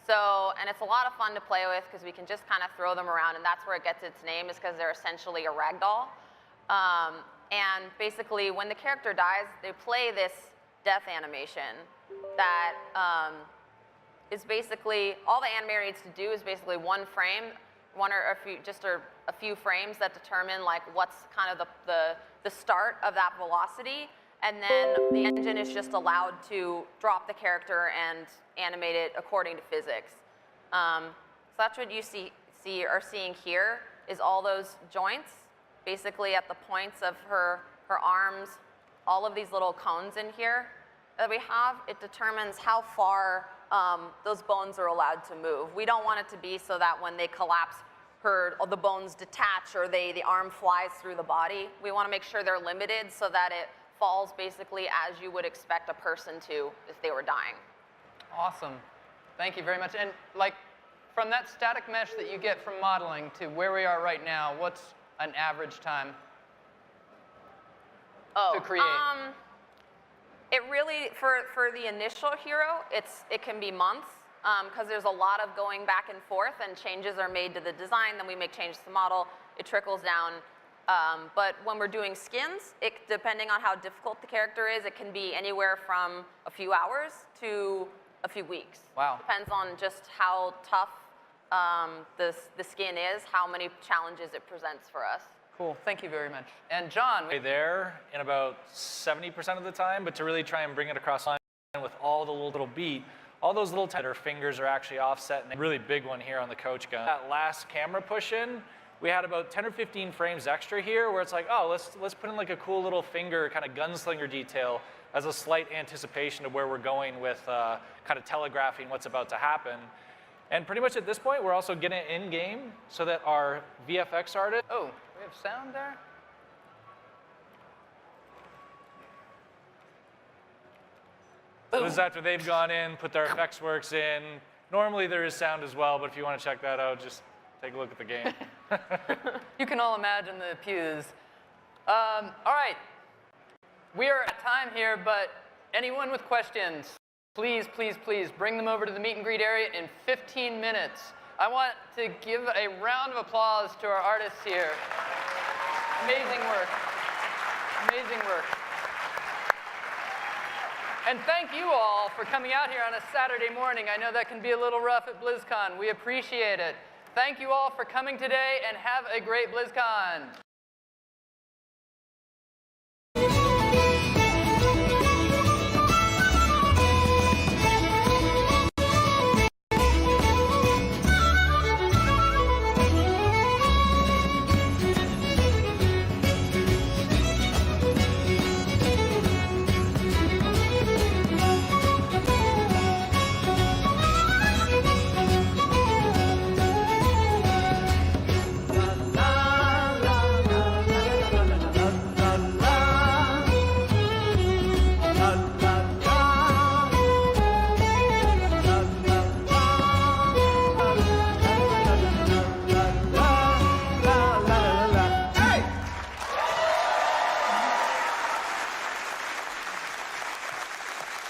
So, and it's a lot of fun to play with because we can just kind of throw them around, and that's where it gets its name, is because they're essentially a ragdoll. And basically, when the character dies, they play this death animation that is basically, all the animator needs to do is basically one frame, one or a few frames that determine like what's kind of the start of that velocity, and then the engine is just allowed to drop the character and animate it according to physics. So that's what you are seeing here, is all those joints, basically at the points of her arms, all of these little cones in here that we have. It determines how far those bones are allowed to move. We don't want it to be so that when they collapse, the bones detach or the arm flies through the body. We want to make sure they're limited so that it falls basically as you would expect a person to if they were dying. Awesome. Thank you very much. And like, from that static mesh that you get from modeling to where we are right now, what's an average time to create? It really, for the initial hero, it can be months, because there's a lot of going back and forth, and changes are made to the design, then we make changes to the model, it trickles down. But when we're doing skins, depending on how difficult the character is, it can be anywhere from a few hours to a few weeks. Wow. Depends on just how tough the skin is, how many challenges it presents for us. Cool, thank you very much. And John? There in about 70% of the time, but to really try and bring it across line with all the little beat, all those little her fingers are actually offset, and a really big one here on the coach gun. That last camera push in, we had about 10 or 15 frames extra here where it's like, oh, let's put in like a cool little finger kind of gunslinger detail as a slight anticipation of where we're going with kind of telegraphing what's about to happen. And pretty much at this point, we're also getting it in-game so that our VFX artist... Oh, we have sound there? So this is after they've gone in, put their effects works in. Normally there is sound as well, but if you want to check that out, just take a look at the game. You can all imagine the pews. All right, we are at time here, but anyone with questions, please, please, please bring them over to the meet and greet area in 15 minutes. I want to give a round of applause to our artists here. Amazing work. Amazing work. And thank you all for coming out here on a Saturday morning. I know that can be a little rough at BlizzCon. We appreciate it. Thank you all for coming today, and have a great BlizzCon.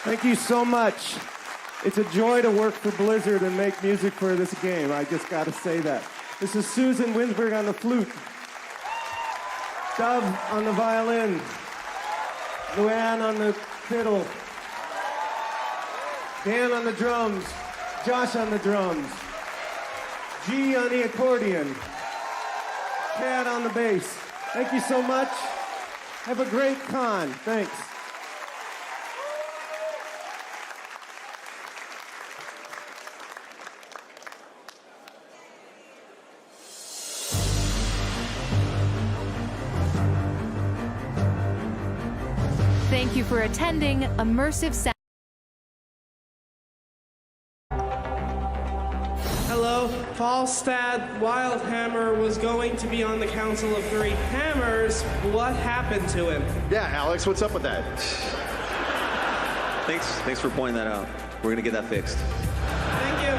Thank you so much. It's a joy to work for Blizzard and make music for this game. I just got to say that. This is Susan Winsberg on the flute, Dove on the violin, Luann on the fiddle, Dan on the drums, Josh on the drums, G on the accordion, Chad on the bass. Thank you so much. Have a great con. Thanks. Thank you for attending Immersive Sound. Hello, Falstad Wildhammer was going to be on the Council of Three Hammers. What happened to him? Yeah, Alex, what's up with that? Thanks for pointing that out. We're gonna get that fixed. Thank you.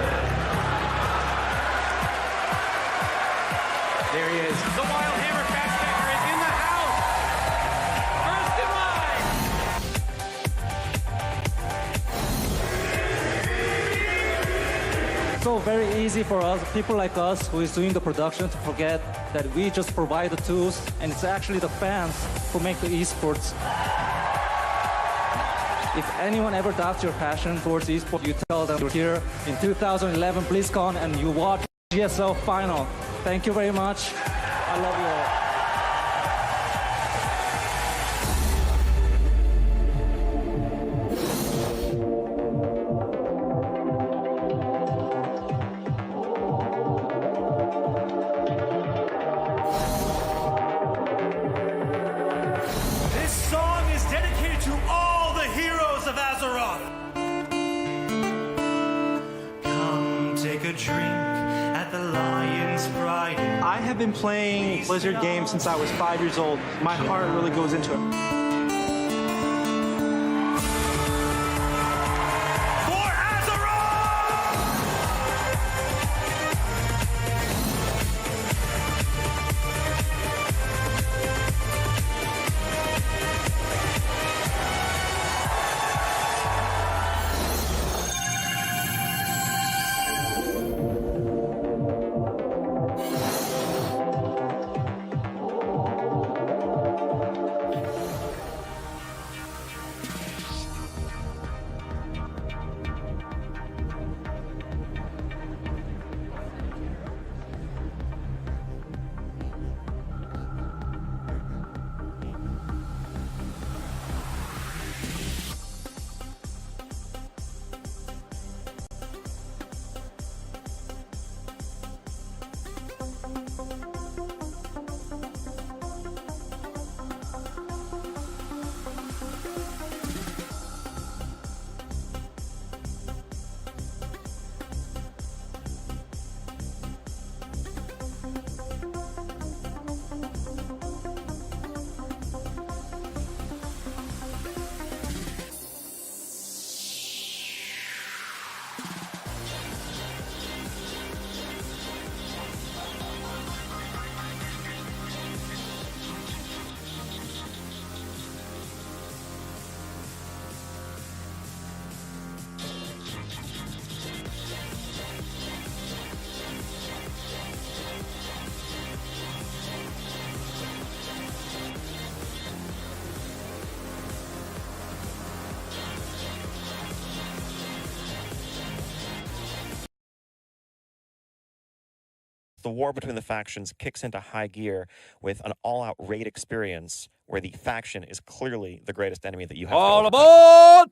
There he is. The Wildhammer fact checker is in the house. First in line. so very easy for us, people like us who is doing the production, to forget that we just provide the tools, and it's actually the fans who make the esports. If anyone ever doubts your passion towards esports, you tell them you're here in 2011 BlizzCon and you watch GSL final. Thank you very much. I love you all. This song is dedicated to all the heroes of Azeroth. Come take a drink at the Lion's Pride. I have been playing Blizzard games since I was 5 years old. My heart really goes into it. For Azeroth! The war between the factions kicks into high gear with an all-out raid experience where the faction is clearly the greatest enemy that you have. All aboard!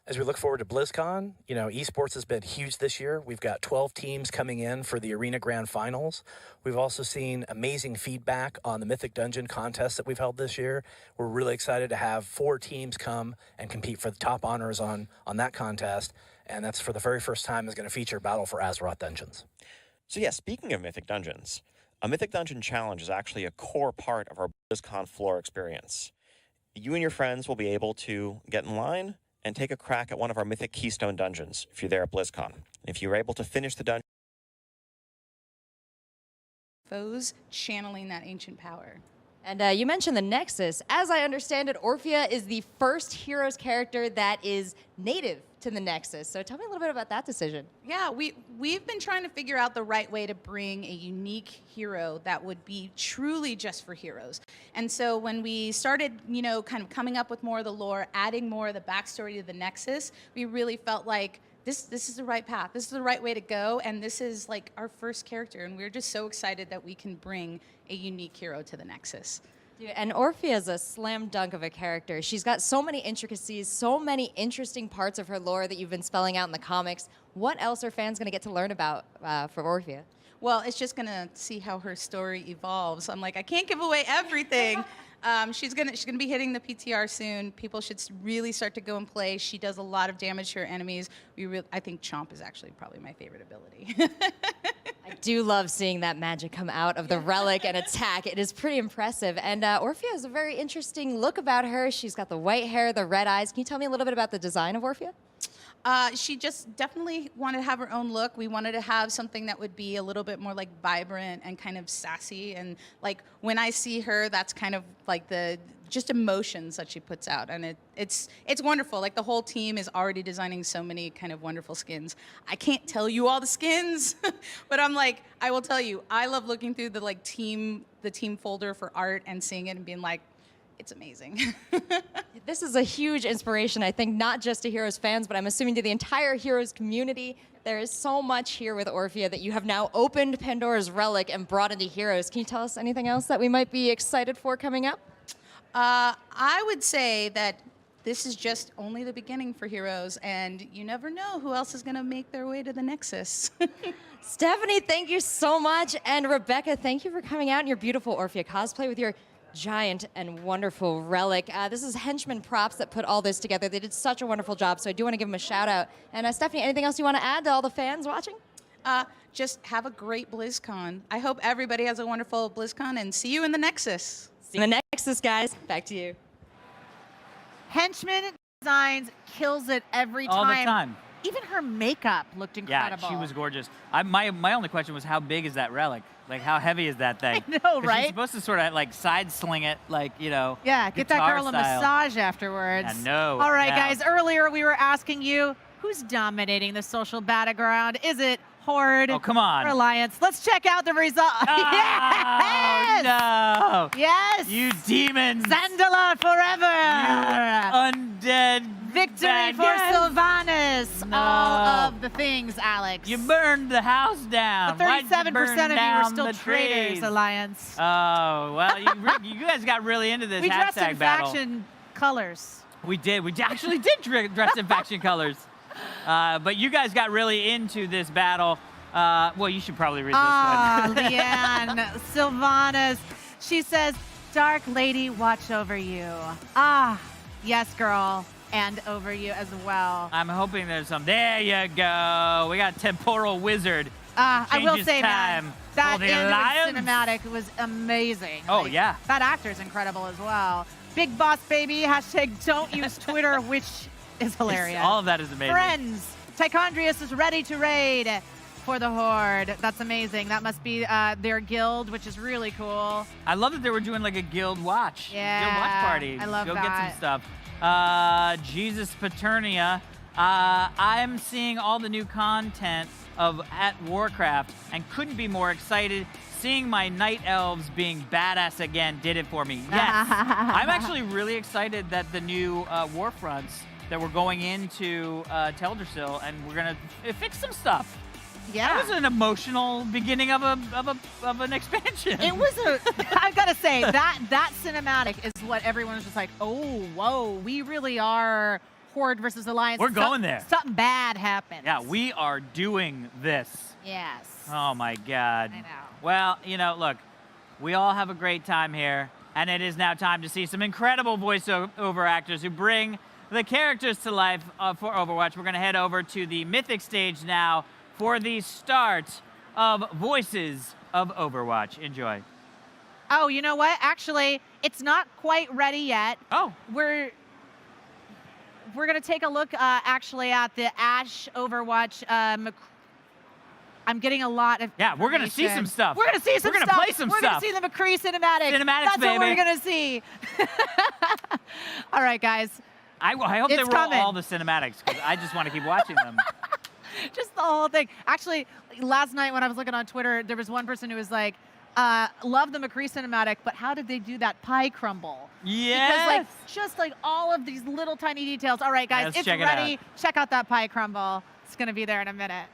As we look forward to BlizzCon, you know, esports has been huge this year. We've got 12 teams coming in for the Arena Grand Finals. We've also seen amazing feedback on the Mythic Dungeon contest that we've held this year. We're really excited to have 4 teams come and compete for the top honors on that contest. And that's for the very first time is going to feature Battle for Azeroth Dungeons. So yeah, speaking of Mythic Dungeons, a Mythic Dungeon challenge is actually a core part of our BlizzCon floor experience. You and your friends will be able to get in line and take a crack at one of our Mythic Keystone dungeons if you're there at BlizzCon. If you're able to finish the dungeon, foes channeling that ancient power. And you mentioned the Nexus. As I understand it, Orphea is the first Heroes character that is native to the Nexus. So tell me a little bit about that decision. Yeah, we've been trying to figure out the right way to bring a unique hero that would be truly just for heroes. And so when we started, you know, kind of coming up with more of the lore, adding more of the backstory to the Nexus, we really felt like this is the right path. This is the right way to go, and this is like our first character, and we're just so excited that we can bring a unique hero to the Nexus. Dude, and Orphea is a slam dunk of a character. She's got so many intricacies, so many interesting parts of her lore that you've been spelling out in the comics. What else are fans going to get to learn about for Orphea? Well, it's just going to see how her story evolves. I'm like, I can't give away everything. She's gonna be hitting the PTR soon. People should really start to go and play. She does a lot of damage to her enemies. I think Chomp is actually probably my favorite ability. I do love seeing that magic come out of the relic and attack. It is pretty impressive. And Orphea has a very interesting look about her. She's got the white hair, the red eyes. Can you tell me a little bit about the design of Orphea? She just definitely wanted to have her own look. We wanted to have something that would be a little bit more like vibrant and kind of sassy. And like when I see her, that's kind of like the just emotions that she puts out, and it's wonderful. Like the whole team is already designing so many kind of wonderful skins. I can't tell you all the skins, but I will tell you, I love looking through the team folder for art and seeing it and being like, it's amazing. This is a huge inspiration, I think, not just to Heroes fans, but I'm assuming to the entire Heroes community. There is so much here with Orphea that you have now opened Pandora's Relic and brought into Heroes. Can you tell us anything else that we might be excited for coming up? I would say that this is just only the beginning for Heroes, and you never know who else is going to make their way to the Nexus. Stephanie, thank you so much. And Rebecca, thank you for coming out in your beautiful Orphea cosplay with your giant and wonderful relic. This is Henchman Props that put all this together. They did such a wonderful job, so I do want to give them a shout out. And Stephanie, anything else you want to add to all the fans watching? Just have a great BlizzCon. I hope everybody has a wonderful BlizzCon, and see you in the Nexus. See you in the Nexus, guys. Back to you. Henchman Designs kills it every time. All the time. Even her makeup looked incredible. Yeah, she was gorgeous. My only question was, how big is that relic? Like, how heavy is that thing? I know, right? She's supposed to sort of side sling it, Yeah, get that girl a massage afterwards. I know. All right, guys. Earlier we were asking you, who's dominating the social battleground? Is it Horde? Oh, come on. Or Alliance? Let's check out the results. Oh, Yes! no! Yes! You demons! Zandala forever! Undead Victory for Sylvanas! No. All of the things, Alex. You burned the house down. The Why'd you 37% burn of you were down still the traitors, trees? Alliance. Oh, well, you guys got really into this We dressed hashtag in battle. faction colors. We did. We actually did dress in faction colors. But you guys got really into this battle. Well, you should probably read this one. Leanne, Sylvanas. She says, Dark Lady, watch over you. Yes, girl. And over you as well. I'm hoping there's some. There you go. We got Temporal Wizard. I will Changes say, time man, that for the end Alliance. cinematic was amazing. Oh, yeah. That actor's incredible as well. Big Boss Baby, hashtag don't use Twitter, which is hilarious. All of that is amazing. Friends, Tichondrius is ready to raid for the Horde. That's amazing. That must be their guild, which is really cool. I love that they were doing like a guild watch. Yeah, Guild watch party. I love Go that. get some stuff. Jesus Paternia. I'm seeing all the new content at Warcraft and couldn't be more excited. Seeing my night elves being badass again did it for me. Yes. I'm actually really excited that the new war fronts that we're going into Teldrassil, and we're gonna fix some stuff. Yeah. That was an emotional beginning of an expansion. It was I've got to say, that cinematic is what everyone's just like, oh, whoa, we really are Horde versus Alliance. We're going there. Something bad happened. Yeah, we are doing this. Yes. Oh my God. I know. Well, look, we all have a great time here, and it is now time to see some incredible voiceover actors who bring the characters to life for Overwatch. We're going to head over to the Mythic stage now for the start of Voices of Overwatch. Enjoy. Oh, you know what? Actually, it's not quite ready yet. Oh. We're going to take a look actually at the Ashe Overwatch. I'm getting a lot of we're going to see some stuff. We're going to see some stuff. We're going to play some stuff. stuff. We're going to see the McCree cinematic. Cinematics, That's what we're going to see. All right, guys. I hope they roll coming. all the cinematics, because I just want to keep watching them. Just the whole thing. Actually, last night when I was looking on Twitter, there was one person who was like, love the McCree cinematic, but how did they do that pie crumble? Yes. Because just all of these little tiny details. All right, guys, Let's it's check it ready. out. Check out that pie crumble. It's going to be there in a minute.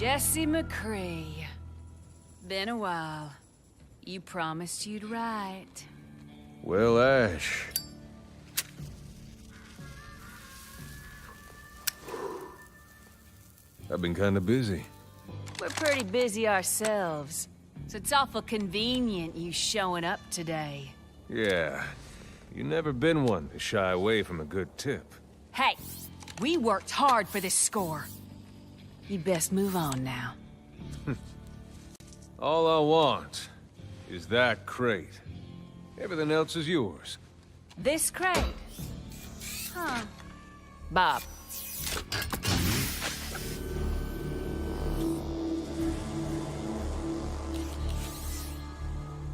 Jesse McCree. Been a while. You promised you'd write. Well, Ash. I've been kind of busy. We're pretty busy ourselves, so it's awful convenient you showing up today. Yeah. You never been one to shy away from a good tip. Hey, we worked hard for this score. You best move on now. All I want is that crate. Everything else is yours. This crate? Huh. Bob.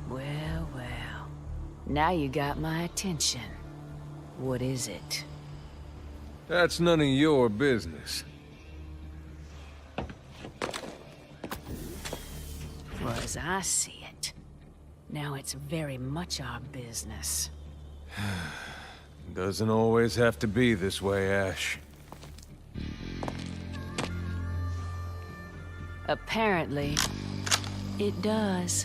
Well, well. Now you got my attention. What is it? That's none of your business. Well, as I see it, now it's very much our business. Doesn't always have to be this way, Ash. Apparently, it does.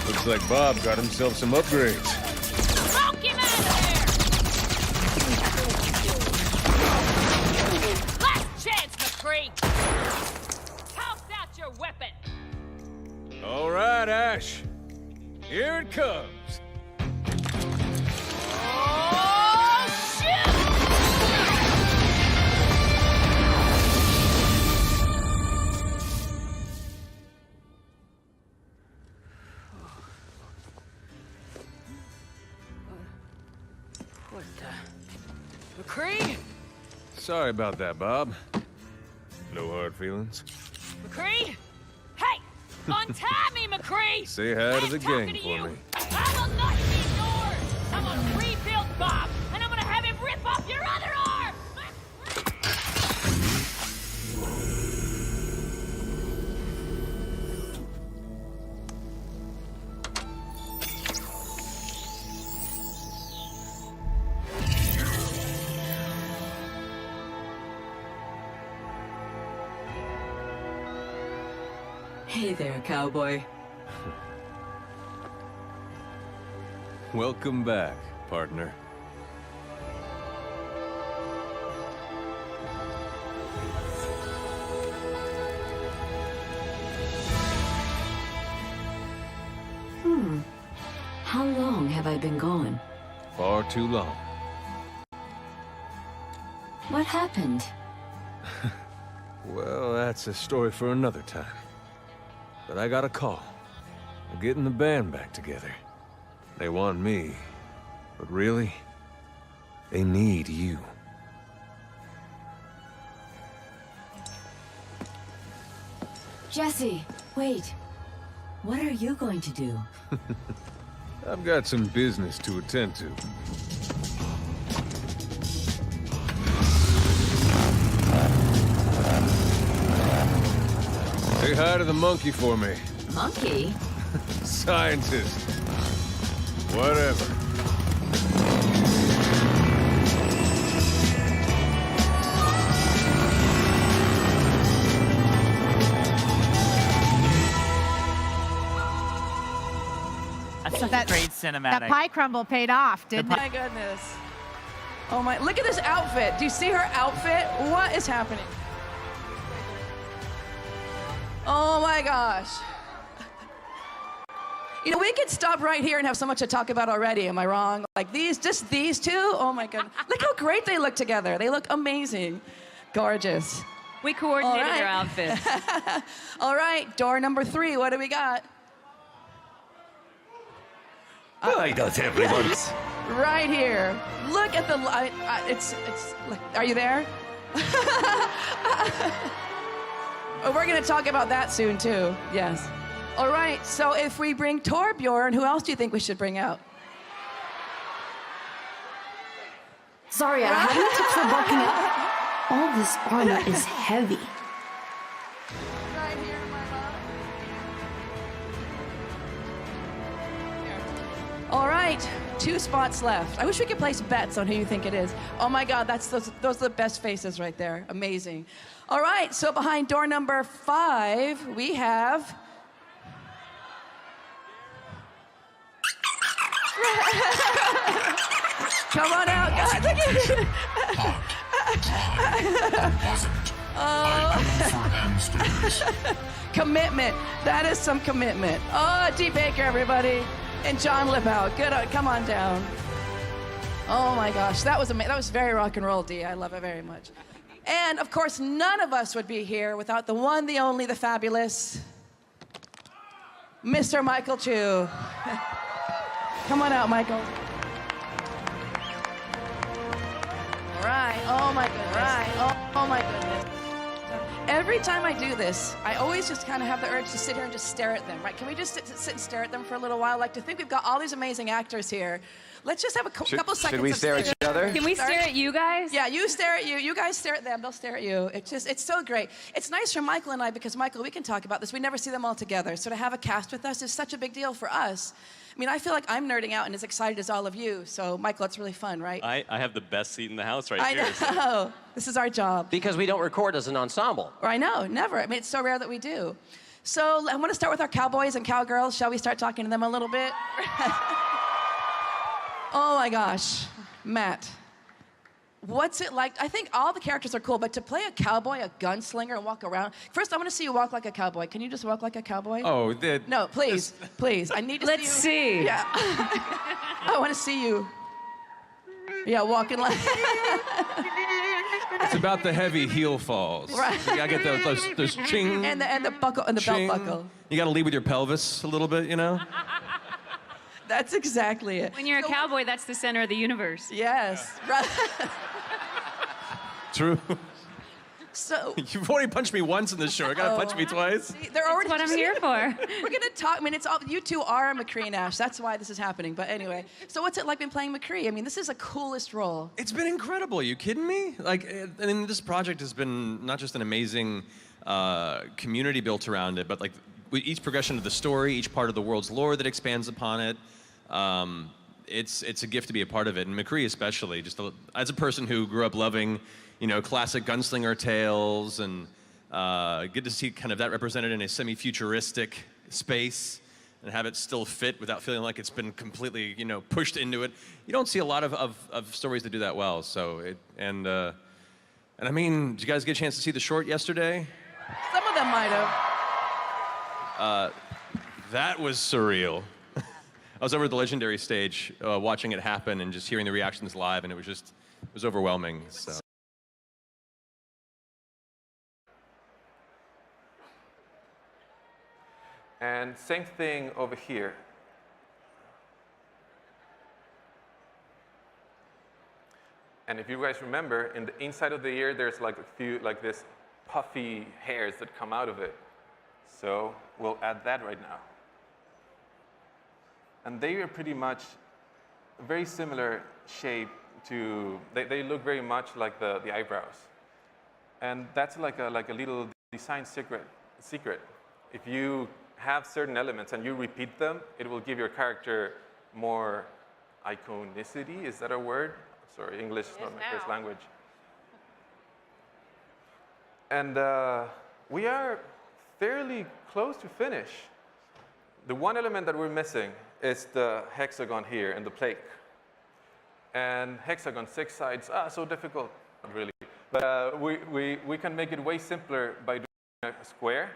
Looks like Bob got himself some upgrades. Smoke him out of there! Last chance, McCree! Toss out your weapon! All right, Ash. Here it comes. Oh, shoot! What the... McCree? Sorry about that, Bob. No hard feelings. McCree? Hey! Untie me, McCree! Say hi to the gang for you. me. I will not be yours! I'm gonna rebuild Bob, and I'm gonna have him rip off your other arm! Hey there, cowboy. Welcome back, partner. How long have I been gone? Far too long. What happened? Well, that's a story for another time. But I got a call. We're getting the band back together. They want me, but really, they need you. Jesse, wait. What are you going to do? I've got some business to attend to. Say hi to the monkey for me. Monkey? Scientist. Whatever. That's such a great cinematic. That pie crumble paid off, didn't it? My goodness. Oh my, look at this outfit. Do you see her outfit? What is happening? Oh my gosh. You know, we could stop right here and have so much to talk about already, am I wrong? Like just these two? Oh my God. Look how great they look together. They look amazing. Gorgeous. We coordinated their outfits. All right, door number 3, what do we got? Why does everyone? Right here. Look at the light. Are you there? Oh, we're going to talk about that soon, too. Yes. All right, so if we bring Torbjorn, who else do you think we should bring out? Sorry, I haven't tips for bulking up. All this armor is heavy. Right here, my love. All right, 2 spots left. I wish we could place bets on who you think it is. Oh my God, those are the best faces right there. Amazing. All right, so behind door number 5, we have... Come on out, guys. Look at you. Commitment. That is some commitment. Oh, D. Baker, everybody. And John Lipow. Good. Come on down. Oh, my gosh. That was amazing. That was very rock and roll, D. I love it very much. And, of course, none of us would be here without the one, the only, the fabulous Mr. Michael Chu. Come on out, Michael. All right. Oh, my goodness. Right. Oh, my goodness. Every time I do this, I always just kind of have the urge to sit here and just stare at them, right? Can we just sit and stare at them for a little while? Like, to think we've got all these amazing actors here. Let's just have a couple seconds. Should we stare at each other? Can we stare at you guys? Yeah, you stare at you. You guys stare at them. They'll stare at you. It's so great. It's nice for Michael and I because, Michael, we can talk about this. We never see them all together. So to have a cast with us is such a big deal for us. I mean, I feel like I'm nerding out and as excited as all of you. So, Michael, it's really fun, right? I have the best seat in the house right here. I know. This is our job. Because we don't record as an ensemble. Or I know, never. I mean, it's so rare that we do. So I want to start with our cowboys and cowgirls. Shall we start talking to them a little bit? Oh, my gosh. Matt, what's it like? I think all the characters are cool, but to play a cowboy, a gunslinger, and walk around. First, I want to see you walk like a cowboy. Can you just walk like a cowboy? Oh, No, please, please. I need to Let's see you. see. Yeah. I want to see you. Yeah, walking like... It's about the heavy heel falls. Right. You gotta get those ching. And the buckle and the ching. belt buckle. You gotta lead with your pelvis a little bit, you know? That's exactly it. When you're a cowboy, that's the center of the universe. Yes. Right. True. So You've already punched me once in this show. You gotta punch me twice. See, they're already what I'm here for. We're gonna talk. I mean, it's all you two are McCree and Ash. That's why this is happening. But anyway, so what's it like been playing McCree? I mean, this is the coolest role. It's been incredible. Are you kidding me? Like, I mean, this project has been not just an amazing community built around it, but like with each progression of the story, each part of the world's lore that expands upon it. It's a gift to be a part of it, and McCree especially. Just as a person who grew up loving, you know, classic gunslinger tales, and good to see kind of that represented in a semi-futuristic space, and have it still fit without feeling like it's been completely, you know, pushed into it. You don't see a lot of stories that do that well. So and I mean, did you guys get a chance to see the short yesterday? Some of them might have. That was surreal. I was over at the Legendary stage watching it happen and just hearing the reactions live, and it was overwhelming. So. And same thing over here. And if you guys remember, in the inside of the ear, there's like a few, like this puffy hairs that come out of it. So we'll add that right now. And they are pretty much a very similar shape to, they look very much like the eyebrows. And that's like a little design secret. If you have certain elements and you repeat them, it will give your character more iconicity. Is that a word? Sorry, English is not my first language. And we are fairly close to finish. The one element that we're missing is the hexagon here in the plate. And hexagon, 6 sides, so difficult, not really. But we can make it way simpler by doing a square,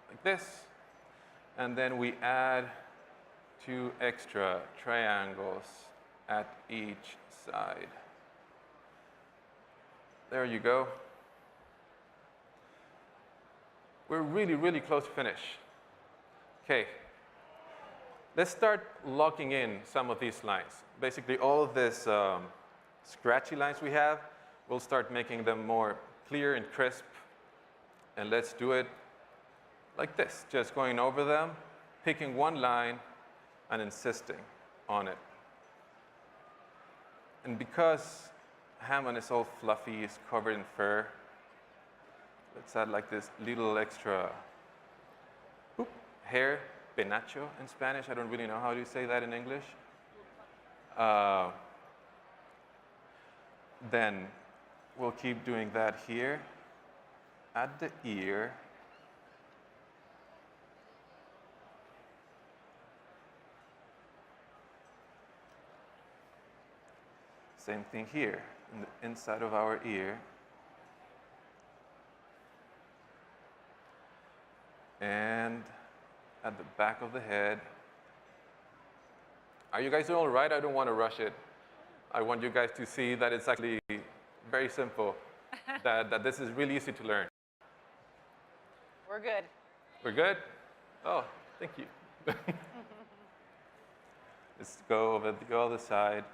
like this. And then we add 2 extra triangles at each side. There you go. We're really, really close to finish. Okay. Let's start locking in some of these lines. Basically, all of these scratchy lines we have, we'll start making them more clear and crisp. And let's do it like this, just going over them, picking one line, and insisting on it. And because Hammond is all fluffy, is covered in fur, let's add like this little extra hair, penacho in Spanish. I don't really know how to say that in English. Then we'll keep doing that here at the ear. Same thing here, in the inside of our ear. And at the back of the head. Are you guys doing all right? I don't want to rush it. I want you guys to see that it's actually very simple, that this is really easy to learn. We're good. We're good? Oh, thank you. Let's go over the other side.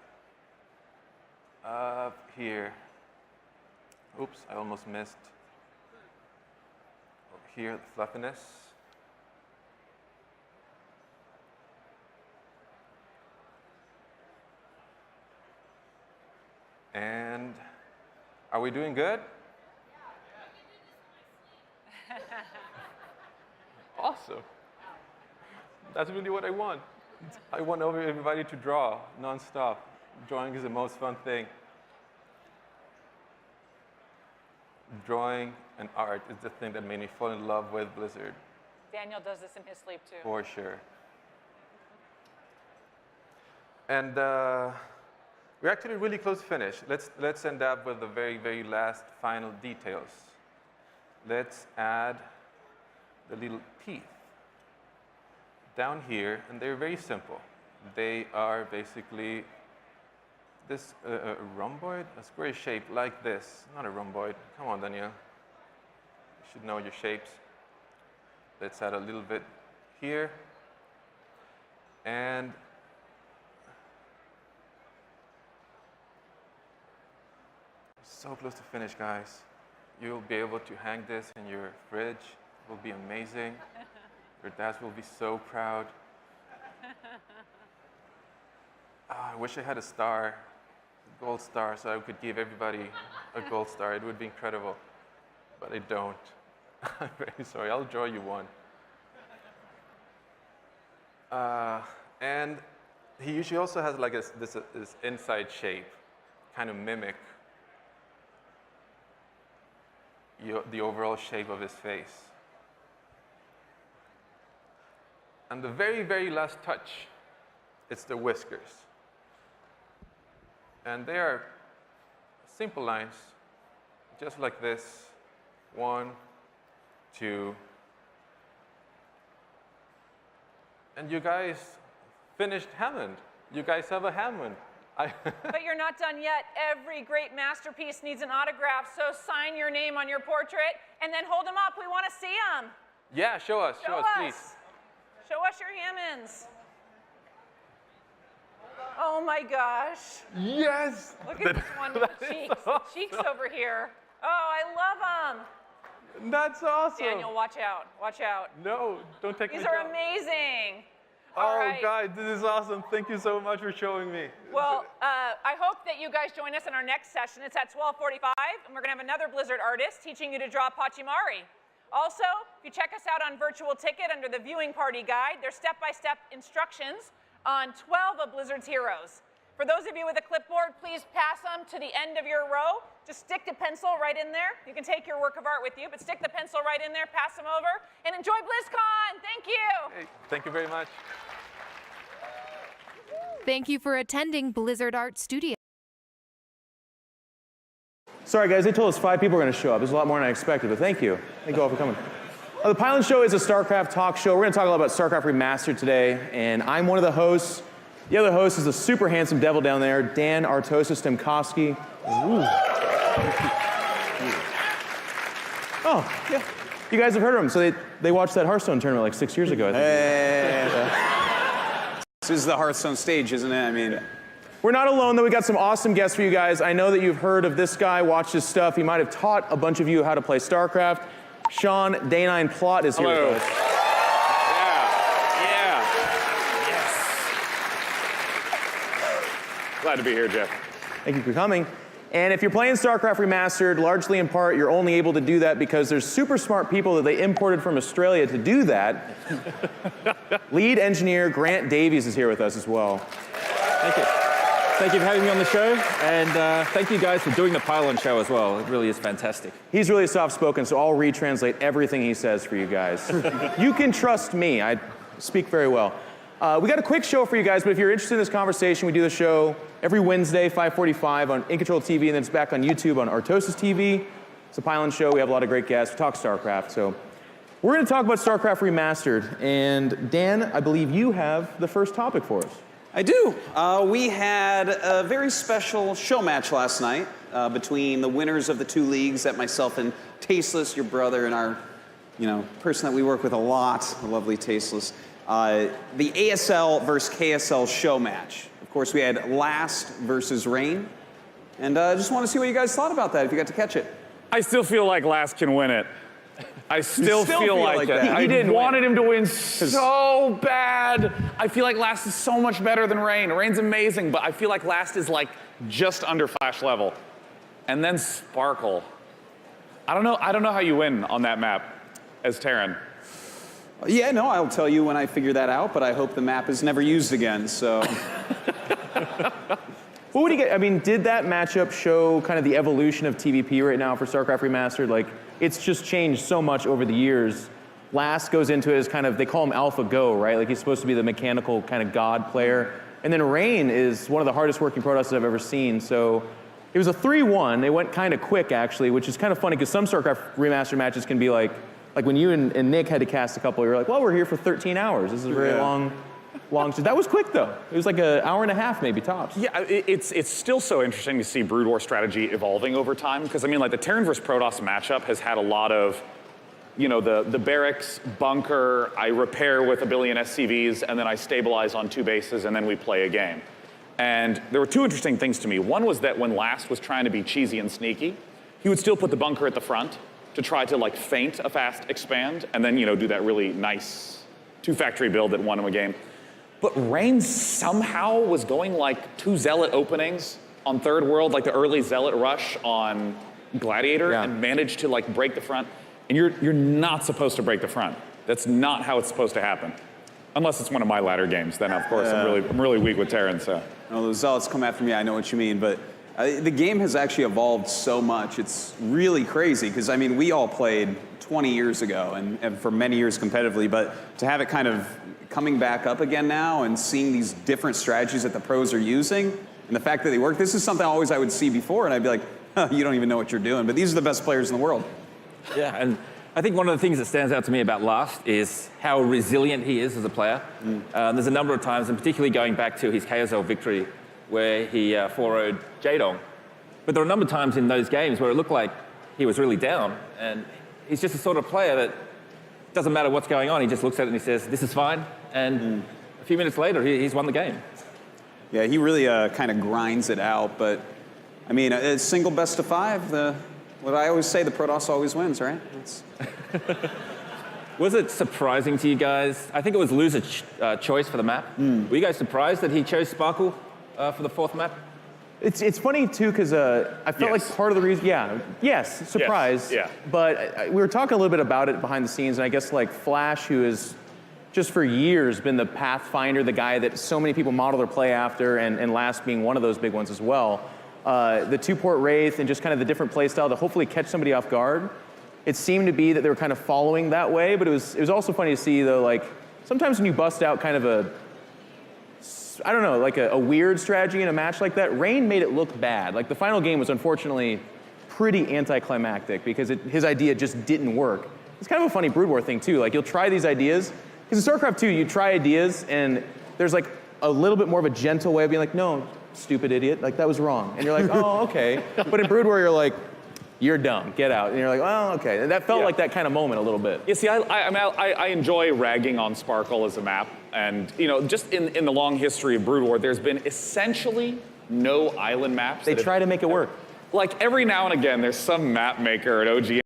Up here. Oops, I almost missed. Over here, the fluffiness. And are we doing good? Awesome. That's really what I want. I want everybody to draw nonstop. Drawing is the most fun thing. Drawing and art is the thing that made me fall in love with Blizzard. Daniel does this in his sleep too. For sure. And we're actually really close to finish. Let's end up with the very, very last final details. Let's add the little teeth down here, and they're very simple. They are basically this rhomboid, a square shape like this. Not a rhomboid. Come on, Daniel. You should know your shapes. Let's add a little bit here. And so close to finish, guys. You'll be able to hang this in your fridge. It will be amazing. Your dads will be so proud. I wish I had a star, a gold star, so I could give everybody a gold star. It would be incredible. But I don't. I'm very sorry. I'll draw you one. And he usually also has like this inside shape, kind of mimic the overall shape of his face. And the very, very last touch, it's the whiskers. And they are simple lines, just like this. 1, 2. And you guys finished Hammond. You guys have a Hammond. But you're not done yet. Every great masterpiece needs an autograph, so sign your name on your portrait and then hold them up. We want to see them. Yeah, show us, please. Show us your Hammonds. Oh my gosh. Yes! Look at this one with the cheeks. Awesome. The cheeks over here. Oh, I love them. That's awesome. Daniel, watch out. Watch out. No, don't take These my are job. amazing. Oh, guys, this is awesome. Thank you so much for showing me. Well, I hope that you guys join us in our next session. It's at 12:45, and we're going to have another Blizzard artist teaching you to draw Pachimari. Also, if you check us out on Virtual Ticket under the Viewing Party Guide, there's step-by-step instructions on 12 of Blizzard's heroes. For those of you with a clipboard, please pass them to the end of your row. Just stick the pencil right in there. You can take your work of art with you, but stick the pencil right in there, pass them over, and enjoy BlizzCon. Thank you. Hey, thank you very much. Thank you for attending Blizzard Art Studio. Sorry, guys, they told us 5 people are going to show up. There's a lot more than I expected, but thank you. Thank you all for coming. The Pylon Show is a StarCraft talk show. We're going to talk a lot about StarCraft Remastered today, and I'm one of the hosts. The other host is a super handsome devil down there, Dan Artosis Stemkowski. Oh, yeah. You guys have heard of him. So they watched that Hearthstone tournament like 6 years ago, I think. This is the Hearthstone stage, isn't it? I mean, we're not alone, though. We got some awesome guests for you guys. I know that you've heard of this guy, watched his stuff. He might have taught a bunch of you how to play StarCraft. Sean Day9 Plot is here with us. Glad to be here, Jeff. Thank you for coming. And if you're playing StarCraft Remastered, largely in part, you're only able to do that because there's super smart people that they imported from Australia to do that. Lead engineer Grant Davies is here with us as well. Thank you. Thank you for having me on the show, and thank you guys for doing the Pylon Show as well. It really is fantastic. He's really soft-spoken, so I'll retranslate everything he says for you guys. You can trust me. I speak very well. We got a quick show for you guys, but if you're interested in this conversation, we do the show every Wednesday, 5:45 on InControl TV, and then it's back on YouTube on Artosis TV. It's a Pylon Show. We have a lot of great guests. We talk StarCraft, so we're going to talk about StarCraft Remastered. And Dan, I believe you have the first topic for us. I do. We had a very special show match last night between the winners of the 2 leagues that myself and Tasteless, your brother, and our, person that we work with a lot, the lovely Tasteless. The ASL versus KSL show match. Of course, we had Last versus Rain. And I just want to see what you guys thought about that, if you got to catch it. I still feel like Last can win it. I still feel like that. He didn't wanted him to win so bad. I feel like Last is so much better than Rain. Rain's amazing, but I feel like Last is like just under Flash level. And then Sparkle. I don't know how you win on that map as Terran. Yeah, no, I'll tell you when I figure that out, but I hope the map is never used again, so. What would you get? I mean, did that matchup show kind of the evolution of TVP right now for StarCraft Remastered? Like, it's just changed so much over the years. Last goes into it as kind of, they call him Alpha Go, right? Like, he's supposed to be the mechanical kind of god player. And then Rain is one of the hardest working Protoss I've ever seen. So it was a 3-1. They went kind of quick, actually, which is kind of funny because some StarCraft Remastered matches can be like when you and Nick had to cast a couple, you're like, well, we're here for 13 hours. This is a very long. That was quick, though. It was like an hour and a half, maybe, tops. Yeah, it's still so interesting to see Brood War strategy evolving over time, because, I mean, like, the Terran versus Protoss matchup has had a lot of, the barracks, bunker, I repair with a billion SCVs, and then I stabilize on 2 bases, and then we play a game. And there were 2 interesting things to me. One was that when Last was trying to be cheesy and sneaky, he would still put the bunker at the front to try to, like, feint a fast expand, and then, do that really nice 2-factory build that won him a game. But Rain somehow was going like 2 Zealot openings on Third World, like the early Zealot rush on Gladiator, and managed to like break the front. And you're not supposed to break the front. That's not how it's supposed to happen. Unless it's one of my ladder games, then of course I'm really weak with Terran. So. No, those Zealots come after me. I know what you mean, but the game has actually evolved so much. It's really crazy because I mean we all played 20 years ago and for many years competitively, but to have it kind of coming back up again now and seeing these different strategies that the pros are using and the fact that they work, this is something I would see before and I'd be like, oh, you don't even know what you're doing, but these are the best players in the world. Yeah, and I think one of the things that stands out to me about Last is how resilient he is as a player. There's a number of times, and particularly going back to his KSL victory, where he 4-0'd Jaedong. But there were a number of times in those games where it looked like he was really down, and he's just the sort of player that doesn't matter what's going on, he just looks at it and he says, this is fine, and a few minutes later, he's won the game. Yeah, he really kind of grinds it out, but I mean, a single best of 5, the What I always say, the Protoss always wins, right? Was it surprising to you guys? I think it was loser choice for the map. Were you guys surprised that he chose Sparkle for the 4th map? It's funny too because I felt like part of the reason, yes, surprise. Yes, yeah. But we were talking a little bit about it behind the scenes, and I guess like Flash, who has just for years been the pathfinder, the guy that so many people model their play after, and Last being one of those big ones as well. The 2-port Wraith and just kind of the different play style to hopefully catch somebody off guard. It seemed to be that they were kind of following that way, but it was also funny to see though, like sometimes when you bust out kind of I don't know, like a weird strategy in a match like that, Rain made it look bad. Like the final game was unfortunately pretty anticlimactic because his idea just didn't work. It's kind of a funny Brood War thing too. Like you'll try these ideas, because in StarCraft 2 you try ideas and there's like a little bit more of a gentle way of being like, no, stupid idiot, like that was wrong. And you're like, oh, okay. But in Brood War you're like, you're dumb, get out. And you're like, oh, okay. And that felt like that kind of moment a little bit. Yeah, see, I enjoy ragging on Sparkle as a map. And, you know, just in the long history of Brood War, there's been essentially no island maps. They try to make it work. Like, every now and again, there's some map maker at OGN.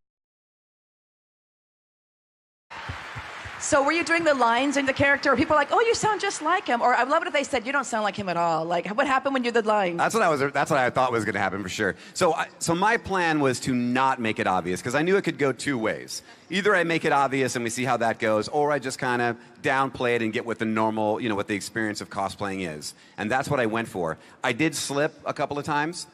So were you doing the lines in the character? Or people are like, oh, you sound just like him. Or I love it if they said, you don't sound like him at all. Like, what happened when you did lines? That's what I thought was going to happen for sure. So my plan was to not make it obvious, because I knew it could go 2 ways. Either I make it obvious and we see how that goes, or I just kind of downplay it and get what the normal, you know, what the experience of cosplaying is. And that's what I went for. I did slip a couple of times.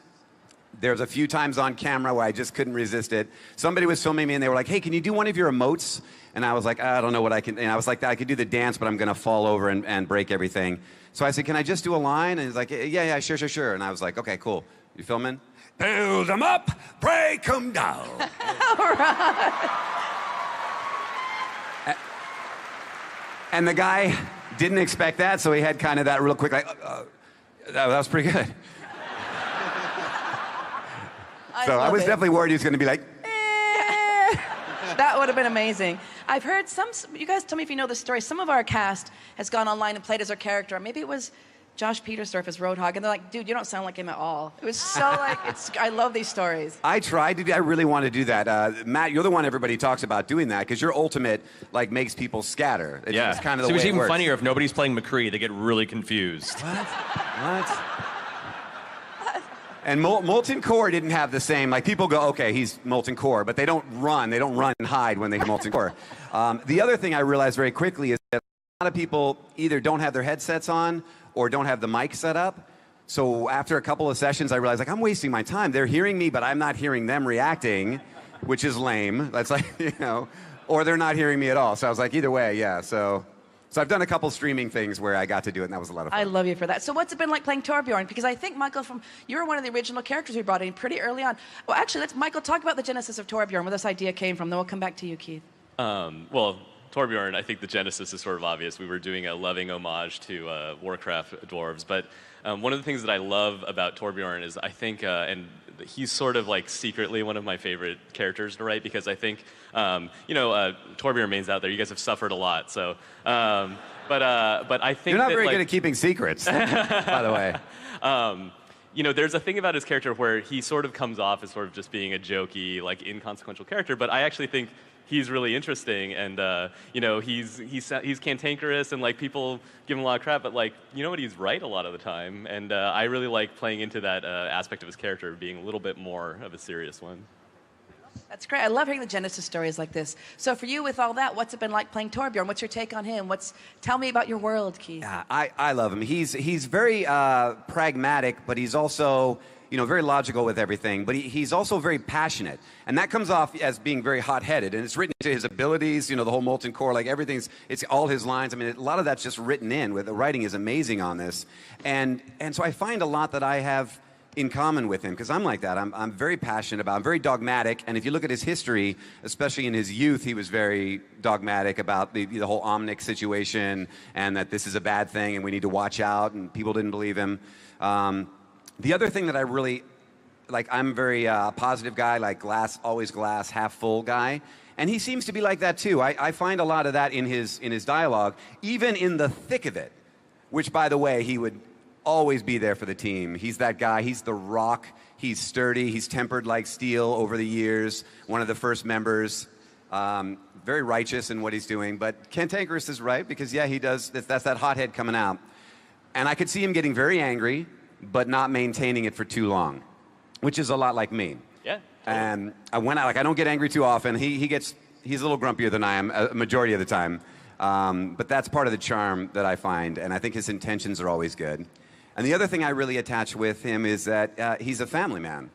There's a few times on camera where I just couldn't resist it. Somebody was filming me and they were like, hey, can you do one of your emotes? And I was like, I don't know what I can. And I was like, I could do the dance, but I'm going to fall over and break everything. So I said, can I just do a line? And he's like, yeah, sure. And I was like, okay, cool. You filming? Build them up, break them down. All right. And the guy didn't expect that, so he had kind of that real quick, like, that was pretty good. So I was definitely worried he was going to be like, That would have been amazing. I've heard you guys tell me if you know the story, some of our cast has gone online and played as our character. Maybe it was Josh Petersdorf as Roadhog, and they're like, dude, you don't sound like him at all. It was so like, I love these stories. I really want to do that. Matt, you're the one everybody talks about doing that, because your ultimate like makes people scatter. It's kind of the way it works. It's even funnier if nobody's playing McCree, they get really confused. What? And Molten Core didn't have the same, like people go, okay, he's Molten Core, but they don't run and hide when they hear Molten Core. The other thing I realized very quickly is that a lot of people either don't have their headsets on or don't have the mic set up. So after a couple of sessions, I realized like I'm wasting my time. They're hearing me, but I'm not hearing them reacting, which is lame. That's like, you know, or they're not hearing me at all. So I was like, either way, yeah. So I've done a couple streaming things where I got to do it, and that was a lot of fun. I love you for that. So what's it been like playing Torbjorn? Because I think, Michael, you were one of the original characters we brought in pretty early on. Well, actually, let's, Michael, talk about the genesis of Torbjorn, where this idea came from. Then we'll come back to you, Keith. Well, Torbjorn, I think the genesis is sort of obvious. We were doing a loving homage to Warcraft dwarves, but one of the things that I love about Torbjorn is I think, and he's sort of like secretly one of my favorite characters to write, because I think, you know, Torbjorn remains out there. You guys have suffered a lot, so. But I think you're not very good at keeping secrets, by the way. You know, there's a thing about his character where he sort of comes off as sort of just being a jokey, like inconsequential character, but I actually think he's really interesting, and you know, he's cantankerous, and like people give him a lot of crap, but like, you know what, he's right a lot of the time, and I really like playing into that aspect of his character, being a little bit more of a serious one. That's great. I love hearing the genesis stories like this. So for you, with all that, what's it been like playing Torbjorn? What's your take on him? Tell me about your world, Keith. Yeah, I love him. He's very pragmatic, but he's also, you know, very logical with everything. But he's also very passionate, and that comes off as being very hot-headed. And it's written into his abilities. You know, the whole Molten Core, like it's all his lines. I mean, a lot of that's just written in. The writing is amazing on this, and so I find a lot that I have in common with him, because I'm like that. I'm very passionate about, I'm very dogmatic, and if you look at his history, especially in his youth, he was very dogmatic about the whole Omnic situation, and that this is a bad thing and we need to watch out, and people didn't believe him. The other thing that I really, like, I'm very positive guy, like always glass, half full guy, and he seems to be like that too. I find a lot of that in his dialogue, even in the thick of it, which, by the way, he would always be there for the team. He's that guy. He's the rock He's sturdy. He's tempered like steel over the years. One of the first members. Very righteous in what he's doing. But Cantankerous is right because, yeah, he does. That's that hothead coming out. And I could see him getting very angry, but not maintaining it for too long, which is a lot like me. Yeah. And I don't get angry too often. He's a little grumpier than I am a majority of the time. But that's part of the charm that I find. And I think his intentions are always good. And the other thing I really attach with him is that he's a family man.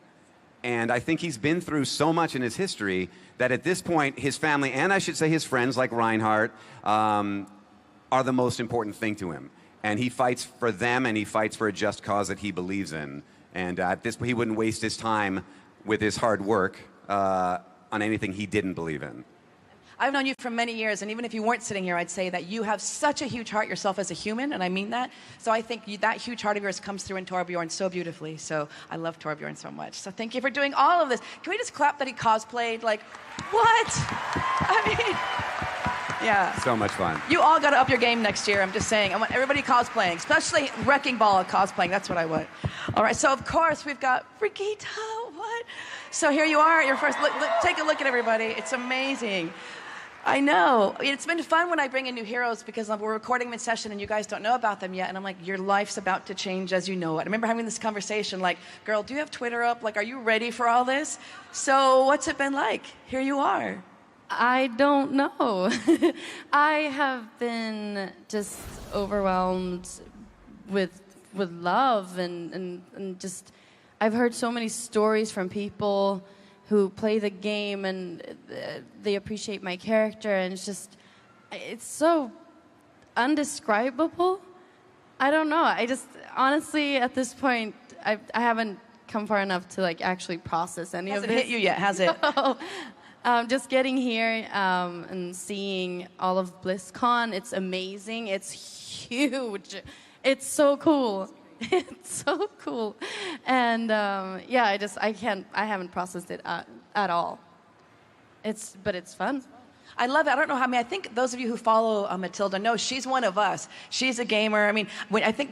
And I think he's been through so much in his history that at this point, his family, and I should say his friends like Reinhardt, are the most important thing to him. And he fights for them, and he fights for a just cause that he believes in. And at this point, he wouldn't waste his time with his hard work on anything he didn't believe in. I've known you for many years, and even if you weren't sitting here, I'd say that you have such a huge heart yourself as a human, and I mean that. So I think that huge heart of yours comes through in Torbjorn so beautifully. So I love Torbjorn so much. So thank you for doing all of this. Can we just clap that he cosplayed? Like, what? I mean, yeah. So much fun. You all got to up your game next year. I'm just saying. I want everybody cosplaying, especially Wrecking Ball cosplaying. That's what I want. All right. So of course we've got Brigitte. What? So here you are. Your first. Look, take a look at everybody. It's amazing. I know. It's been fun when I bring in new heroes because we're recording mid-session and you guys don't know about them yet. And I'm like, your life's about to change as you know it. I remember having this conversation like, girl, do you have Twitter up? Like, are you ready for all this? So what's it been like? Here you are. I don't know. I have been just overwhelmed with love and just, I've heard so many stories from people who play the game and they appreciate my character, and it's so undescribable. I don't know. I just, honestly, at this point, I haven't come far enough to like actually process any of this. Hasn't hit you yet, has it? No. Just getting here and seeing all of BlizzCon, it's amazing. It's huge. It's so cool. It's so cool. And yeah, I haven't processed it at all. But it's fun. I love it. I don't know how. I mean, I think those of you who follow Matilda know she's one of us. She's a gamer. I mean,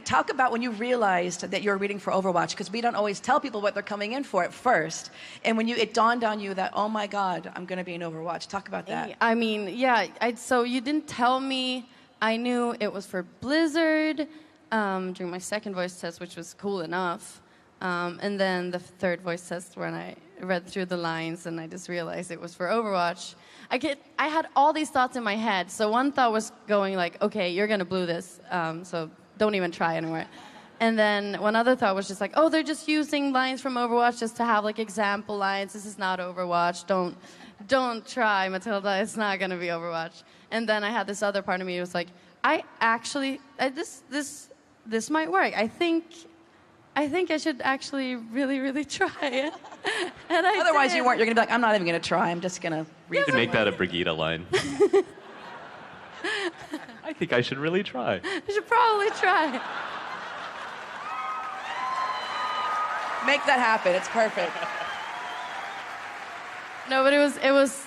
talk about when you realized that you were reading for Overwatch, because we don't always tell people what they're coming in for at first. And when it dawned on you that, oh my God, I'm going to be in Overwatch. Talk about that. I mean, yeah. So you didn't tell me. I knew it was for Blizzard during my second voice test, which was cool enough. And then the third voice test when I read through the lines and I just realized it was for Overwatch. I had all these thoughts in my head. So one thought was going like, okay, you're gonna blue this, so don't even try anymore. And then one other thought was just like, oh, they're just using lines from Overwatch just to have like example lines. This is not Overwatch. Don't try, Matilda. It's not gonna be Overwatch. And then I had this other part of me that was like, this might work. I think I should actually really, really try it. And Otherwise, you weren't. You're going to be like, I'm not even going to try. I'm just going to read. You could make that a Brigitte line. I think I should really try. I should probably try. Make that happen. It's perfect. No, but it was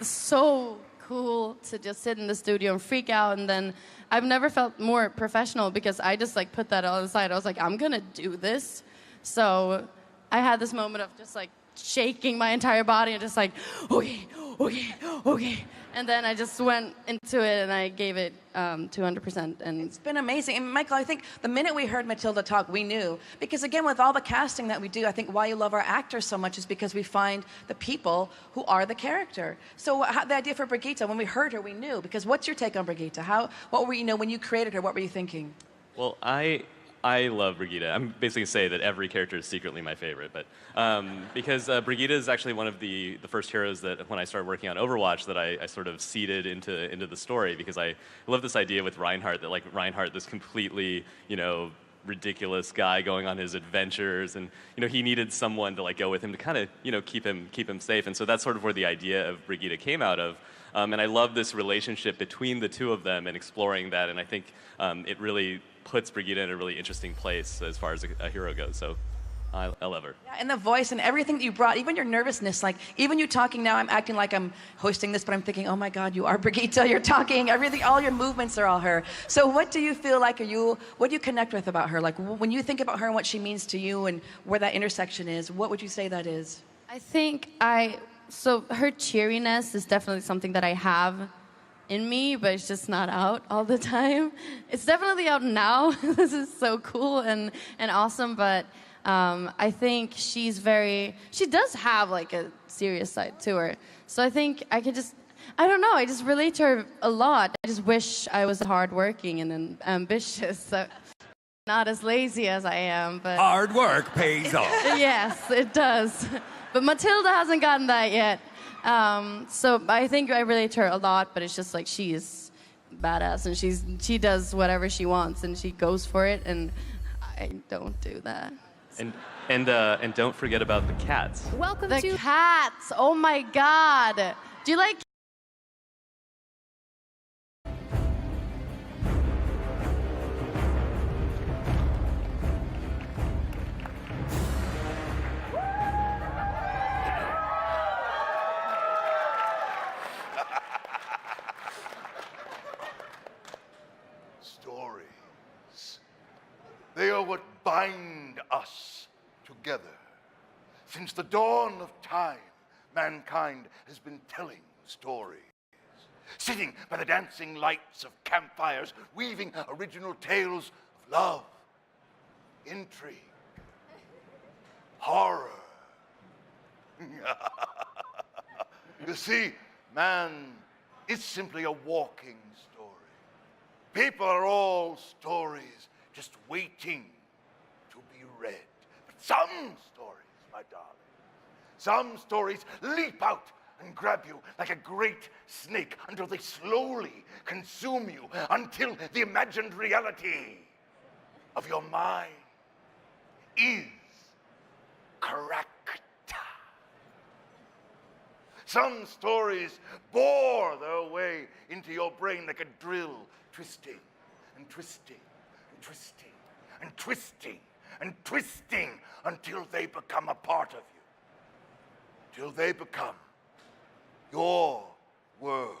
so cool to just sit in the studio and freak out, and then I've never felt more professional because I just like put that all aside. I was like, I'm gonna do this. So I had this moment of just like shaking my entire body and just like, okay. And then I just went into it and I gave it 200%. And it's been amazing. And Michael, I think the minute we heard Matilda talk, we knew. Because again, with all the casting that we do, I think why you love our actors so much is because we find the people who are the character. So the idea for Brigitte, when we heard her, we knew. Because what's your take on Brigitte? What were you when you created her, what were you thinking? Well, I love Brigitte. I'm basically going to say that every character is secretly my favorite, but because Brigitte is actually one of the first heroes that when I started working on Overwatch that I sort of seeded into the story, because I love this idea with Reinhardt that like Reinhardt, this completely, ridiculous guy going on his adventures, and he needed someone to like go with him to kind of keep him safe, and so that's sort of where the idea of Brigitte came out of. And I love this relationship between the two of them and exploring that, and I think it really puts Brigitte in a really interesting place as far as a hero goes. So, I love her. Yeah, and the voice and everything that you brought, even your nervousness, like even you talking now, I'm acting like I'm hosting this, but I'm thinking, oh my God, you are Brigitte, you're talking, everything, all your movements are all her. So what do you feel like, what do you connect with about her? Like when you think about her and what she means to you and where that intersection is, what would you say that is? I think so her cheeriness is definitely something that I have in me, but it's just not out all the time. It's definitely out now. This is so cool and awesome, but I think she does have like a serious side to her. So I think I don't know, I just relate to her a lot. I just wish I was hardworking and ambitious, so not as lazy as I am, but... Hard work pays off. Yes, it does. But Matilda hasn't gotten that yet. So I think I relate to her a lot, but it's just like she's badass and she does whatever she wants and she goes for it, and I don't do that. And don't forget about the cats. Welcome to the cats. Oh my God. Do you like? Stories. They are what bind us together. Since the dawn of time, mankind has been telling stories. Sitting by the dancing lights of campfires, weaving original tales of love, intrigue, horror. You see, man is simply a walking story. People are all stories, just waiting to be read. But some stories, my darling, some stories leap out and grab you like a great snake until they slowly consume you, until the imagined reality of your mind is correct. Some stories bore their way into your brain like a drill, twisting and twisting and twisting and twisting and twisting until they become a part of you, till they become your world.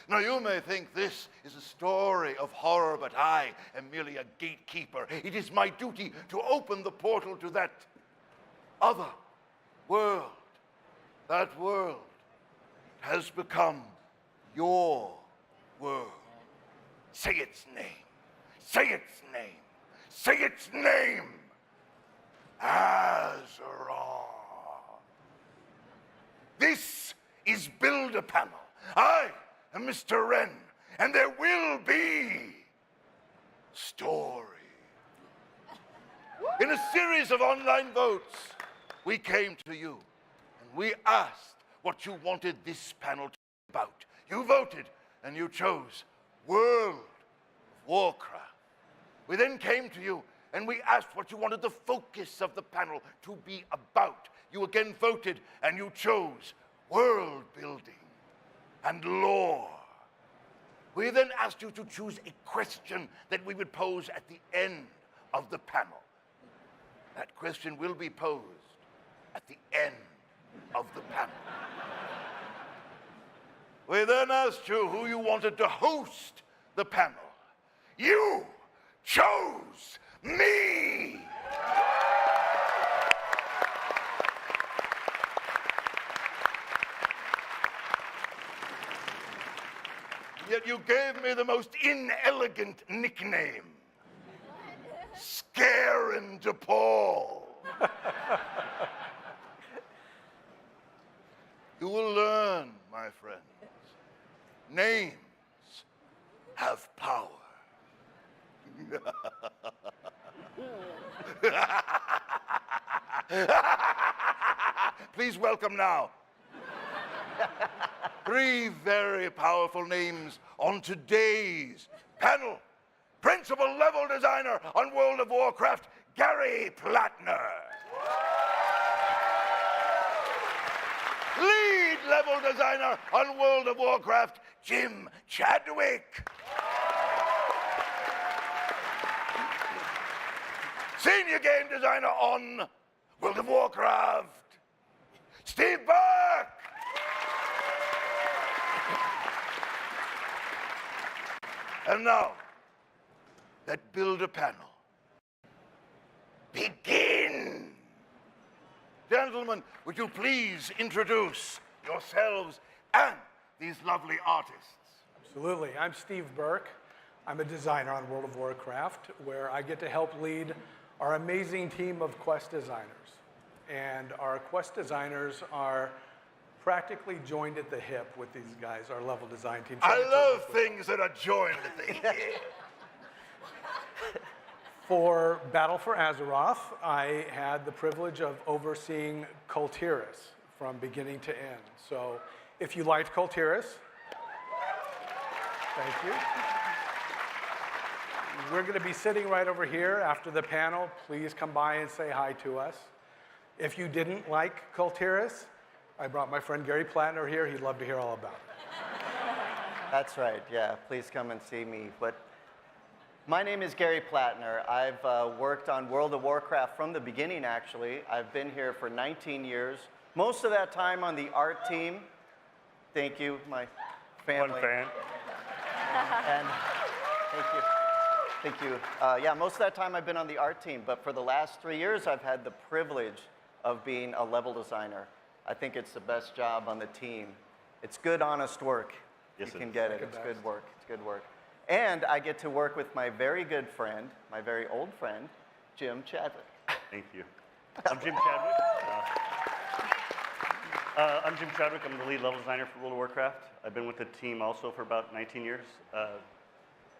Now, you may think this is a story of horror, but I am merely a gatekeeper. It is my duty to open the portal to that other world. That world has become your world. Say its name. Say its name. Say its name. Azeroth. This is Build-A-Panel. I am Mr. Wren, and there will be story. In a series of online votes, we came to you and we asked what you wanted this panel to be about. You voted and you chose World of Warcraft. We then came to you and we asked what you wanted the focus of the panel to be about. You again voted and you chose world building and lore. We then asked you to choose a question that we would pose at the end of the panel. That question will be posed at the end of the panel. We then asked you who you wanted to host the panel. You chose me! Yet you gave me the most inelegant nickname, Scarin' DePaul. You will learn, my friends, names have power. Please welcome now 3 very powerful names on today's panel. Principal level designer on World of Warcraft, Gary Plattner. Lead level designer on World of Warcraft, Jim Chadwick. Senior game designer on World of Warcraft, Steve Burke! And now, let's build a panel. Begin! Gentlemen, would you please introduce yourselves and these lovely artists? Absolutely. I'm Steve Burke. I'm a designer on World of Warcraft, where I get to help lead our amazing team of quest designers. And our quest designers are practically joined at the hip with these guys, our level design team. I love things that are joined at the hip. For Battle for Azeroth, I had the privilege of overseeing Kultiris from beginning to end. So if you liked Kultiris, thank you. We're going to be sitting right over here after the panel. Please come by and say hi to us. If you didn't like Kultiris, I brought my friend Gary Plattner here. He'd love to hear all about it. That's right, yeah. Please come and see me. But my name is Gary Plattner. I've worked on World of Warcraft from the beginning, actually. I've been here for 19 years. Most of that time on the art team. Thank you, my family. One fan. And thank you. Thank you. Yeah, most of that time I've been on the art team, but for the last 3 years, I've had the privilege of being a level designer. I think it's the best job on the team. It's good, honest work. Yes, you can get it. It's good work. It's good work. And I get to work with my very good friend, my very old friend, Jim Chadwick. Thank you. I'm Jim Chadwick. I'm Jim Chadwick. I'm the lead level designer for World of Warcraft. I've been with the team also for about 19 years.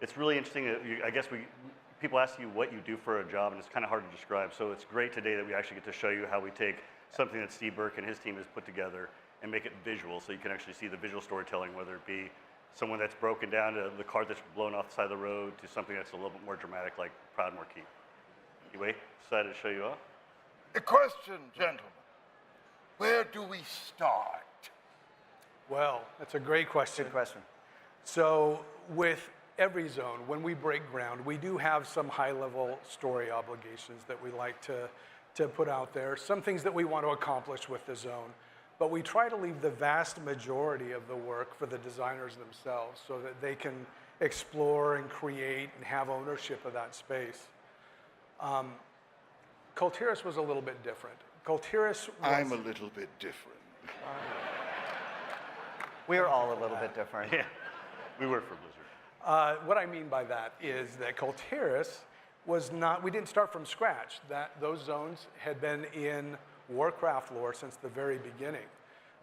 It's really interesting. I guess people ask you what you do for a job, and it's kind of hard to describe. So it's great today that we actually get to show you how we take something that Steve Burke and his team has put together and make it visual, so you can actually see the visual storytelling, whether it be someone that's broken down to the cart that's blown off the side of the road to something that's a little bit more dramatic, like Proudmoore Keep. Anyway, decided to show you off. A question, gentlemen. Where do we start? Well, that's a great question. Good question. So with every zone, when we break ground, we do have some high-level story obligations that we like to put out there, some things that we want to accomplish with the zone. But we try to leave the vast majority of the work for the designers themselves so that they can explore and create and have ownership of that space. Kultiris was a little bit different. Kultiris was... I'm a little bit different. We are all a little bit different. Yeah, we work for Blizzard. What I mean by that is that Kultiris was not, we didn't start from scratch. Those zones had been in Warcraft lore since the very beginning.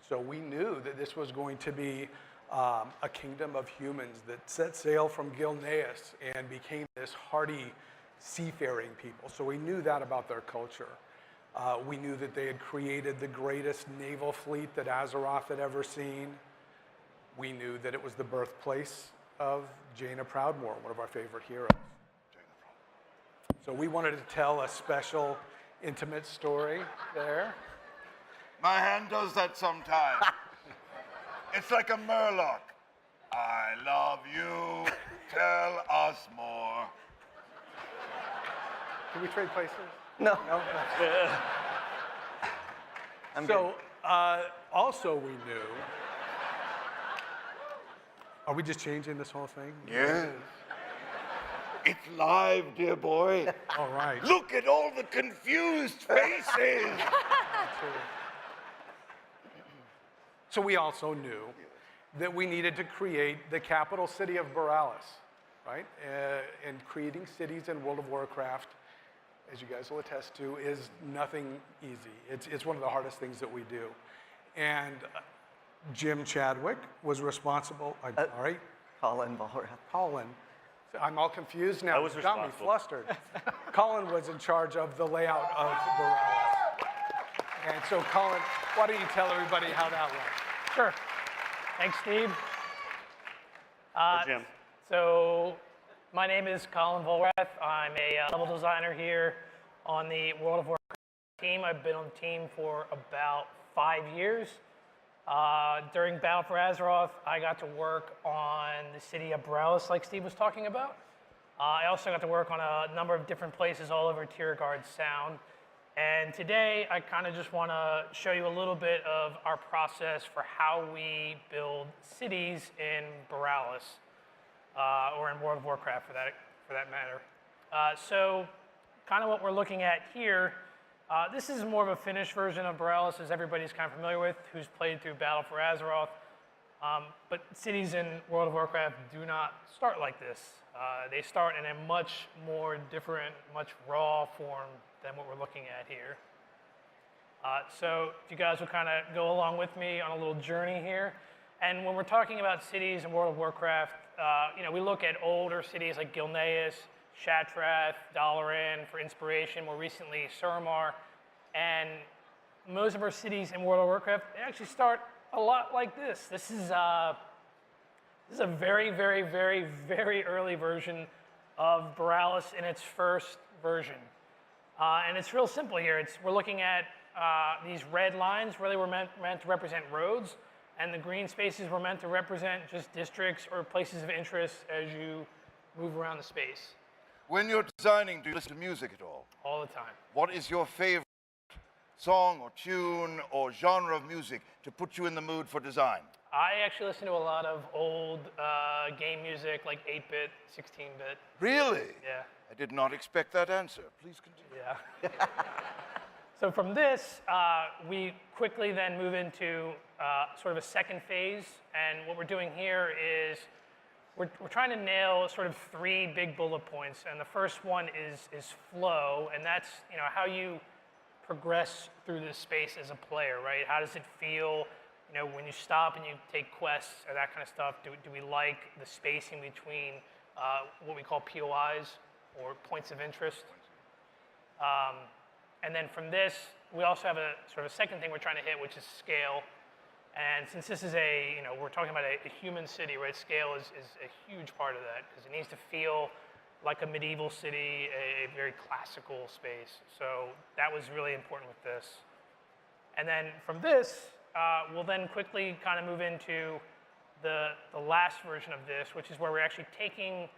So we knew that this was going to be a kingdom of humans that set sail from Gilneas and became this hardy seafaring people. So we knew that about their culture. We knew that they had created the greatest naval fleet that Azeroth had ever seen. We knew that it was the birthplace of Jaina Proudmoore, one of our favorite heroes. So we wanted to tell a special, intimate story there. My hand does that sometimes. It's like a murloc. I love you. Tell us more. Can we trade places? No. No? So, also we knew... Are we just changing this whole thing? Yes. It's live, dear boy. All right. Look at all the confused faces. So we also knew that we needed to create the capital city of Borealis, right? And creating cities in World of Warcraft, as you guys will attest to, is nothing easy. It's one of the hardest things that we do. And Jim Chadwick was responsible. I'm sorry. Colin Wolrd. Colin. I'm all confused now. I was It's got me responsible. flustered. Colin was in charge of the layout of Borealis. And so, Colin, why don't you tell everybody how that went? Sure. Thanks, Steve. Jim. So, my name is Colin Wolrd. I'm a level designer here on the World of Warcraft team. I've been on the team for about 5 years. During Battle for Azeroth, I got to work on the city of Borealis, like Steve was talking about. I also got to work on a number of different places all over Tierguard Sound. And today, I kind of just want to show you a little bit of our process for how we build cities in Borealis, or in World of Warcraft for that matter. So kind of what we're looking at here, this is more of a finished version of Borealis, as everybody's kind of familiar with, who's played through Battle for Azeroth. But cities in World of Warcraft do not start like this. They start in a much more different, much raw form than what we're looking at here. So if you guys will kind of go along with me on a little journey here. And when we're talking about cities in World of Warcraft, we look at older cities like Gilneas, Shattrath, Dalaran for inspiration, more recently Suramar. And most of our cities in World of Warcraft, they actually start a lot like this. This is a very, very, very, very early version of Borealis in its first version. And it's real simple here. We're looking at these red lines where they were meant to represent roads, and the green spaces were meant to represent just districts or places of interest as you move around the space. When you're designing, do you listen to music at all? All the time. What is your favorite song or tune or genre of music to put you in the mood for design? I actually listen to a lot of old game music, like 8-bit, 16-bit. Really? Yeah. I did not expect that answer. Please continue. Yeah. So from this, we quickly then move into sort of a second phase. And what we're doing here is we're trying to nail sort of 3 big bullet points. And the first one is flow, and that's how you progress through this space as a player, right? How does it feel, when you stop and you take quests or that kind of stuff? Do we like the spacing between what we call POIs or points of interest? And then from this, we also have a sort of a second thing we're trying to hit, which is scale. And since this is we're talking about a human city, right? Scale is a huge part of that because it needs to feel like a medieval city, a very classical space. So that was really important with this. And then from this, we'll then quickly kind of move into the last version of this, which is where we're actually taking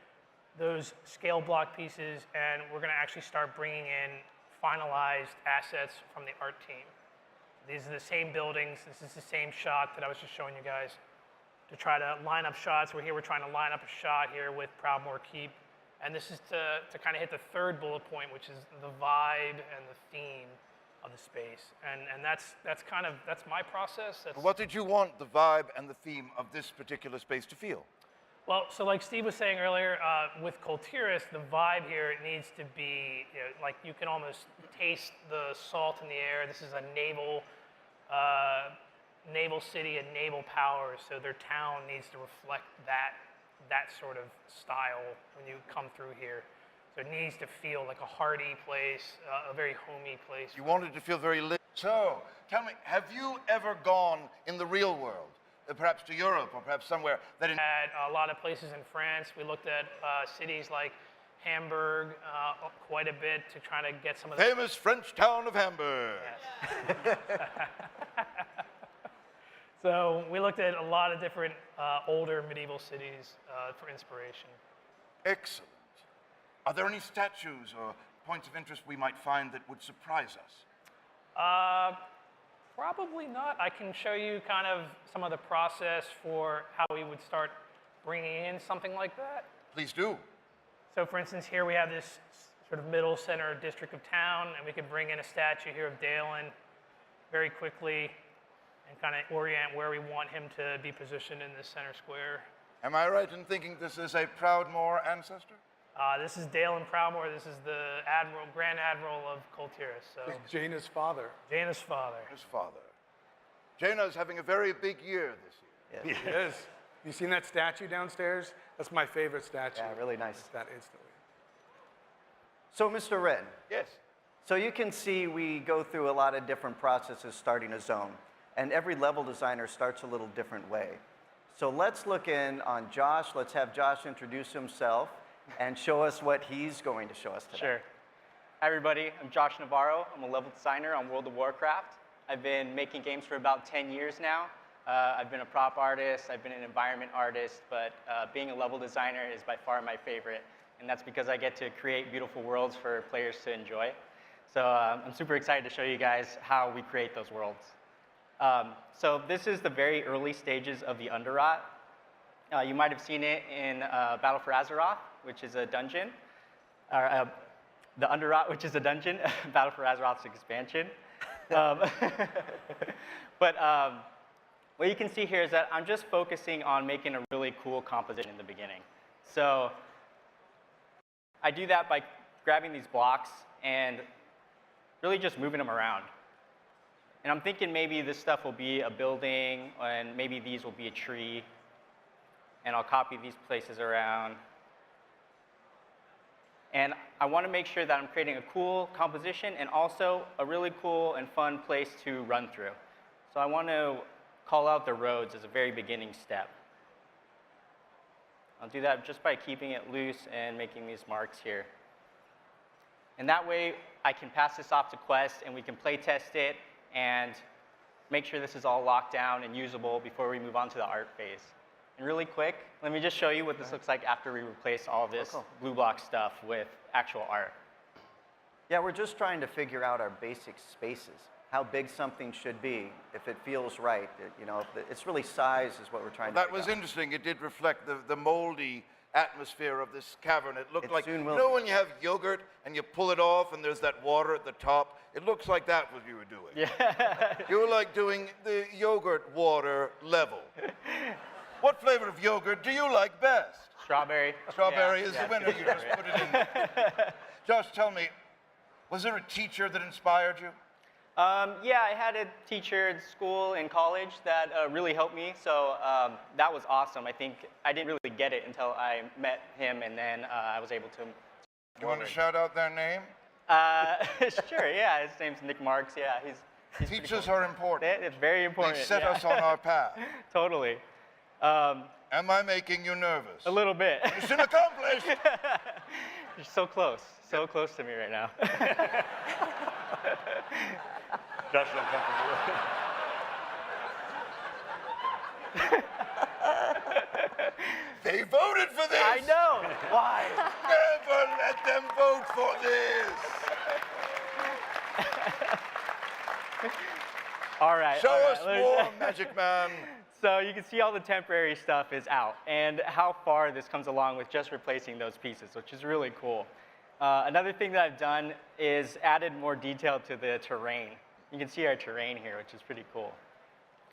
those scale block pieces and we're going to actually start bringing in finalized assets from the art team. These are the same buildings. This is the same shot that I was just showing you guys to try to line up shots. We're trying to line up a shot here with Proudmoore Keep. And this is to kind of hit the third bullet point, which is the vibe and the theme of the space. And that's my process. What did you want the vibe and the theme of this particular space to feel? Well, so like Steve was saying earlier, with Coltiris, the vibe here needs to be, like you can almost taste the salt in the air. This is a naval city, a naval power, so their town needs to reflect that sort of style when you come through here. So it needs to feel like a hearty place, a very homey place. You wanted to feel very lit. So, tell me, have you ever gone in the real world, perhaps to Europe or perhaps somewhere that... At a lot of places in France. We looked at cities like Hamburg quite a bit to try to get some of the... Famous French town of Hamburg. Yes. So we looked at a lot of different older medieval cities for inspiration. Excellent. Are there any statues or points of interest we might find that would surprise us? Probably not. I can show you kind of some of the process for how we would start bringing in something like that. Please do. So for instance, here we have this sort of middle center district of town, and we could bring in a statue here of Dalen very quickly and kind of orient where we want him to be positioned in this center square. Am I right in thinking this is a Proudmoore ancestor? This is Dalen Proudmoore. This is the Grand Admiral of Coltiris. So. It's Jaina's father. Jaina's father. His father. Jaina's having a very big year this year. Yes. He is. You seen that statue downstairs? That's my favorite statue. Yeah, really nice. That instantly. So, Mr. Wren. Yes. So you can see we go through a lot of different processes starting a zone. And every level designer starts a little different way. So let's look in on Josh. Let's have Josh introduce himself and show us what he's going to show us today. Sure. Hi, everybody. I'm Josh Navarro. I'm a level designer on World of Warcraft. I've been making games for about 10 years now. I've been a prop artist. I've been an environment artist. But being a level designer is by far my favorite. And that's because I get to create beautiful worlds for players to enjoy. So I'm super excited to show you guys how we create those worlds. So this is the very early stages of the Underrot. You might have seen it in Battle for Azeroth, which is a dungeon. Or, the Underrot, which is a dungeon. Battle for Azeroth's expansion. But what you can see here is that I'm just focusing on making a really cool composition in the beginning. So I do that by grabbing these blocks and really just moving them around. And I'm thinking maybe this stuff will be a building, and maybe these will be a tree. And I'll copy these places around. And I want to make sure that I'm creating a cool composition and also a really cool and fun place to run through. So I want to call out the roads as a very beginning step. I'll do that just by keeping it loose and making these marks here. And that way, I can pass this off to Quest, and we can play test it and make sure this is all locked down and usable before we move on to the art phase. And really quick, let me just show you what this looks like after we replace all of this blue block stuff with actual art. Yeah, we're just trying to figure out our basic spaces, how big something should be, if it feels right. You know, it's really size is what we're trying to That figure was out. interesting. It did reflect the moldy atmosphere of this cavern. It looked like, soon you will know be. when you have yogurt and you pull it off and there's that water at the top? It looks like that what you were doing. Yeah. You were like doing the yogurt water level. What flavor of yogurt do you like best? Strawberry. Strawberry Yeah, is yeah, the winner. You just put it in there. Josh, tell me, was there a teacher that inspired you? Yeah, I had a teacher at school and college that really helped me, so that was awesome. I think I didn't really get it until I met him, and then I was able to. You want to shout out their name? Sure, yeah, his name's Nick Marks, yeah. He's Teachers are important. It's very important. They set yeah. us on our path. Totally. Am I making you nervous? A little bit. Mission accomplished! You're so close to me right now. Josh is uncomfortable. They voted for this! I know! Why? Never let them vote for this! All right. Show all right, us let's- more, Magic Man. So you can see all the temporary stuff is out, and how far this comes along with just replacing those pieces, which is really cool. Another thing that I've done is added more detail to the terrain. You can see our terrain here, which is pretty cool.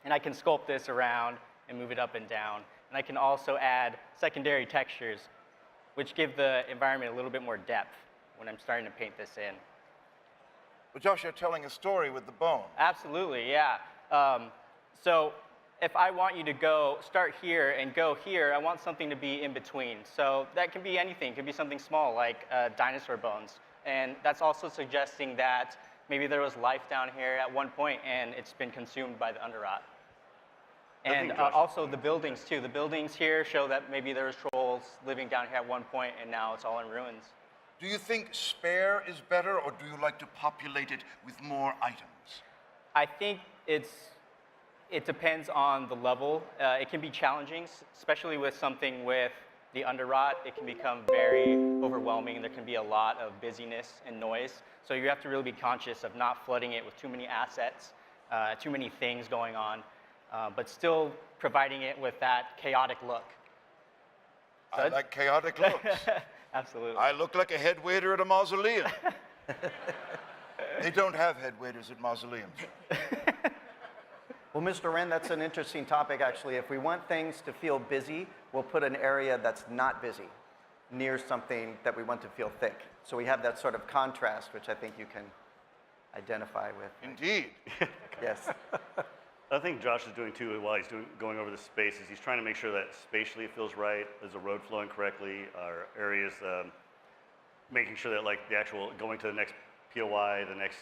And I can sculpt this around and move it up and down. And I can also add secondary textures, which give the environment a little bit more depth when I'm starting to paint this in. Well, Josh, you're telling a story with the bone. Absolutely, yeah. So if I want you to start here and go here, I want something to be in between. So that can be anything. It could be something small like dinosaur bones. And that's also suggesting that maybe there was life down here at one point and it's been consumed by the Underrot. And also the buildings too. The buildings here show that maybe there was trolls living down here at one point and now it's all in ruins. Do you think spare is better, or do you like to populate it with more items? I think it depends on the level. It can be challenging, especially with something with the Underrot. It can become very overwhelming. There can be a lot of busyness and noise. So you have to really be conscious of not flooding it with too many assets, too many things going on, but still providing it with that chaotic look. I like chaotic looks. Absolutely. I look like a head waiter at a mausoleum. They don't have head waiters at mausoleums. Well, Mr. Wren, that's an interesting topic, actually. If we want things to feel busy, we'll put an area that's not busy near something that we want to feel thick. So we have that sort of contrast, which I think you can identify with. Indeed. Yes. I think Josh is doing too while he's going over the spaces. He's trying to make sure that spatially it feels right. There's a road flowing correctly. Our areas, making sure that like the actual going to the next POI, the next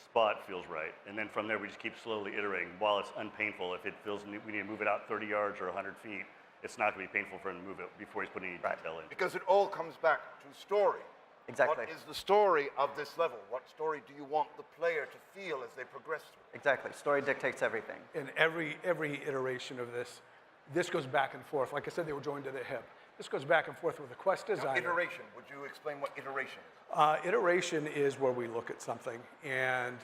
spot feels right. And then from there, we just keep slowly iterating while it's unpainful. If it feels we need to move it out 30 yards or 100 feet, it's not going to be painful for him to move it before he's putting any detail in. Because it all comes back to story. Exactly. What is the story of this level? What story do you want the player to feel as they progress through? Exactly. Story dictates everything. In every iteration of this, This goes back and forth. Like I said, they were joined to the hip. This goes back and forth with the quest designer. Now, iteration. Would you explain what iteration is? Iteration is where we look at something and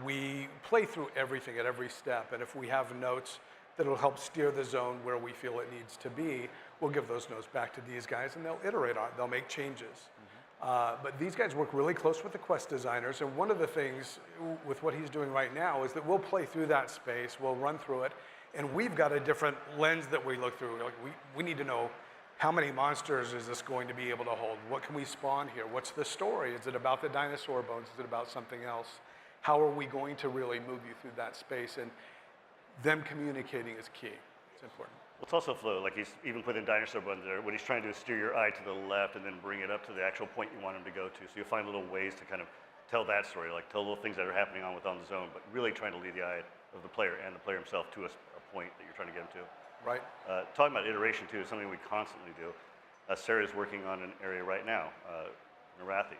we play through everything at every step. And if we have notes that will help steer the zone where we feel it needs to be, we'll give those notes back to these guys and they'll iterate on it. They'll make changes. But these guys work really close with the quest designers. And one of the things with what he's doing right now is that we'll play through that space, we'll run through it, and we've got a different lens that we look through. Like we need to know, how many monsters is this going to be able to hold? What can we spawn here? What's the story? Is it about the dinosaur bones? Is it about something else? How are we going to really move you through that space? And them communicating is key. It's important. Well, it's also flow. Like he's even putting dinosaur bones there. What he's trying to do is steer your eye to the left and then bring it up to the actual point you want him to go to. So you'll find little ways to kind of tell that story, like tell little things that are happening on the zone, but really trying to lead the eye of the player and the player himself to a point that you're trying to get him to. Right. Talking about iteration too is something we constantly do. Sarah's working on an area right now, Narathi,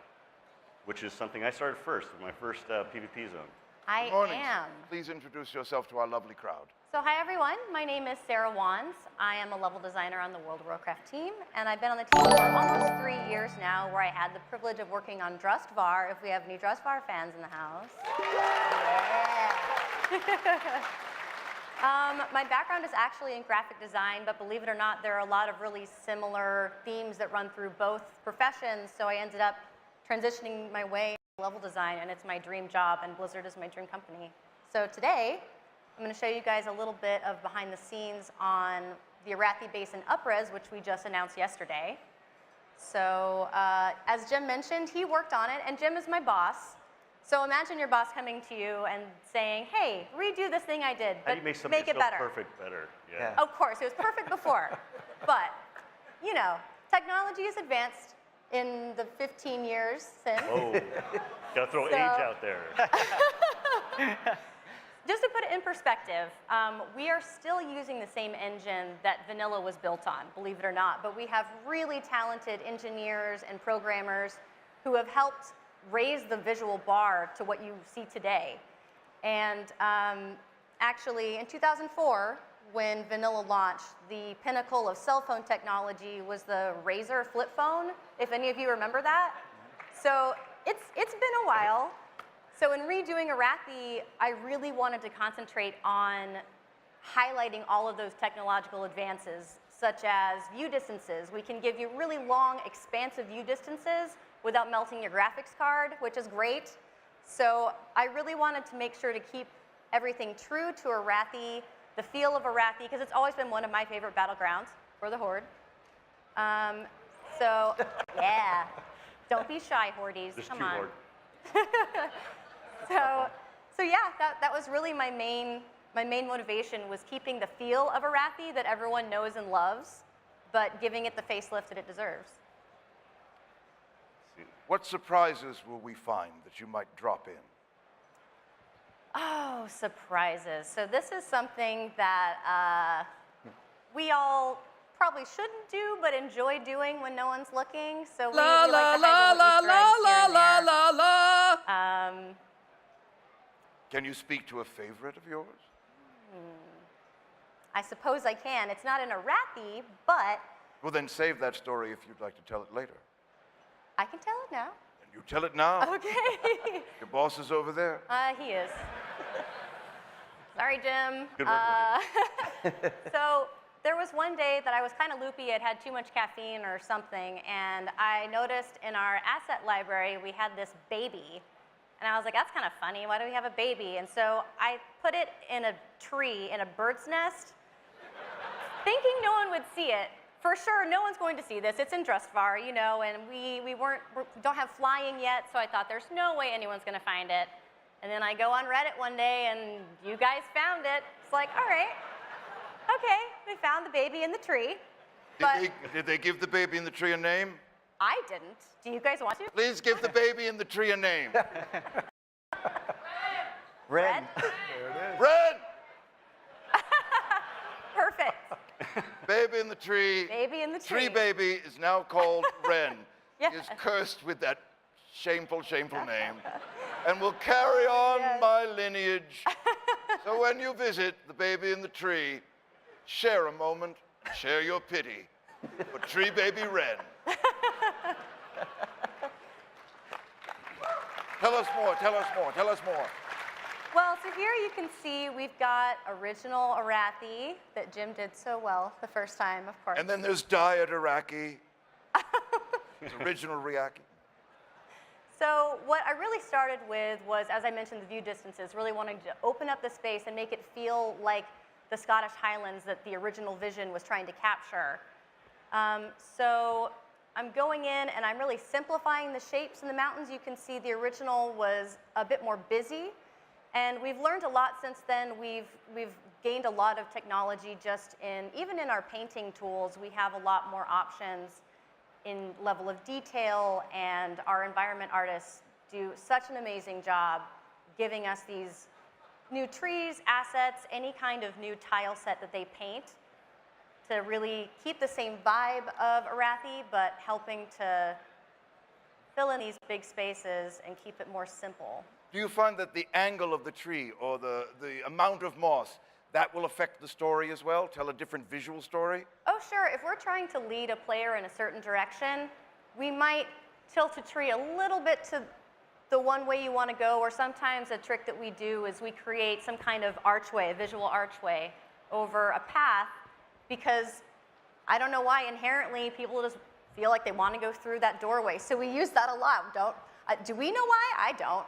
which is something I started first with my first PvP zone. I Good morning. am. Please introduce yourself to our lovely crowd. So hi everyone, my name is Sarah Wands. I am a level designer on the World of Warcraft team, and I've been on the team for almost 3 years now, where I had the privilege of working on Drustvar, if we have any Drustvar fans in the house. Yeah. My background is actually in graphic design, but believe it or not, there are a lot of really similar themes that run through both professions, so I ended up transitioning my way to level design, and it's my dream job, and Blizzard is my dream company. So today, I'm going to show you guys a little bit of behind the scenes on the Arathi Basin Upres, which we just announced yesterday. So as Jim mentioned, he worked on it, and Jim is my boss. So imagine your boss coming to you and saying, hey, redo this thing I did, but make it better. Perfect better? Yeah. Of course, it was perfect before. But, you know, technology has advanced in the 15 years since. Oh, gotta throw age out there. Just to put it in perspective, we are still using the same engine that vanilla was built on, believe it or not, but we have really talented engineers and programmers who have helped raise the visual bar to what you see today. And actually, in 2004, when vanilla launched, the pinnacle of cell phone technology was the Razr flip phone, if any of you remember that. So it's been a while. So in redoing Arathi, I really wanted to concentrate on highlighting all of those technological advances, such as view distances. We can give you really long, expansive view distances without melting your graphics card, which is great. So I really wanted to make sure to keep everything true to Arathi, the feel of Arathi, because it's always been one of my favorite battlegrounds for the Horde. So, yeah, don't be shy, Hordes. Come on. Horde. So yeah, that was really my main motivation, was keeping the feel of Arathi that everyone knows and loves, but giving it the facelift that it deserves. What surprises will we find that you might drop in? Oh, surprises. So this is something that we all probably shouldn't do, but enjoy doing when no one's looking. So we like to hide little Easter eggs here and there. Can you speak to a favorite of yours? I suppose I can. It's not in Arathi, but Well, then save that story if you'd like to tell it later. I can tell it now. And you tell it now. Okay. Your boss is over there. He is. Sorry, Jim. Good work So there was one day that I was kind of loopy. I'd had too much caffeine or something, and I noticed in our asset library we had this baby. And I was like, that's kind of funny. Why do we have a baby? And so I put it in a tree, in a bird's nest, thinking no one would see it. For sure, no one's going to see this. It's in Drustvar, you know, and we don't have flying yet, so I thought there's no way anyone's going to find it. And then I go on Reddit one day, and you guys found it. It's like, all right, okay, we found the baby in the tree. Did they give the baby in the tree a name? I didn't. Do you guys want to? Please give the baby in the tree a name. Red. Red! Perfect. Baby in the tree. Baby in the tree. Tree baby is now called Ren. Yeah. He is cursed with that shameful, shameful name. And will carry on my lineage. So when you visit the baby in the tree, share a moment, share your pity for Tree Baby Wren. Tell us more, tell us more, tell us more. Well, so here you can see we've got original Arathi that Jim did so well the first time, of course. And then there's Diet Iraqi. It's original Riaki. So what I really started with was, as I mentioned, the view distances, really wanting to open up the space and make it feel like the Scottish Highlands that the original vision was trying to capture. So I'm going in and I'm really simplifying the shapes in the mountains. You can see the original was a bit more busy. And we've learned a lot since then. We've gained a lot of technology just even in our painting tools, we have a lot more options in level of detail, and our environment artists do such an amazing job giving us these new trees, assets, any kind of new tile set that they paint to really keep the same vibe of Arathi, but helping to fill in these big spaces and keep it more simple. Do you find that the angle of the tree or the amount of moss, that will affect the story as well? Tell a different visual story? Oh, sure. If we're trying to lead a player in a certain direction, we might tilt a tree a little bit to the one way you want to go, or sometimes a trick that we do is we create some kind of archway, a visual archway, over a path, because I don't know why inherently people just feel like they want to go through that doorway. So we use that a lot. Do we know why? I don't.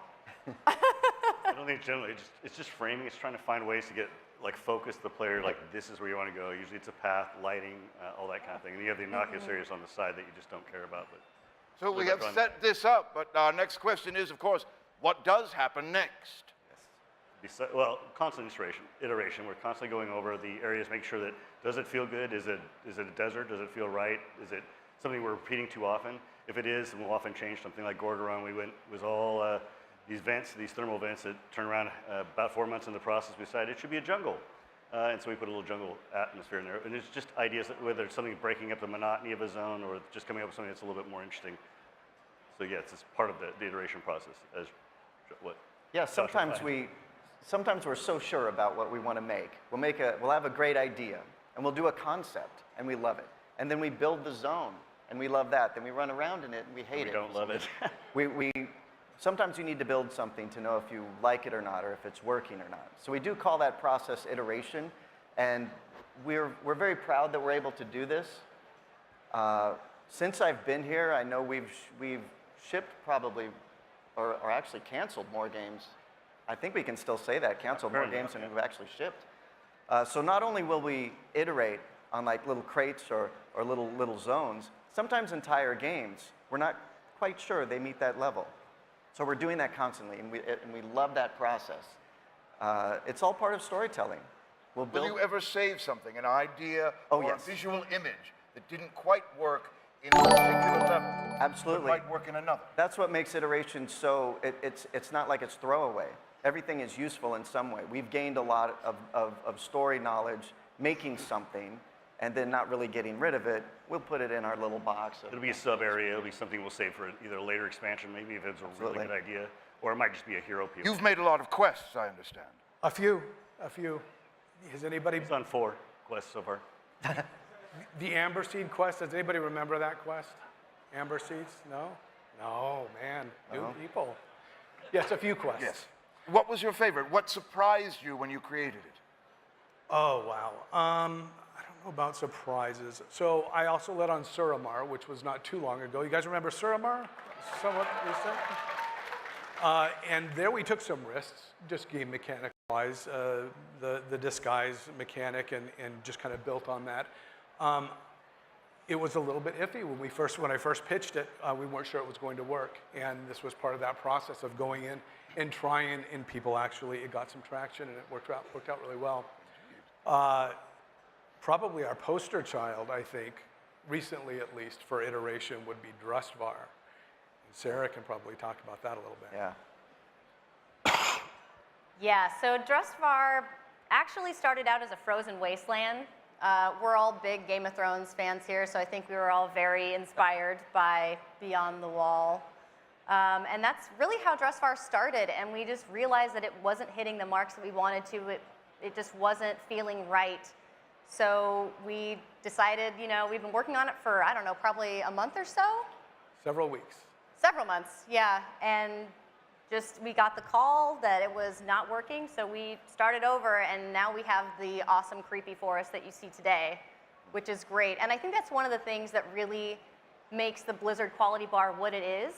I don't think generally, it's just framing. It's trying to find ways to get, focus the player, this is where you want to go. Usually it's a path, lighting, all that kind of thing. And you have the innocuous areas on the side that you just don't care about. But so we have set this up, but our next question is, of course, what does happen next? Yes. Well, constant iteration. We're constantly going over the areas, make sure that, does it feel good? Is it a desert? Does it feel right? Is it something we're repeating too often? If it is, then we'll often change something. Like Gorgeron, was all these vents, these thermal vents that turn around about 4 months in the process, we decided it should be a jungle. And so we put a little jungle atmosphere in there. And it's just ideas, whether it's something breaking up the monotony of a zone or just coming up with something that's a little bit more interesting. So yeah, it's part of the iteration process. Yeah, sometimes we're so sure about what we want to make. We'll have a great idea, and we'll do a concept, and we love it. And then we build the zone, and we love that. Then we run around in it, and we hate it. We don't love it. Sometimes you need to build something to know if you like it or not, or if it's working or not. So we do call that process iteration, and we're very proud that we're able to do this. Since I've been here, I know we've shipped probably, or actually canceled more games. I think we can still say that, canceled more games than we've actually shipped. So not only will we iterate on little crates or little zones, sometimes entire games, we're not quite sure they meet that level. So we're doing that constantly, and we love that process. It's all part of storytelling. Will you ever save something, an idea or a visual image that didn't quite work in a particular level? Absolutely. But might work in another. That's what makes iteration so, it's not like it's throwaway. Everything is useful in some way. We've gained a lot of story knowledge, making something, and then not really getting rid of it. We'll put it in our little box. It'll be a sub area. It'll be something we'll save for either a later expansion, maybe if it's a really good idea, or it might just be a hero piece. You've made a lot of quests, I understand. A few. Has anybody? It's on 4 quests so far. The Amber Seed quest, does anybody remember that quest? Amber Seeds? No? No, man, new people. Yes, a few quests. Yes. What was your favorite? What surprised you when you created it? Oh, wow. I don't know about surprises. So I also led on Suramar, which was not too long ago. You guys remember Suramar? Somewhat recent? And there we took some risks, just game mechanic-wise, the disguise mechanic, and just kind of built on that. It was a little bit iffy when I first pitched it. We weren't sure it was going to work, and this was part of that process of going in and trying, and people it got some traction, and it worked out really well. Probably our poster child, I think, recently at least, for iteration would be Drustvar. And Sarah can probably talk about that a little bit. Yeah. Yeah, so Drustvar actually started out as a frozen wasteland. We're all big Game of Thrones fans here, so I think we were all very inspired by Beyond the Wall. And that's really how Drustvar started, and we just realized that it wasn't hitting the marks that we wanted to. It just wasn't feeling right. So we decided, you know, we've been working on it for, I don't know, probably a month or so? Several weeks. Several months, yeah. And just we got the call that it was not working, so we started over, and now we have the awesome creepy forest that you see today, which is great. And I think that's one of the things that really makes the Blizzard quality bar what it is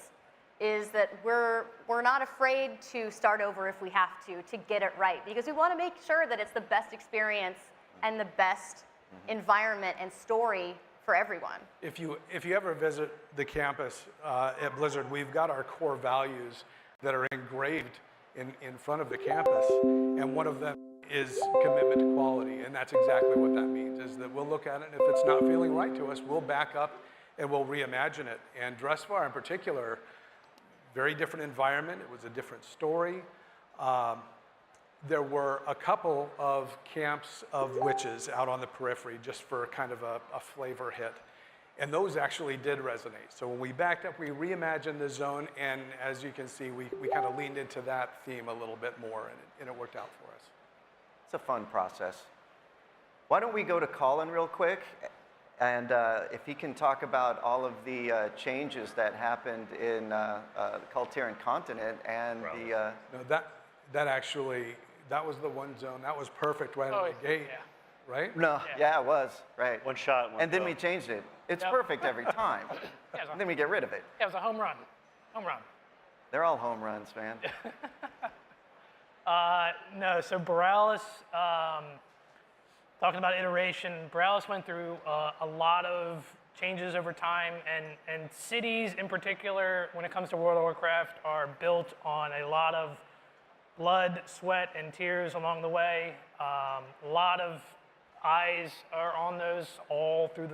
that we're not afraid to start over if we have to get it right, because we want to make sure that it's the best experience and the best environment and story for everyone. If you ever visit the campus at Blizzard, we've got our core values that are engraved in front of the campus, and one of them is commitment to quality, and that's exactly what that means, is that we'll look at it, and if it's not feeling right to us, we'll back up and we'll reimagine it. And Dressvar in particular, very different environment, it was a different story. There were a couple of camps of witches out on the periphery just for kind of a flavor hit. And those actually did resonate. So when we backed up, we reimagined the zone, and as you can see, we kind of leaned into that theme a little bit more, and it worked out for us. It's a fun process. Why don't we go to Colin real quick, and if he can talk about all of the changes that happened in the Kalteran continent and the... No, that was the one zone. That was perfect right out of the gate, right? No, yeah, it was, right. One shot, one And then goal. we changed it. It's perfect every time. And then we get rid of it. Yeah, it was a home run. Home run. They're all home runs, man. No, so Borealis, talking about iteration, Borealis went through a lot of changes over time, and cities in particular, when it comes to World of Warcraft, are built on a lot of blood, sweat, and tears along the way. A lot of eyes are on those all through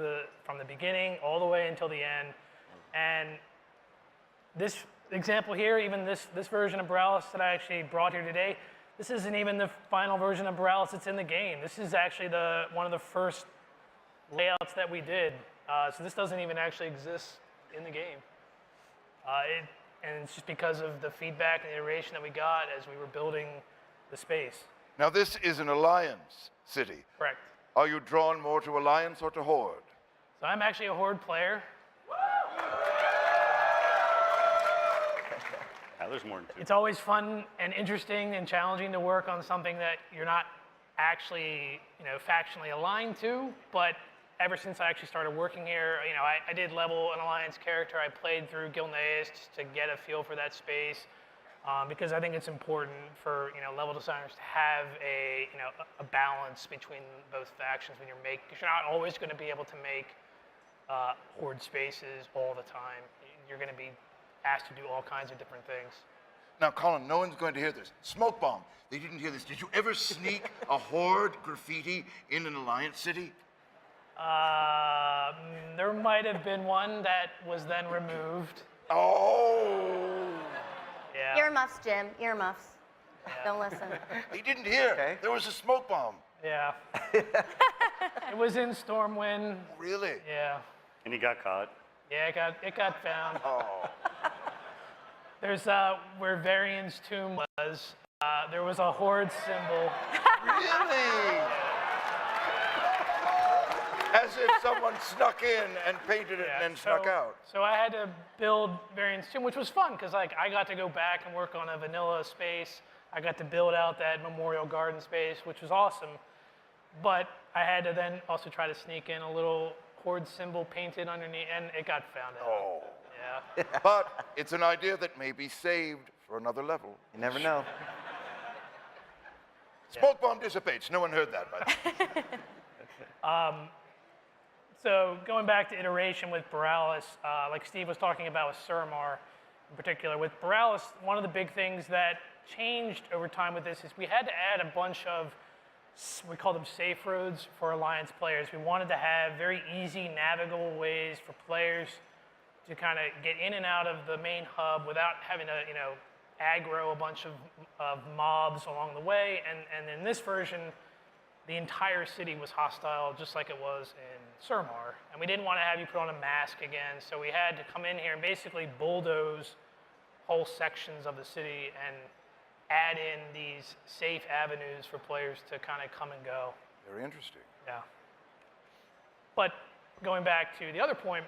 from the beginning all the way until the end. And this example here, even this version of Borealis that I actually brought here today, this isn't even the final version of Borealis that's in the game. This is actually one of the first layouts that we did. So this doesn't even actually exist in the game. And it's just because of the feedback and the iteration that we got as we were building the space. Now, this is an Alliance city. Correct. Are you drawn more to Alliance or to Horde? So I'm actually a Horde player. There's more than two. It's always fun and interesting and challenging to work on something that you're not actually, factionally aligned to, but ever since I actually started working here, I did level an Alliance character. I played through Gilneas just to get a feel for that space, because I think it's important for level designers to have a balance between both factions when you're making, because you're not always going to be able to make Horde spaces all the time. You're going to be asked to do all kinds of different things. Now, Colin, no one's going to hear this. Smoke bomb. They didn't hear this. Did you ever sneak a Horde graffiti in an Alliance city? There might have been one that was then removed. Oh! Yeah. Earmuffs, Jim, earmuffs. Yeah. Don't listen. He didn't hear. Okay. There was a smoke bomb. Yeah. It was in Stormwind. Really? Yeah. And he got caught. Yeah, it got found. Oh. There's where Varian's tomb was. There was a Horde symbol. Really? As if someone snuck in and painted it and then snuck out. So I had to build Varian's tomb, which was fun because I got to go back and work on a vanilla space. I got to build out that memorial garden space, which was awesome. But I had to then also try to sneak in a little Horde symbol painted underneath, and it got found out. Oh. Yeah. But it's an idea that may be saved for another level. You never know. Smoke bomb dissipates. No one heard that, by the way. So going back to iteration with Borealis, like Steve was talking about with Suramar in particular, with Borealis, one of the big things that changed over time with this is we had to add a bunch of, we call them safe roads for Alliance players. We wanted to have very easy navigable ways for players to kind of get in and out of the main hub without having to, aggro a bunch of mobs along the way. And in this version, the entire city was hostile, just like it was in Suramar. And we didn't want to have you put on a mask again, so we had to come in here and basically bulldoze whole sections of the city and add in these safe avenues for players to kind of come and go. Very interesting. Yeah. But going back to the other point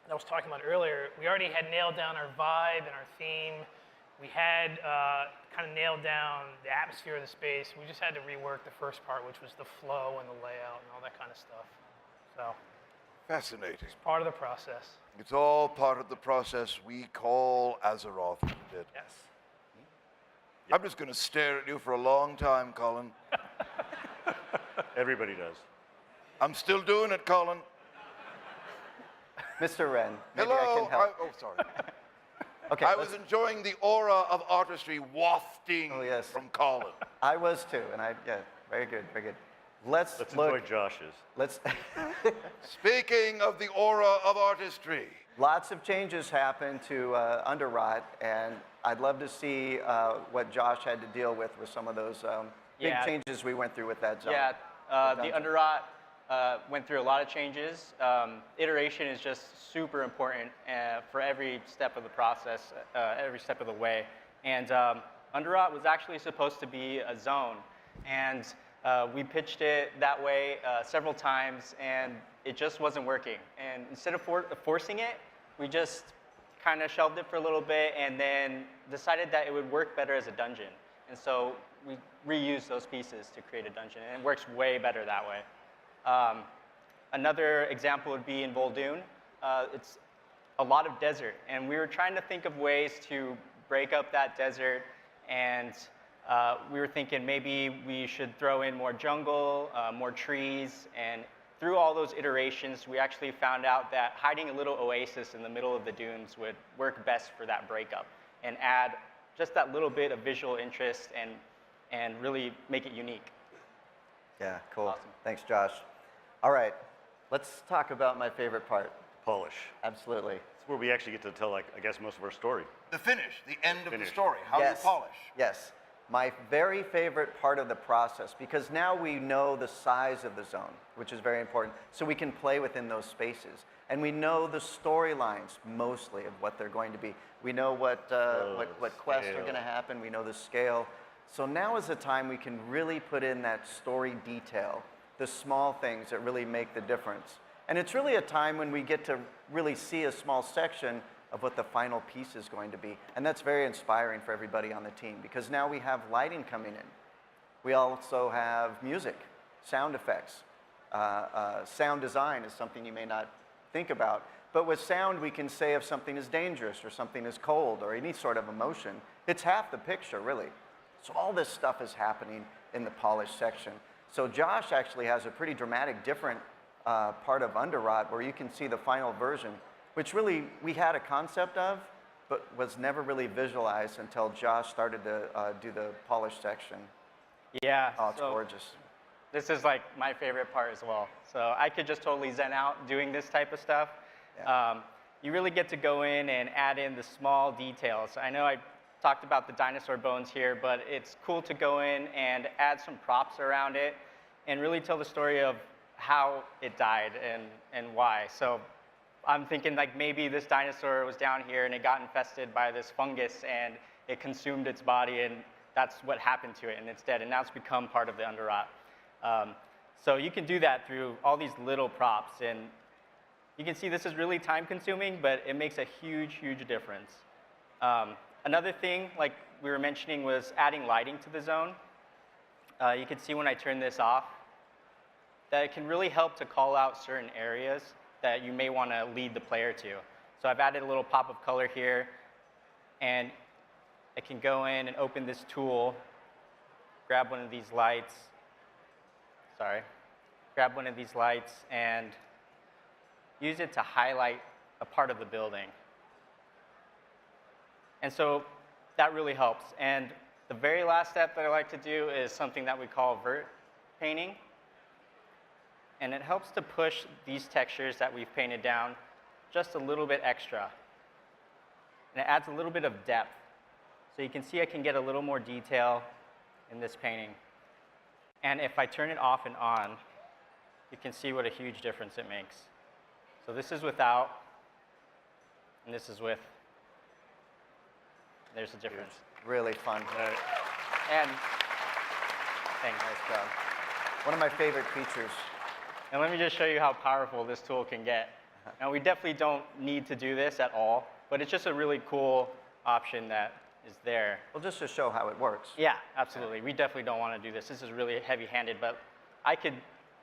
that I was talking about earlier, we already had nailed down our vibe and our theme. We had kind of nailed down the atmosphere of the space. We just had to rework the first part, which was the flow and the layout and all that kind of stuff. So Fascinating. it's part of the process. It's all part of the process we call Azeroth. Isn't it? Yes. I'm just going to stare at you for a long time, Colin. Everybody does. I'm still doing it, Colin. Mr. Wren, maybe Hello. I can help. Oh, sorry. Okay, I was enjoying the aura of artistry wafting yes. from Colin. I was too, and yeah, very good, very good. Let's enjoy Josh's. Let's. Speaking of the aura of artistry. Lots of changes happened to Underrot, and I'd love to see what Josh had to deal with some of those big changes we went through with that zone. Yeah, the Underrot went through a lot of changes. Iteration is just super important for every step of the process, every step of the way. And Underrot was actually supposed to be a zone, and we pitched it that way several times, and it just wasn't working. And instead of forcing it, we just kind of shelved it for a little bit and then decided that it would work better as a dungeon. And so we reused those pieces to create a dungeon, and it works way better that way. Another example would be in Vol'dun. It's a lot of desert, and we were trying to think of ways to break up that desert, and we were thinking maybe we should throw in more jungle, more trees, and through all those iterations, we actually found out that hiding a little oasis in the middle of the dunes would work best for that breakup and add just that little bit of visual interest and really make it unique. Yeah, cool. Awesome. Thanks, Josh. All right, let's talk about my favorite part. Polish. Absolutely. It's where we actually get to tell, like, I guess, most of our story. The finish, the end of the story, how you polish. Yes. My very favorite part of the process, because now we know the size of the zone, which is very important, so we can play within those spaces. And we know the storylines, mostly, of what they're going to be. We know what quests are going to happen. We know the scale. So now is the time we can really put in that story detail, the small things that really make the difference. And it's really a time when we get to really see a small section of what the final piece is going to be. And that's very inspiring for everybody on the team, because now we have lighting coming in. We also have music, sound effects. Sound design is something you may not think about. But with sound, we can say if something is dangerous or something is cold or any sort of emotion. It's half the picture, really. So all this stuff is happening in the polished section. So Josh actually has a pretty dramatic, different part of Underrot where you can see the final version, which really we had a concept of, but was never really visualized until Josh started to do the polished section. Yeah. Oh, it's gorgeous. This is like my favorite part as well. So I could just totally zen out doing this type of stuff. Yeah. You really get to go in and add in the small details. I know I talked about the dinosaur bones here, but it's cool to go in and add some props around it and really tell the story of how it died and why. So I'm thinking like maybe this dinosaur was down here and it got infested by this fungus and it consumed its body, and that's what happened to it, and it's dead, and now it's become part of the Underrot. So you can do that through all these little props, and you can see this is really time consuming, but it makes a huge, huge difference. Another thing, like we were mentioning, was adding lighting to the zone. You can see when I turn this off that it can really help to call out certain areas that you may want to lead the player to. So I've added a little pop of color here, and I can go in and open this tool, grab one of these lights, and use it to highlight a part of the building. And so that really helps. And the very last step that I like to do is something that we call vert painting. And it helps to push these textures that we've painted down just a little bit extra. And it adds a little bit of depth. So you can see I can get a little more detail in this painting. And if I turn it off and on, you can see what a huge difference it makes. So this is without, and this is with. There's a difference. Really fun. And thanks. Nice job. One of my favorite features. And let me just show you how powerful this tool can get. Now, we definitely don't need to do this at all, but it's just a really cool option that is there. Well, just to show how it works. Yeah, absolutely. We definitely don't want to do this. This is really heavy-handed, but I could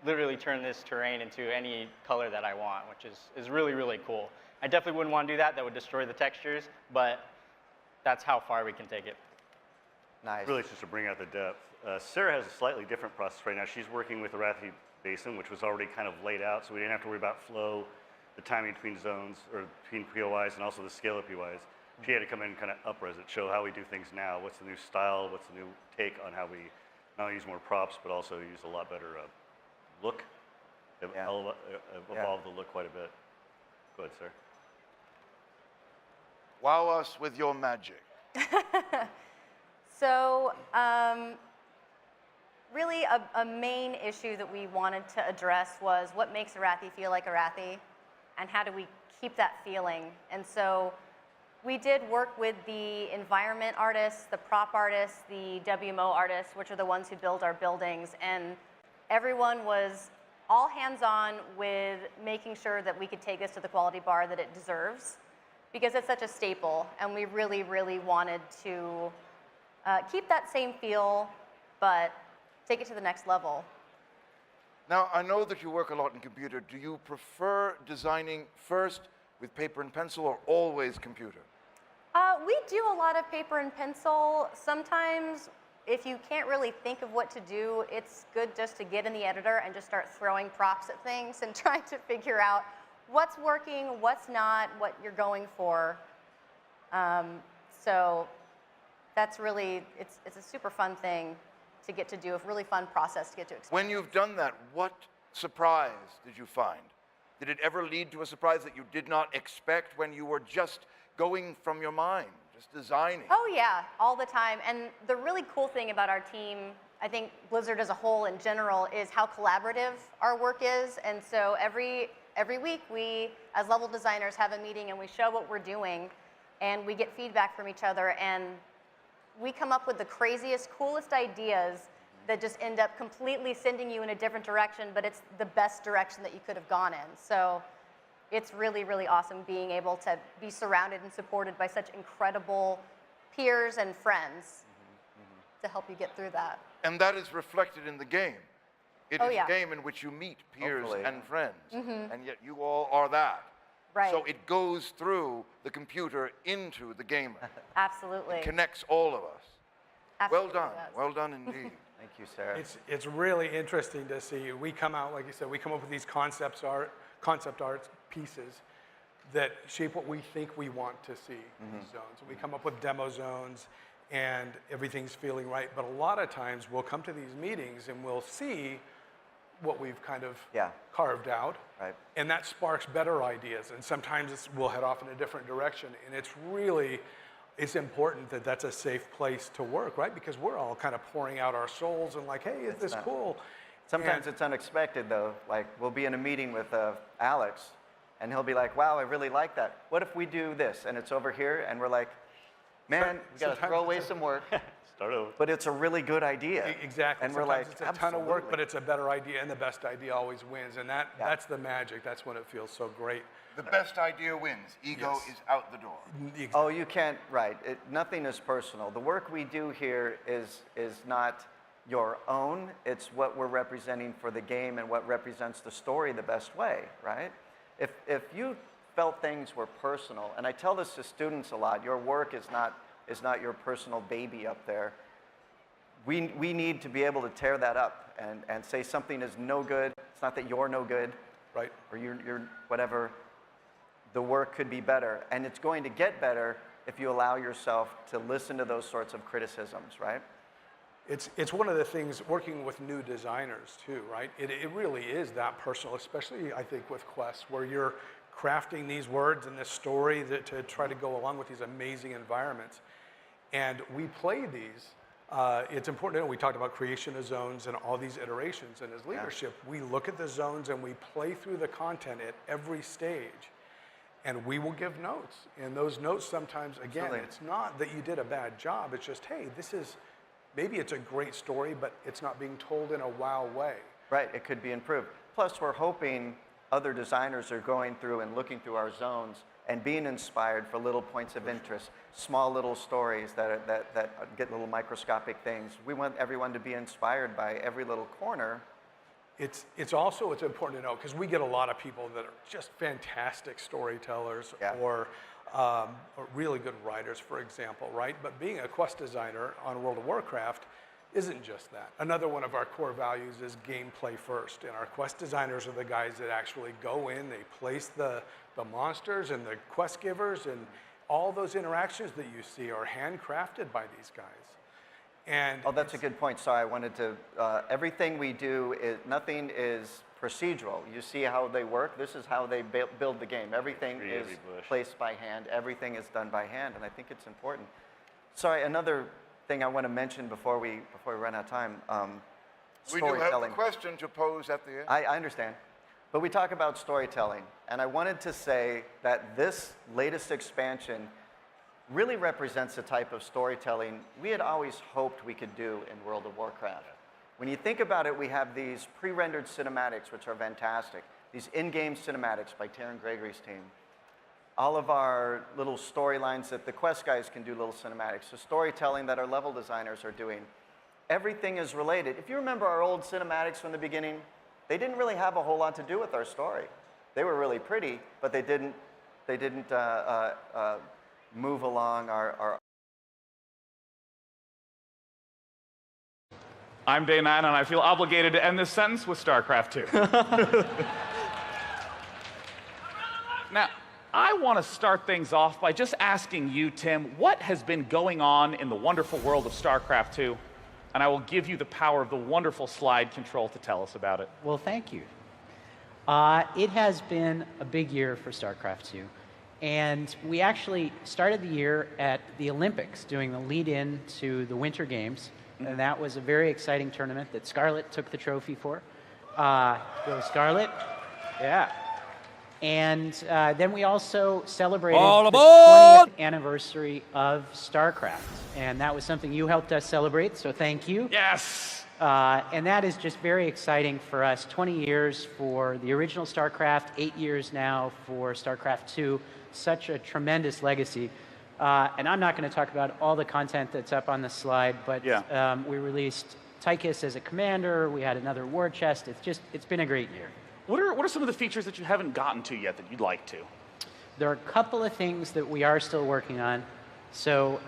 literally turn this terrain into any color that I want, which is really, really cool. I definitely wouldn't want to do that. That would destroy the textures, but that's how far we can take it. Nice. Really, it's just to bring out the depth. Sarah has a slightly different process right now. She's working with the Arathi Basin, which was already kind of laid out, so we didn't have to worry about flow, the timing between zones, or between POIs, and also the scale of POIs. She had to come in and kind of up-res it, show how we do things now, what's the new style, what's the new take on how we not only use more props, but also use a lot better look. Evolved the look quite a bit. Go ahead, sir. Wow us with your magic. So really a main issue that we wanted to address was what makes Arathi feel like Arathi, and how do we keep that feeling? And so we did work with the environment artists, the prop artists, the WMO artists, which are the ones who build our buildings, and everyone was all hands-on with making sure that we could take this to the quality bar that it deserves, because it's such a staple, and we really, really wanted to keep that same feel, but take it to the next level. Now, I know that you work a lot in computer. Do you prefer designing first with paper and pencil or always computer? We do a lot of paper and pencil. Sometimes, if you can't really think of what to do, it's good just to get in the editor and just start throwing props at things and trying to figure out what's working, what's not, what you're going for. So that's really, it's a super fun thing to get to do, a really fun process to get to experience. When you've done that, what surprise did you find? Did it ever lead to a surprise that you did not expect when you were just going from your mind, just designing? Oh yeah, all the time. And the really cool thing about our team, I think Blizzard as a whole in general, is how collaborative our work is. And so every week we, as level designers, have a meeting and we show what we're doing and we get feedback from each other, and we come up with the craziest, coolest ideas that just end up completely sending you in a different direction, but it's the best direction that you could have gone in. So it's really, really awesome being able to be surrounded and supported by such incredible peers and friends to help you get through that. And that is reflected in the game. It is yeah. a game in which you meet peers Hopefully. and friends, Mhm. and yet you all are that. Right. So it goes through the computer into the gamer. Absolutely. It connects all of us. Absolutely Well done. does. Well done indeed. Thank you, Sarah. It's really interesting to see. We come out, like you said, we come up with these concept art pieces that shape what we think we want to see in these zones. And we come up with demo zones and everything's feeling right. But a lot of times we'll come to these meetings and we'll see what we've kind of carved out. Right. And that sparks better ideas. And sometimes we'll head off in a different direction. And it's important that that's a safe place to work, right? Because we're all kind of pouring out our souls and like, hey, is this cool? Sometimes it's unexpected, though. Like, we'll be in a meeting with Alex, and he'll be like, wow, I really like that. What if we do this? And it's over here, and we're like, man, we got to throw away some work. Start over. But it's a really good idea. Exactly. And we're Sometimes like, it's a ton of work, absolutely. but it's a better idea, and the best idea always wins. And that's the magic. That's when it feels so great. The best idea wins. Ego is out the door. Oh, you can't, right. Nothing is personal. The work we do here is not your own. It's what we're representing for the game and what represents the story the best way, right? If you felt things were personal, and I tell this to students a lot, your work is not your personal baby up there. We need to be able to tear that up and say something is no good. It's not that you're no good, right? Or you're whatever. The work could be better, and it's going to get better if you allow yourself to listen to those sorts of criticisms, right? It's one of the things working with new designers too, right? It really is that personal, especially I think with Quest, where you're crafting these words and this story to try to go along with these amazing environments. And we play these. It's important to know, we talked about creation of zones and all these iterations, and as leadership, we look at the zones and we play through the content at every stage. And we will give notes. And those notes sometimes, again, Absolutely. it's not that you did a bad job. It's just, hey, maybe it's a great story, but it's not being told in a wow way. Right, it could be improved. Plus, we're hoping other designers are going through and looking through our zones and being inspired for little points of interest, small little stories that get little microscopic things. We want everyone to be inspired by every little corner. It's important to know, because we get a lot of people that are just fantastic storytellers or really good writers, for example, right? But being a quest designer on World of Warcraft isn't just that. Another one of our core values is gameplay first, and our quest designers are the guys that actually go in, they place the monsters and the quest givers, and all those interactions that you see are handcrafted by these guys. And that's a good point. Sorry, I wanted to, everything we do, nothing is procedural. You see how they work. This is how they build the game. Everything is placed by hand. Everything is done by hand, and I think it's important. Sorry, another thing I want to mention before we run out of time, We do have a question to pose at the end. I understand. But we talk about storytelling, and I wanted to say that this latest expansion really represents the type of storytelling we had always hoped we could do in World of Warcraft. When you think about it, we have these pre-rendered cinematics, which are fantastic. These in-game cinematics by Taryn Gregory's team. All of our little storylines that the quest guys can do little cinematics. The storytelling that our level designers are doing. Everything is related. If you remember our old cinematics from the beginning, they didn't really have a whole lot to do with our story. They were really pretty, but they didn't move along our. I'm Day 9, and I feel obligated to end this sentence with StarCraft 2. Now, I want to start things off by just asking you, Tim, what has been going on in the wonderful world of StarCraft 2? And I will give you the power of the wonderful slide control to tell us about it. Well, thank you. It has been a big year for StarCraft 2. And we actually started the year at the Olympics, doing the lead-in to the Winter Games. And that was a very exciting tournament that Scarlett took the trophy for. Go Scarlett. Yeah. And then we also celebrated the 20th anniversary of StarCraft. And that was something you helped us celebrate, so thank you. Yes! And that is just very exciting for us. 20 years for the original StarCraft, 8 years now for StarCraft 2. Such a tremendous legacy. And I'm not going to talk about all the content that's up on the slide, but we released Tychus as a commander. We had another war chest. It's been a great year. What are some of the features that you haven't gotten to yet that you'd like to? There are a couple of things that we are still working on. So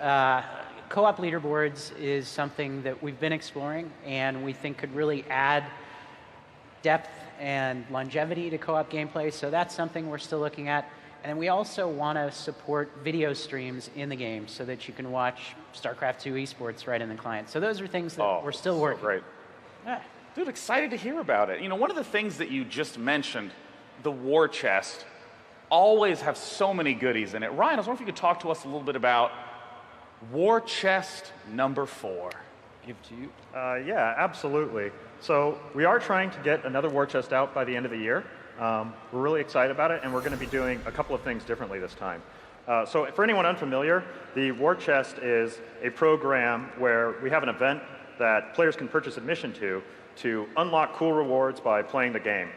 co-op leaderboards is something that we've been exploring and we think could really add depth and longevity to co-op gameplay. So that's something we're still looking at. And we also want to support video streams in the game so that you can watch StarCraft 2 esports right in the client. So those are things that we're still working on. Great. Yeah. Dude, excited to hear about it. You know, one of the things that you just mentioned, the war chest, always have so many goodies in it. Ryan, I was wondering if you could talk to us a little bit about war chest number 4. Give to you. Yeah, absolutely. So we are trying to get another war chest out by the end of the year. We're really excited about it, and we're going to be doing a couple of things differently this time. So for anyone unfamiliar, the war chest is a program where we have an event that players can purchase admission to unlock cool rewards by playing the game.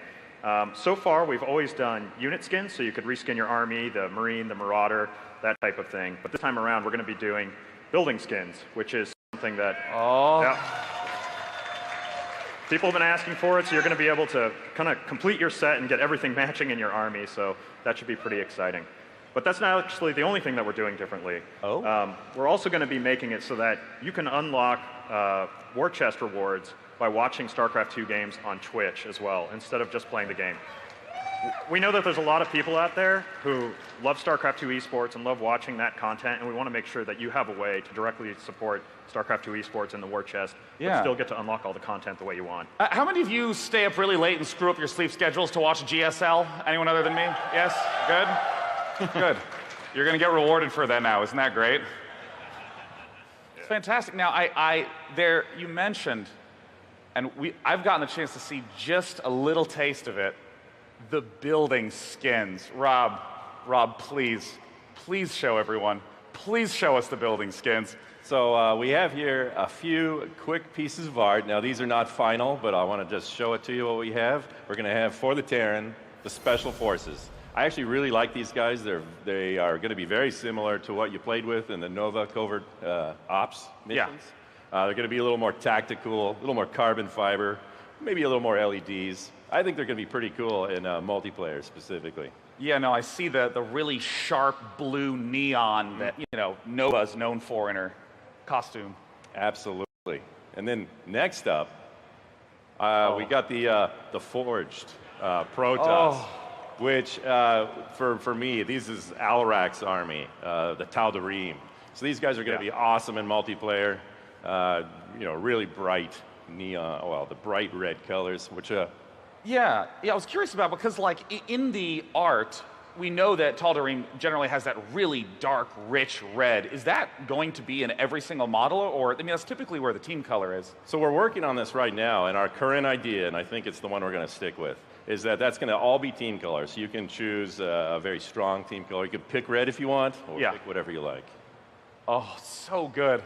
So far, we've always done unit skins, so you could reskin your army, the Marine, the Marauder, that type of thing. But this time around, we're going to be doing building skins, which is something that people have been asking for it, so you're going to be able to kind of complete your set and get everything matching in your army, so that should be pretty exciting. But that's not actually the only thing that we're doing differently. We're also going to be making it so that you can unlock war chest rewards by watching StarCraft 2 games on Twitch as well, instead of just playing the game. We know that there's a lot of people out there who love StarCraft 2 esports and love watching that content, and we want to make sure that you have a way to directly support StarCraft 2 esports in the war chest, but still get to unlock all the content the way you want. How many of you stay up really late and screw up your sleep schedules to watch GSL? Anyone other than me? Yes? Good? Good. You're going to get rewarded for that now. Isn't that great? It's fantastic. Now, you mentioned, and I've gotten the chance to see just a little taste of it, the building skins. Rob, please show everyone. Please show us the building skins. So we have here a few quick pieces of art. Now these are not final, but I want to just show it to you what we have. We're going to have for the Terran, the Special Forces. I actually really like these guys. They are going to be very similar to what you played with in the Nova Covert Ops missions. They're going to be a little more tactical, a little more carbon fiber, maybe a little more LEDs. I think they're going to be pretty cool in multiplayer specifically. Yeah, no, I see the really sharp blue neon that, Nova's known for in her costume. Absolutely. And then next up, we got the Forged Protoss, which for me, these is Alrak's army, the Tal'Darim. So these guys are going to be awesome in multiplayer. Really bright neon, well, the bright red colors, which Yeah, I was curious about, because in the art, we know that Tal'Darim generally has that really dark, rich red. Is that going to be in every single model, or that's typically where the team color is? So we're working on this right now, and our current idea, and I think it's the one we're going to stick with, is that that's going to all be team colors. So you can choose a very strong team color. You can pick red if you want, or pick whatever you like. Oh, so good.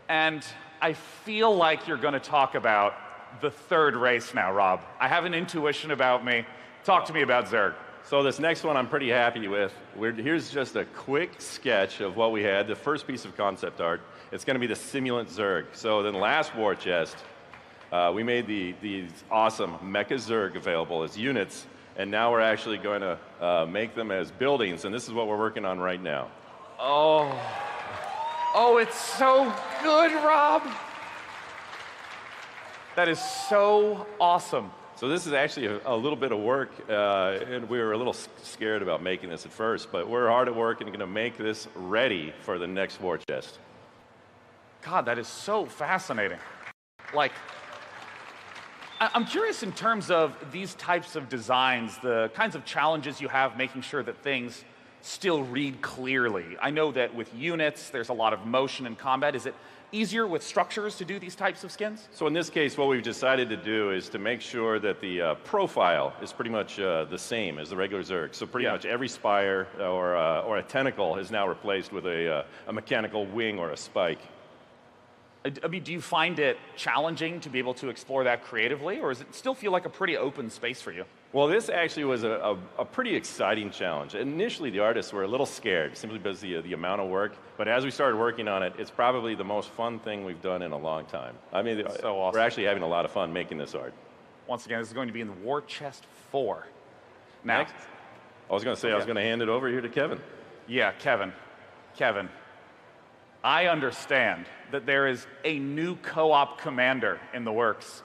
And I feel like you're going to talk about the third race now, Rob. I have an intuition about me. Talk to me about Zerg. So this next one I'm pretty happy with. Here's just a quick sketch of what we had, the first piece of concept art. It's going to be the Simulant Zerg. So in the last war chest, we made these awesome Mecha Zerg available as units, and now we're actually going to make them as buildings, and this is what we're working on right now. Oh, it's so good, Rob. That is so awesome. So this is actually a little bit of work, and we were a little scared about making this at first, but we're hard at work and going to make this ready for the next war chest. God, that is so fascinating. I'm curious in terms of these types of designs, the kinds of challenges you have making sure that things still read clearly. I know that with units, there's a lot of motion in combat. Is it easier with structures to do these types of skins? So in this case, what we've decided to do is to make sure that the profile is pretty much the same as the regular Zerg. So pretty much every spire or a tentacle is now replaced with a mechanical wing or a spike. Do you find it challenging to be able to explore that creatively, or does it still feel like a pretty open space for you? Well, this actually was a pretty exciting challenge. Initially, the artists were a little scared, simply because of the amount of work. But as we started working on it, it's probably the most fun thing we've done in a long time. I mean, so awesome. We're actually having a lot of fun making this art. Once again, this is going to be in the War Chest 4. Now, next, I was going to say I was going to hand it over here to Kevin. Yeah, Kevin. I understand that there is a new co-op commander in the works.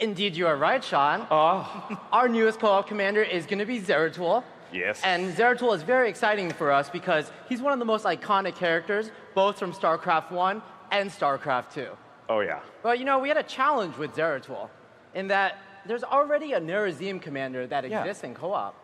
Indeed, you are right, Sean. Our newest co-op commander is going to be Zeratul. Yes. And Zeratul is very exciting for us because he's one of the most iconic characters, both from StarCraft 1 and StarCraft 2. Oh, yeah. But, we had a challenge with Zeratul in that there's already a Nerazim commander that exists in co-op.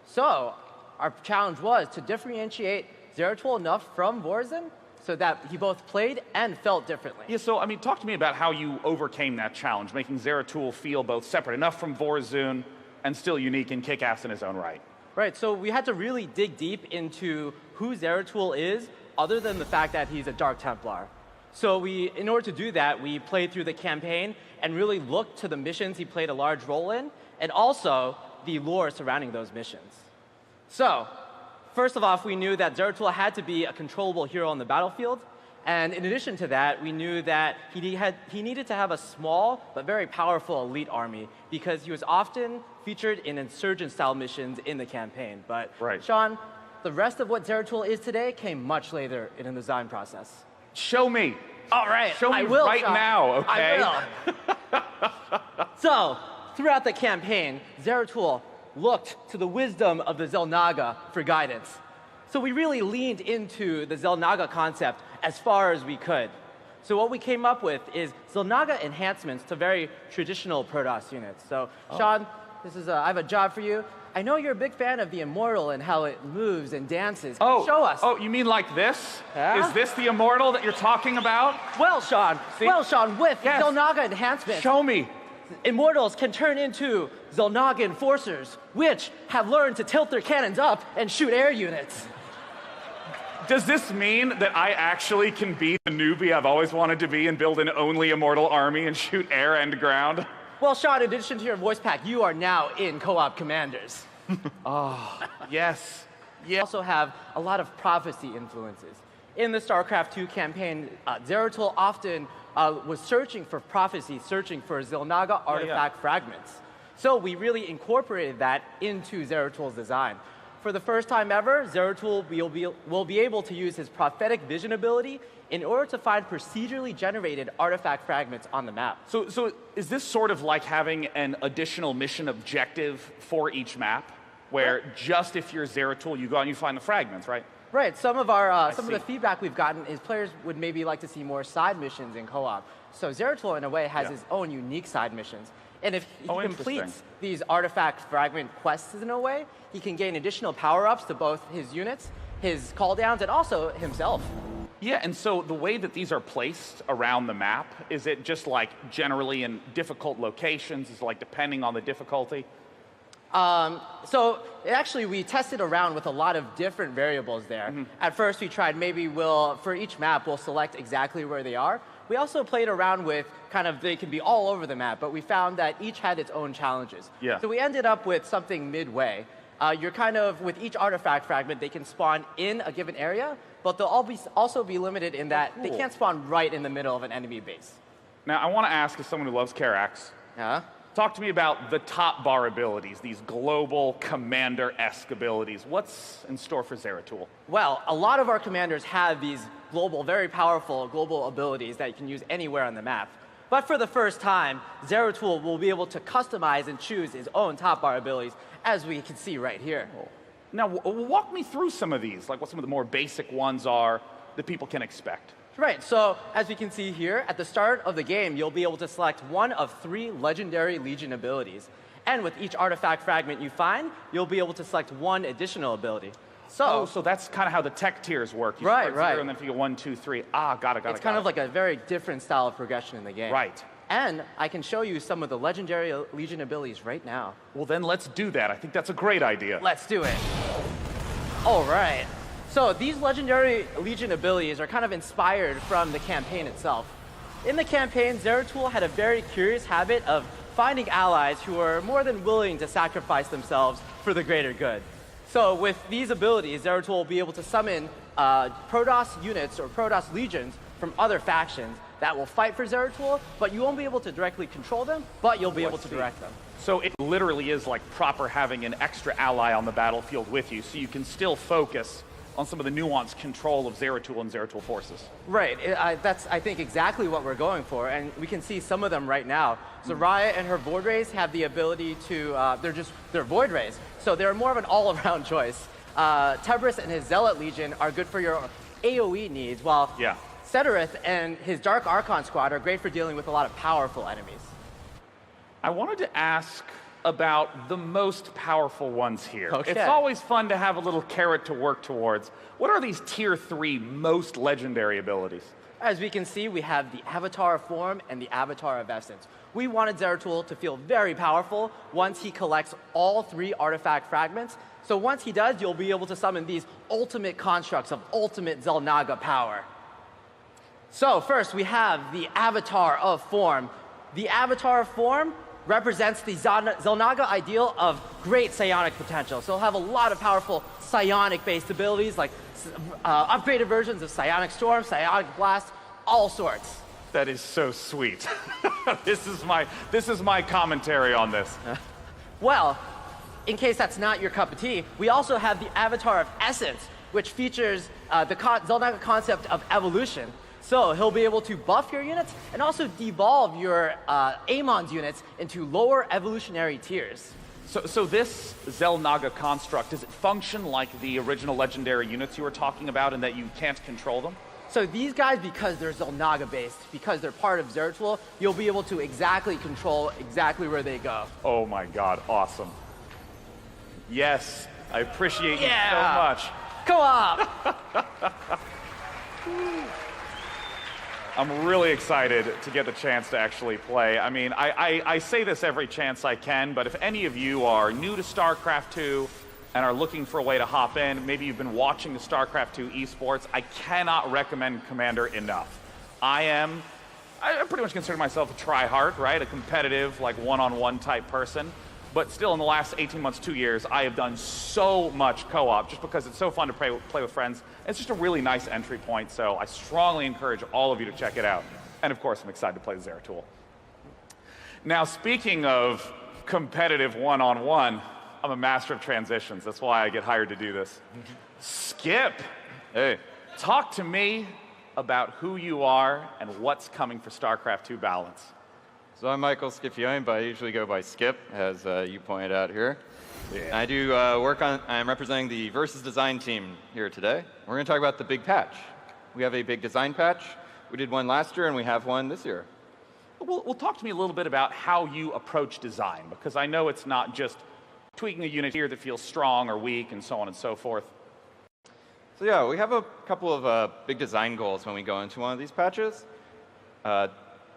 So, our challenge was to differentiate Zeratul enough from Vorzin so that he both played and felt differently. Yeah, so, talk to me about how you overcame that challenge, making Zeratul feel both separate enough from Vorzun and still unique and kick-ass in his own right. Right, so we had to really dig deep into who Zeratul is, other than the fact that he's a Dark Templar. So in order to do that, we played through the campaign and really looked to the missions he played a large role in, and also the lore surrounding those missions. So, first of all, we knew that Zeratul had to be a controllable hero on the battlefield, and in addition to that, we knew that he needed to have a small but very powerful elite army because he was often featured in insurgent-style missions in the campaign. But Sean, the rest of what Zeratul is today came much later in the design process. Show me. All right, Show me I will, right Sean. now, okay? I will. So, throughout the campaign, Zeratul looked to the wisdom of the Xel'Naga for guidance. So we really leaned into the Xel'Naga concept as far as we could. So what we came up with is Xel'Naga enhancements to very traditional Protoss units. So Sean, I have a job for you. I know you're a big fan of the Immortal and how it moves and dances. Show us. Oh, you mean like this? Yeah. Is this the Immortal that you're talking about? Well, Sean, with Xel'Naga enhancements. Show me. Immortals can turn into Xel'Naga enforcers, which have learned to tilt their cannons up and shoot air units. does this mean that I actually can be the newbie I've always wanted to be and build an only immortal army and shoot air and ground? Well, Sean, in addition to your voice pack, you are now in Co-op Commanders. Oh, yes. You also have a lot of prophecy influences. In the StarCraft II campaign, Zeratul often was searching for prophecy, searching for Xel'Naga artifact fragments. So we really incorporated that into Zeratul's design. For the first time ever, Zeratul will be able to use his prophetic vision ability in order to find procedurally generated artifact fragments on the map. So is this sort of like having an additional mission objective for each map, where just if you're Zeratul, you go and you find the fragments, right? Right. Some of the feedback we've gotten is players would maybe like to see more side missions in co-op. So Zeratul, in a way, has his own unique side missions. And if he completes these artifact fragment quests in a way, he can gain additional power-ups to both his units, his call-downs, and also himself. Yeah, and so the way that these are placed around the map, is it just like generally in difficult locations? Is it like depending on the difficulty? So actually, we tested around with a lot of different variables there. At first, we tried maybe for each map, we'll select exactly where they are. We also played around with they can be all over the map, but we found that each had its own challenges. Yeah. So we ended up with something midway. With each artifact fragment, they can spawn in a given area, but they'll also be limited in that they can't spawn right in the middle of an enemy base. Now, I want to ask, as someone who loves Karax, talk to me about the top bar abilities, these global commander-esque abilities. What's in store for Zeratul? Well, a lot of our commanders have these very powerful global abilities that you can use anywhere on the map. But for the first time, Zeratul will be able to customize and choose his own top bar abilities, as we can see right here. Now, walk me through some of these, like what some of the more basic ones are that people can expect. Right, so as we can see here, at the start of the game, you'll be able to select one of 3 legendary Legion abilities. And with each artifact fragment you find, you'll be able to select 1 additional ability. So that's kind of how the tech tiers work. You start 0, and then if you go 1, 2, 3, got it. It's kind of like a very different style of progression in the game. Right. And I can show you some of the legendary Legion abilities right now. Well, then let's do that. I think that's a great idea. Let's do it. All right. So these legendary Legion abilities are kind of inspired from the campaign itself. In the campaign, Zeratul had a very curious habit of finding allies who are more than willing to sacrifice themselves for the greater good. So with these abilities, Zeratul will be able to summon Protoss units or Protoss legions from other factions that will fight for Zeratul, but you won't be able to directly control them, but you'll be able to direct them. So it literally is like proper having an extra ally on the battlefield with you, so you can still focus on some of the nuanced control of Zeratul and Zeratul forces. Right, that's I think exactly what we're going for, and we can see some of them right now. Zarya and her Void Rays have the ability to, they're Void Rays, so they're more of an all-around choice. Tebris and his Zealot Legion are good for your AoE needs, while Sedarith and his Dark Archon squad are great for dealing with a lot of powerful enemies. I wanted to ask about the most powerful ones here. Okay. It's always fun to have a little carrot to work towards. What are these tier 3 most legendary abilities? As we can see, we have the Avatar of Form and the Avatar of Essence. We wanted Zeratul to feel very powerful once he collects all 3 artifact fragments. So once he does, you'll be able to summon these ultimate constructs of ultimate Xel'Naga power. So first, we have the Avatar of Form. The Avatar of Form represents the Xel'Naga ideal of great psionic potential. So he'll have a lot of powerful psionic-based abilities, like upgraded versions of Psionic Storm, Psionic Blast, all sorts. That is so sweet. This is my commentary on this. Well, in case that's not your cup of tea, we also have the Avatar of Essence, which features the Xel'Naga concept of evolution. So he'll be able to buff your units and also devolve your Amon's units into lower evolutionary tiers. So this Xel'Naga construct, does it function like the original legendary units you were talking about in that you can't control them? So these guys, because they're Xel'Naga based, because they're part of Zeratul, you'll be able to exactly control exactly where they go. Oh my god, awesome. Yes, I appreciate you so much. Come on! I'm really excited to get the chance to actually play. I mean, I say this every chance I can, but if any of you are new to StarCraft 2, and are looking for a way to hop in, maybe you've been watching the StarCraft 2 esports, I cannot recommend Commander enough. I pretty much consider myself a try-hard, right? A competitive, like one-on-one type person. But still, in the last 18 months, 2 years, I have done so much co-op just because it's so fun to play with friends. It's just a really nice entry point, so I strongly encourage all of you to check it out. And of course, I'm excited to play the Zeratul. Now, speaking of competitive one-on-one, I'm a master of transitions. That's why I get hired to do this. Skip, hey, talk to me about who you are and what's coming for StarCraft 2 Balance. So I'm Michael Scipione, but I usually go by Skip, as you pointed out here. Yeah. I do I'm representing the Versus Design team here today. We're going to talk about the big patch. We have a big design patch. We did one last year, and we have one this year. Well, talk to me a little bit about how you approach design, because I know it's not just tweaking a unit here that feels strong or weak and so on and so forth. So yeah, we have a couple of big design goals when we go into one of these patches.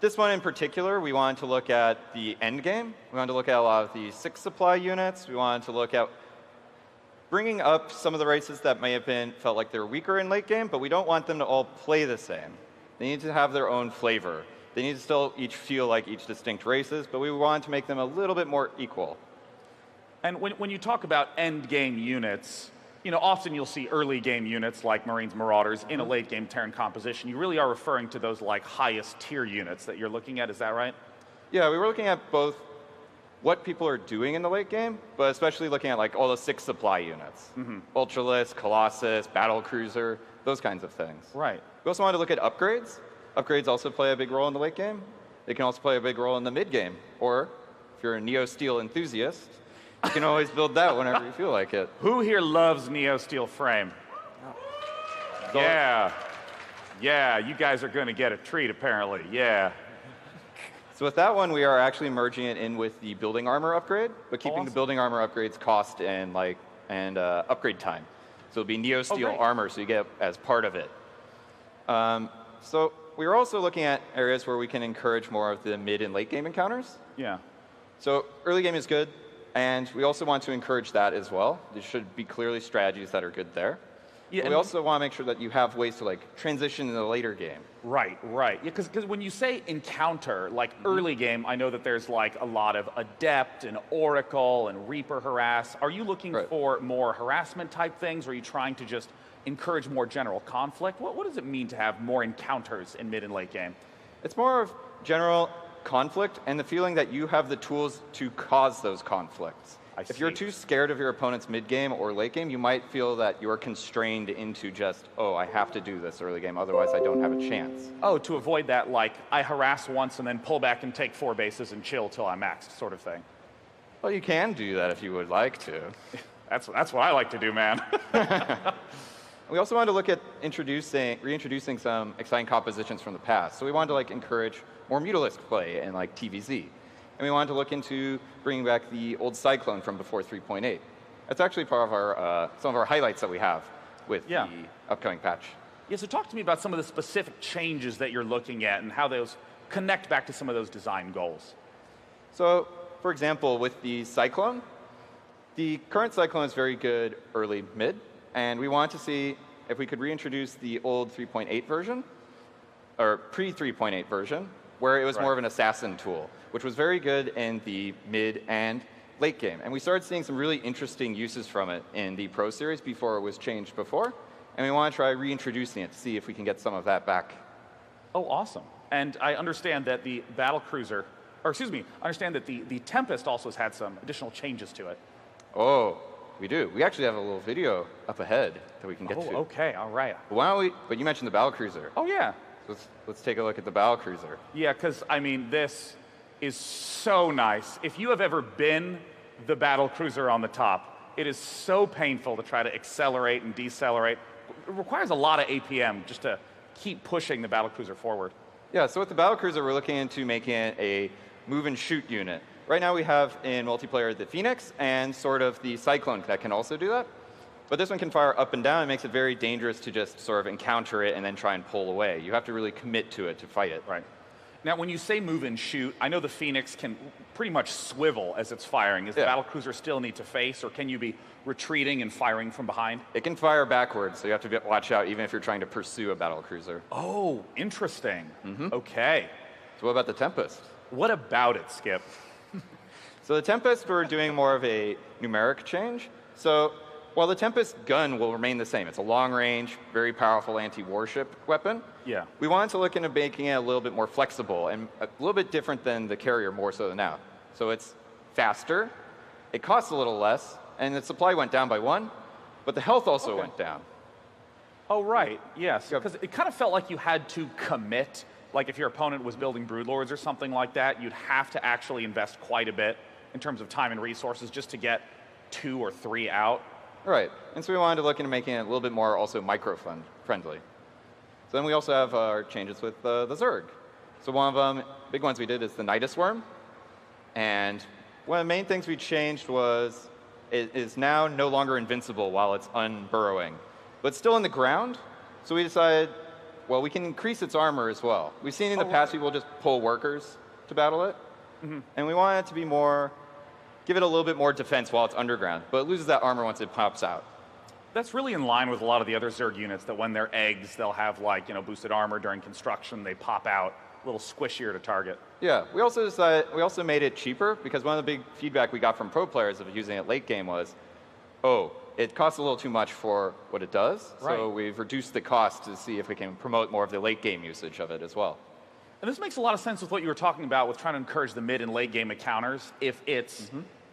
This one in particular, we wanted to look at the end game. We wanted to look at a lot of the 6 supply units. We wanted to look at bringing up some of the races that may have felt like they were weaker in late game, but we don't want them to all play the same. They need to have their own flavor. They need to still each feel like each distinct races, but we wanted to make them a little bit more equal. And when you talk about end game units, you know, often you'll see early game units like Marines, Marauders in a late game Terran composition. You really are referring to those like highest tier units that you're looking at, is that right? Yeah, we were looking at both what people are doing in the late game, but especially looking at like all the 6 supply units. Ultralisk, Colossus, Battlecruiser, those kinds of things. Right. We also wanted to look at upgrades. Upgrades also play a big role in the late game. They can also play a big role in the mid game. Or if you're a Neo Steel enthusiast, you can always build that whenever you feel like it. Who here loves Neo Steel frame? Yeah. Yeah, you guys are going to get a treat, apparently. Yeah. So with that one, we are actually merging it in with the building armor upgrade, but keeping the building armor upgrades cost and upgrade time. So it'll be Neo Steel armor, so you get as part of it. So we are also looking at areas where we can encourage more of the mid and late game encounters. Yeah. So early game is good. And we also want to encourage that as well. There should be clearly strategies that are good there. Yeah, we also want to make sure that you have ways to like transition in the later game. Right, right. Yeah, because when you say encounter, like early game, I know that there's like a lot of Adept and Oracle and Reaper harass. Are you looking for more harassment type things, or are you trying to just encourage more general conflict? What does it mean to have more encounters in mid and late game? It's more of general conflict and the feeling that you have the tools to cause those conflicts. If you're too scared of your opponent's mid-game or late game, you might feel that you're constrained into just, oh, I have to do this early game, otherwise I don't have a chance. Oh, to avoid that, like, I harass once and then pull back and take 4 bases and chill till I'm maxed sort of thing. Well, you can do that if you would like to. That's what I like to do, man. We also wanted to look at reintroducing some exciting compositions from the past. So we wanted to like encourage more Mutalisk play and like TVZ. And we wanted to look into bringing back the old Cyclone from before 3.8. That's actually part of our some of our highlights that we have with the upcoming patch. Yeah, so talk to me about some of the specific changes that you're looking at and how those connect back to some of those design goals. So, for example, with the Cyclone, the current Cyclone is very good early mid, and we wanted to see if we could reintroduce the old 3.8 version, or pre-3.8 version, where it was more of an assassin tool, which was very good in the mid and late game. And we started seeing some really interesting uses from it in the Pro Series before it was changed before. And we want to try reintroducing it to see if we can get some of that back. Oh, awesome. And I understand that the Battlecruiser, or excuse me, I understand that the Tempest also has had some additional changes to it. Oh, we do. We actually have a little video up ahead that we can get to. Oh, okay, all right. Why don't we, but you mentioned the Battlecruiser. Oh, yeah. So let's take a look at the Battlecruiser. Yeah, because, I mean, this is so nice. If you have ever been the Battlecruiser on the top, it is so painful to try to accelerate and decelerate. It requires a lot of APM just to keep pushing the Battlecruiser forward. Yeah, so with the Battlecruiser, we're looking into making it a move and shoot unit. Right now we have in multiplayer the Phoenix and sort of the Cyclone that can also do that. But this one can fire up and down. It makes it very dangerous to just sort of encounter it and then try and pull away. You have to really commit to it to fight it. Right. Now, when you say move and shoot, I know the Phoenix can pretty much swivel as it's firing. Is the battlecruiser still need to face, or can you be retreating and firing from behind? It can fire backwards, so you have to watch out even if you're trying to pursue a battlecruiser. Oh, interesting. Okay. So what about the Tempest? What about it, Skip? So the Tempest, we're doing more of a numeric change. So while the Tempest gun will remain the same, it's a long-range, very powerful anti-warship weapon. Yeah. We wanted to look into making it a little bit more flexible and a little bit different than the carrier more so than now. So it's faster, it costs a little less, and the supply went down by 1, but the health also went down. Oh, right. Yes. Because it kind of felt like you had to commit. Like if your opponent was building Broodlords or something like that, you'd have to actually invest quite a bit in terms of time and resources just to get 2 or 3 out. Right. And so we wanted to look into making it a little bit more also micro-friendly. So then we also have our changes with the Zerg. So one of them, big ones we did is the Nidus Worm. And one of the main things we changed was it is now no longer invincible while it's unburrowing, but still in the ground. So we decided, well, we can increase its armor as well. We've seen in the past people just pull workers to battle it. And we want it to be more, give it a little bit more defense while it's underground, but it loses that armor once it pops out. That's really in line with a lot of the other Zerg units, that when they're eggs, they'll have like, boosted armor during construction. They pop out a little squishier to target. Yeah, we also made it cheaper because one of the big feedback we got from pro players of using it late game was, oh, it costs a little too much for what it does. Right. So we've reduced the cost to see if we can promote more of the late game usage of it as well. And this makes a lot of sense with what you were talking about with trying to encourage the mid and late game encounters. If it's,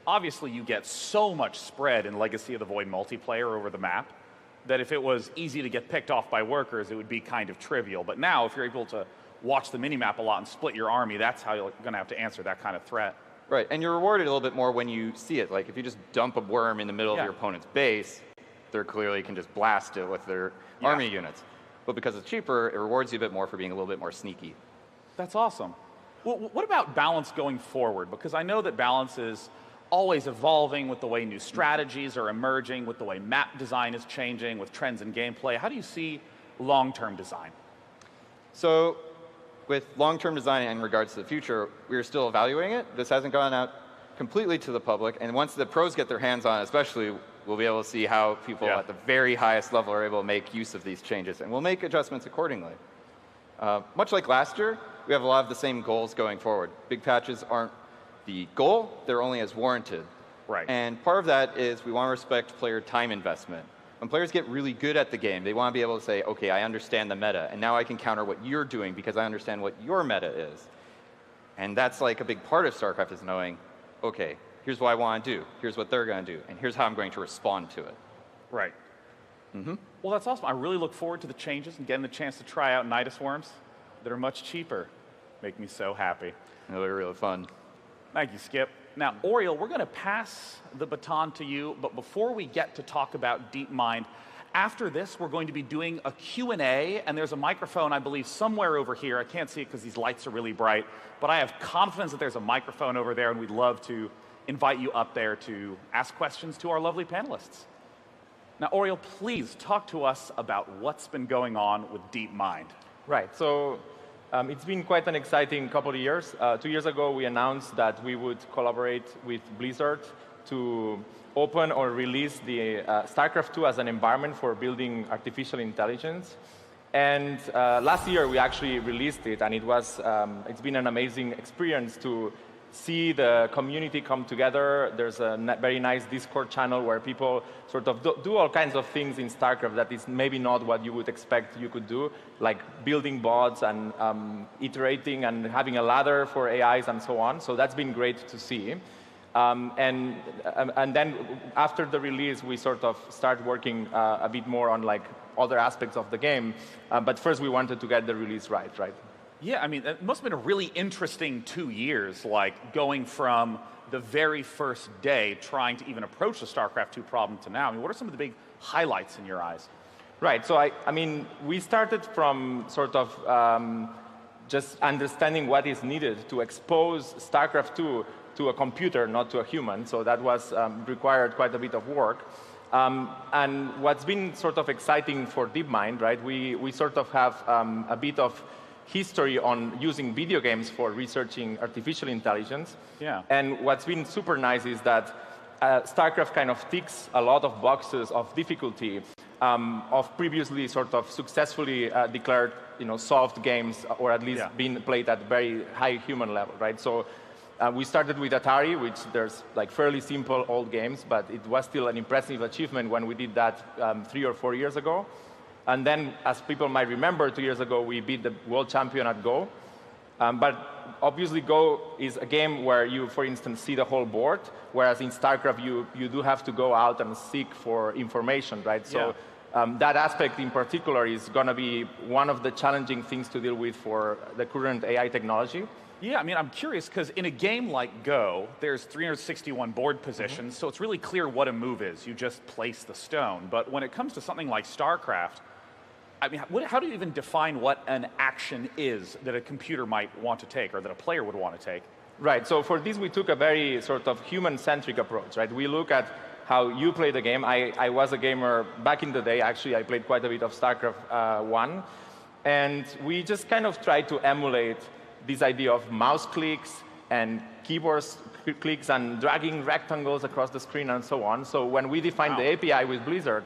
obviously you get so much spread in Legacy of the Void multiplayer over the map, that if it was easy to get picked off by workers, it would be kind of trivial. But now, if you're able to watch the minimap a lot and split your army, that's how you're going to have to answer that kind of threat. Right, and you're rewarded a little bit more when you see it. Like if you just dump a worm in the middle of your opponent's base, they clearly can just blast it with their army units. But because it's cheaper, it rewards you a bit more for being a little bit more sneaky. That's awesome. Well, what about balance going forward? Because I know that balance is always evolving with the way new strategies are emerging, with the way map design is changing, with trends in gameplay. How do you see long-term design? So with long-term design in regards to the future, we are still evaluating it. This hasn't gone out completely to the public, and once the pros get their hands on it, especially, we'll be able to see how people at the very highest level are able to make use of these changes, and we'll make adjustments accordingly. Much like last year, we have a lot of the same goals going forward. Big patches aren't the goal, they're only as warranted. Right. And part of that is we want to respect player time investment. When players get really good at the game, they want to be able to say, okay, I understand the meta, and now I can counter what you're doing because I understand what your meta is. And that's like a big part of StarCraft is knowing, okay, here's what I want to do, here's what they're going to do, and here's how I'm going to respond to it. Right. Well, that's awesome. I really look forward to the changes and getting the chance to try out Nidus Worms that are much cheaper. Make me so happy. They're really fun. Thank you, Skip. Now, Oriel, we're going to pass the baton to you, but before we get to talk about DeepMind, after this, we're going to be doing a Q&A, and there's a microphone, I believe, somewhere over here. I can't see it because these lights are really bright, but I have confidence that there's a microphone over there, and we'd love to invite you up there to ask questions to our lovely panelists. Now, Oriel, please talk to us about what's been going on with DeepMind. Right. So it's been quite an exciting couple of years. 2 years ago, we announced that we would collaborate with Blizzard to open or release the StarCraft 2 as an environment for building artificial intelligence. And last year, we actually released it, and it's been an amazing experience to see the community come together. There's a very nice Discord channel where people sort of do all kinds of things in StarCraft that is maybe not what you would expect you could do, like building bots and iterating and having a ladder for AIs and so on. So that's been great to see. And then after the release, we sort of start working a bit more on like other aspects of the game. But first, we wanted to get the release right? Yeah, I mean, it must have been a really interesting 2 years, like going from the very first day trying to even approach the StarCraft 2 problem to now. I mean, what are some of the big highlights in your eyes? Right, so I mean, we started from sort of just understanding what is needed to expose StarCraft 2 to a computer, not to a human. So that was required quite a bit of work. And what's been sort of exciting for DeepMind, right? We sort of have a bit of history on using video games for researching artificial intelligence. Yeah. And what's been super nice is that StarCraft kind of ticks a lot of boxes of difficulty of previously sort of successfully declared, solved games, or at least been played at very high human level, right? So we started with Atari, which there's like fairly simple old games, but it was still an impressive achievement when we did that 3 or 4 years ago. And then, as people might remember, 2 years ago, we beat the world champion at Go. But obviously, Go is a game where you, for instance, see the whole board, whereas in StarCraft, you do have to go out and seek for information, right? So that aspect in particular is going to be one of the challenging things to deal with for the current AI technology. Yeah, I mean, I'm curious, because in a game like Go, there's 361 board positions, so it's really clear what a move is. You just place the stone. But when it comes to something like StarCraft, I mean, how do you even define what an action is that a computer might want to take, or that a player would want to take? Right, so for this we took a very sort of human-centric approach, right? We look at how you play the game. I was a gamer back in the day. Actually, I played quite a bit of StarCraft 1. And we just kind of tried to emulate this idea of mouse clicks and keyboard clicks and dragging rectangles across the screen and so on. So when we defined the API with Blizzard,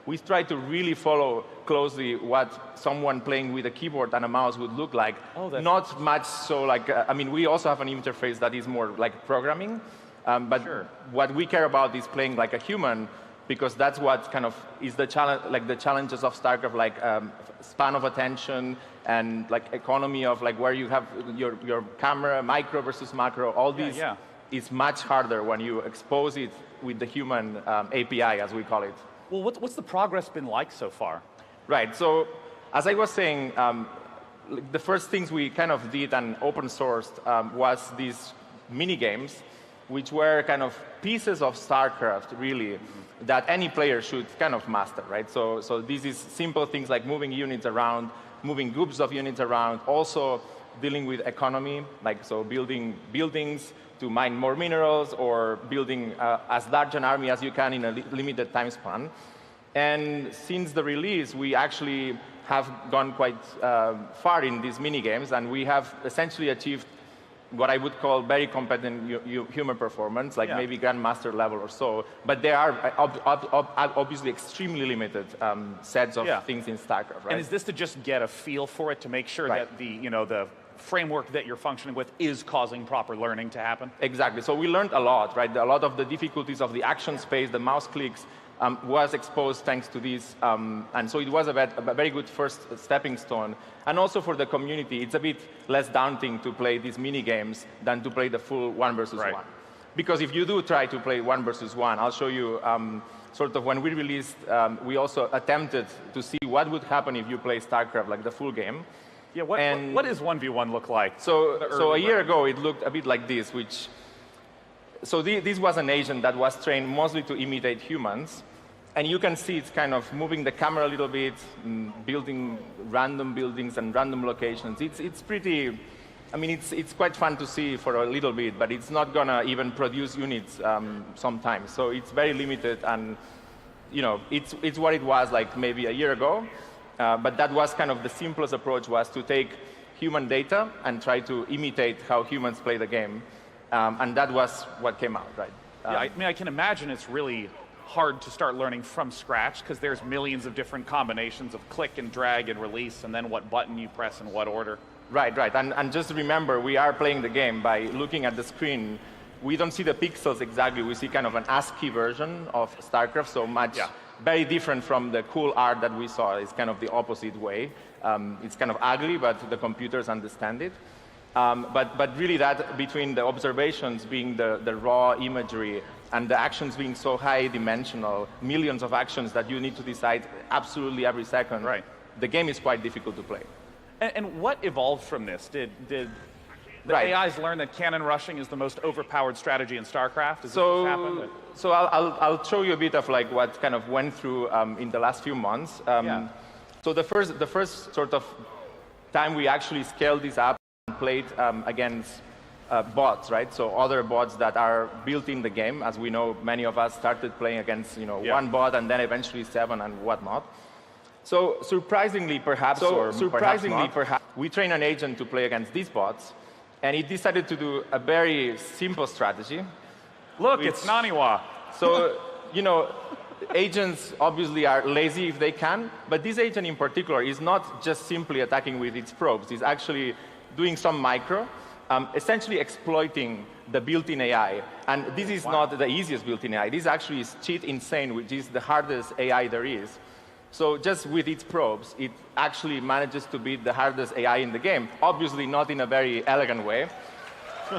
we tried to really follow closely what someone playing with a keyboard and a mouse would look like. Not much so like, I mean, we also have an interface that is more like programming, but what we care about is playing like a human, because that's what kind of is the challenge, like the challenges of StarCraft, like span of attention and like economy of like where you have your camera, micro versus macro, all these is much harder when you expose it with the human API, as we call it. Well, what's the progress been like so far? Right, so as I was saying, the first things we kind of did and open sourced was these mini games, which were kind of pieces of StarCraft, really, that any player should kind of master, right? So this is simple things like moving units around, moving groups of units around, also dealing with economy, like so building buildings to mine more minerals, or building as large an army as you can in a limited time span. And since the release, we actually have gone quite far in these mini games, and we have essentially achieved what I would call very competent human performance, like maybe Grandmaster level or so. But there are obviously extremely limited sets of things in StarCraft, right? And is this to just get a feel for it, to make sure that the framework that you're functioning with is causing proper learning to happen? Exactly. So we learned a lot, right? A lot of the difficulties of the action space, the mouse clicks, was exposed thanks to this. And so it was a very good first stepping stone. And also for the community, it's a bit less daunting to play these mini games than to play the full 1 versus 1. Because if you do try to play 1 versus 1, I'll show you sort of when we released, we also attempted to see what would happen if you play StarCraft, like the full game. Yeah, what does 1v1 look like? So a year ago, it looked a bit like this, which... So this was an agent that was trained mostly to imitate humans. And you can see it's kind of moving the camera a little bit, building random buildings and random locations. It's pretty... I mean, it's quite fun to see for a little bit, but it's not going to even produce units sometimes. So it's very limited, and it's what it was like maybe a year ago. But that was kind of the simplest approach, was to take human data and try to imitate how humans play the game. And that was what came out, right? I mean, I can imagine it's really hard to start learning from scratch, because there's millions of different combinations of click and drag and release, and then what button you press in what order. Right. And just remember, we are playing the game by looking at the screen. We don't see the pixels exactly. We see kind of an ASCII version of StarCraft, so much very different from the cool art that we saw. It's kind of the opposite way. It's kind of ugly, but the computers understand it. But really that between the observations being the raw imagery and the actions being so high dimensional, millions of actions that you need to decide absolutely every second, the game is quite difficult to play. And what evolved from this? Did the AIs learn that cannon rushing is the most overpowered strategy in StarCraft? So I'll show you a bit of like what kind of went through in the last few months. So the first sort of time we actually scaled this up and played against bots, right? So other bots that are built in the game. As we know, many of us started playing against one bot and then eventually 7 and whatnot. So surprisingly, perhaps, we train an agent to play against these bots, and it decided to do a very simple strategy. Look, it's Naniwa. So, agents obviously are lazy if they can, but this agent in particular is not just simply attacking with its probes. It's actually doing some micro, essentially exploiting the built-in AI. And this is not the easiest built-in AI. This actually is cheat insane, which is the hardest AI there is. So just with its probes, it actually manages to beat the hardest AI in the game. Obviously not in a very elegant way.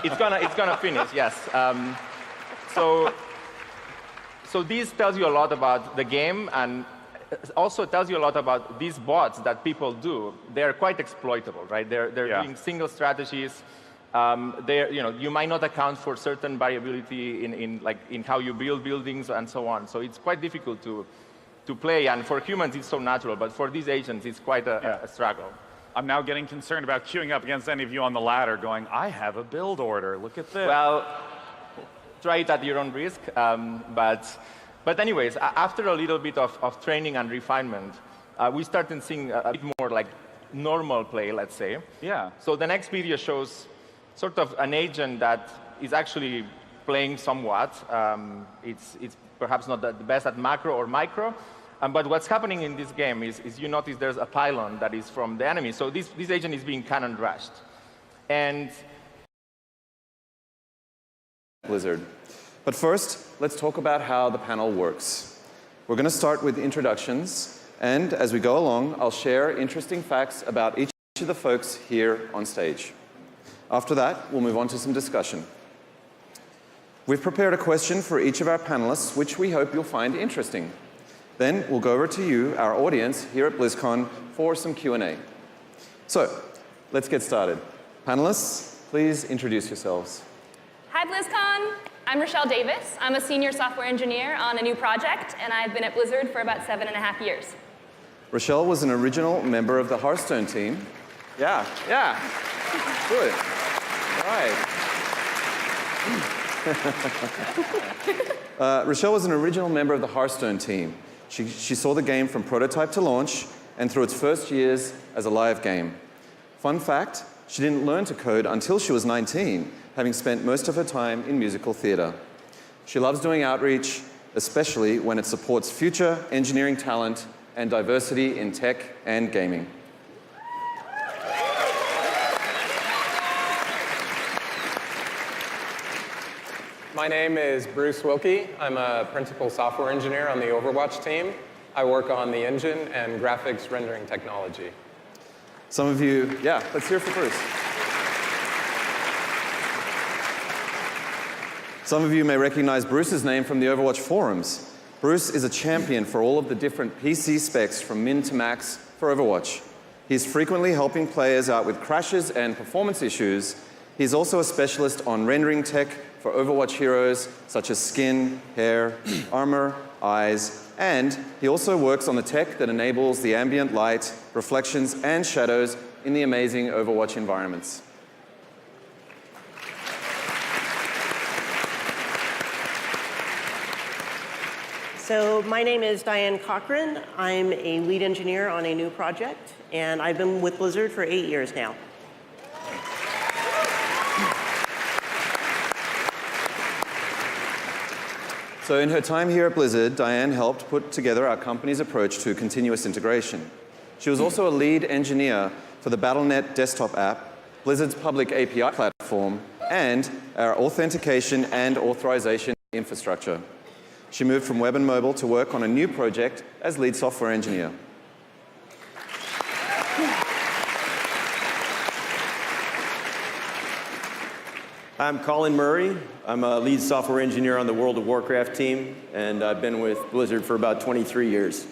It's gonna finish, yes. So this tells you a lot about the game, and also tells you a lot about these bots that people do. They're quite exploitable, right? They're doing single strategies. You might not account for certain variability in how you build buildings and so on. So it's quite difficult to play, and for humans it's so natural, but for these agents it's quite a struggle. I'm now getting concerned about queuing up against any of you on the ladder going, I have a build order, look at this. Well, try it at your own risk. But anyways, after a little bit of training and refinement, we started seeing a bit more like normal play, let's say. Yeah. So the next video shows sort of an agent that is actually playing somewhat. It's perhaps not the best at macro or micro. But what's happening in this game is you notice there's a pylon that is from the enemy. So this agent is being cannon rushed. And Blizzard. But first, let's talk about how the panel works. We're going to start with introductions, and as we go along, I'll share interesting facts about each of the folks here on stage. After that, we'll move on to some discussion. We've prepared a question for each of our panelists, which we hope you'll find interesting. Then we'll go over to you, our audience, here at BlizzCon for some Q&A. So, let's get started. Panelists, please introduce yourselves. Hi, BlizzCon. I'm Rochelle Davis. I'm a senior software engineer on a new project, and I've been at Blizzard for about 7.5 years. Rochelle was an original member of the Hearthstone team. Yeah. Good. All right. Rochelle was an original member of the Hearthstone team. She saw the game from prototype to launch and through its first years as a live game. Fun fact, she didn't learn to code until she was 19, having spent most of her time in musical theater. She loves doing outreach, especially when it supports future engineering talent and diversity in tech and gaming. My name is Bruce Wilkie. I'm a principal software engineer on the Overwatch team. I work on the engine and graphics rendering technology. Some of you, let's hear for Bruce. Some of you may recognize Bruce's name from the Overwatch forums. Bruce is a champion for all of the different PC specs from min to max for Overwatch. He's frequently helping players out with crashes and performance issues. He's also a specialist on rendering tech for Overwatch heroes such as skin, hair, armor, eyes, and he also works on the tech that enables the ambient light, reflections, and shadows in the amazing Overwatch environments. So my name is Diane Cochran. I'm a lead engineer on a new project, and I've been with Blizzard for 8 years now. So in her time here at Blizzard, Diane helped put together our company's approach to continuous integration. She was also a lead engineer for the Battle.net desktop app, Blizzard's public API platform, and our authentication and authorization infrastructure. She moved from web and mobile to work on a new project as lead software engineer. I'm Colin Murray. I'm a lead software engineer on the World of Warcraft team, and I've been with Blizzard for about 23 years.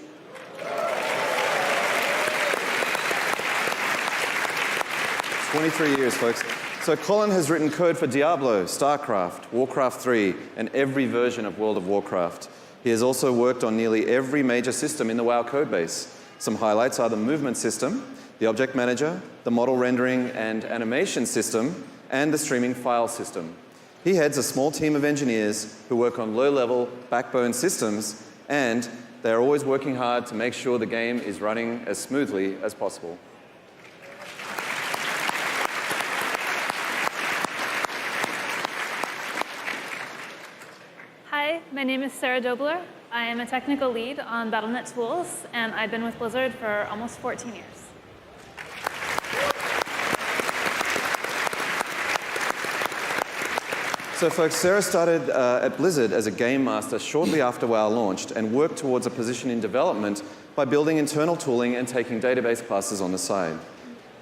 23 years, folks. So Colin has written code for Diablo, StarCraft, Warcraft 3, and every version of World of Warcraft. He has also worked on nearly every major system in the WoW codebase. Some highlights are the movement system, the object manager, the model rendering and animation system, and the streaming file system. He heads a small team of engineers who work on low-level backbone systems, and they're always working hard to make sure the game is running as smoothly as possible. Hi, my name is Sarah Dobler. I am a technical lead on BattleNet tools, and I've been with Blizzard for almost 14 years. So folks, Sarah started at Blizzard as a game master shortly after WoW launched and worked towards a position in development by building internal tooling and taking database classes on the side.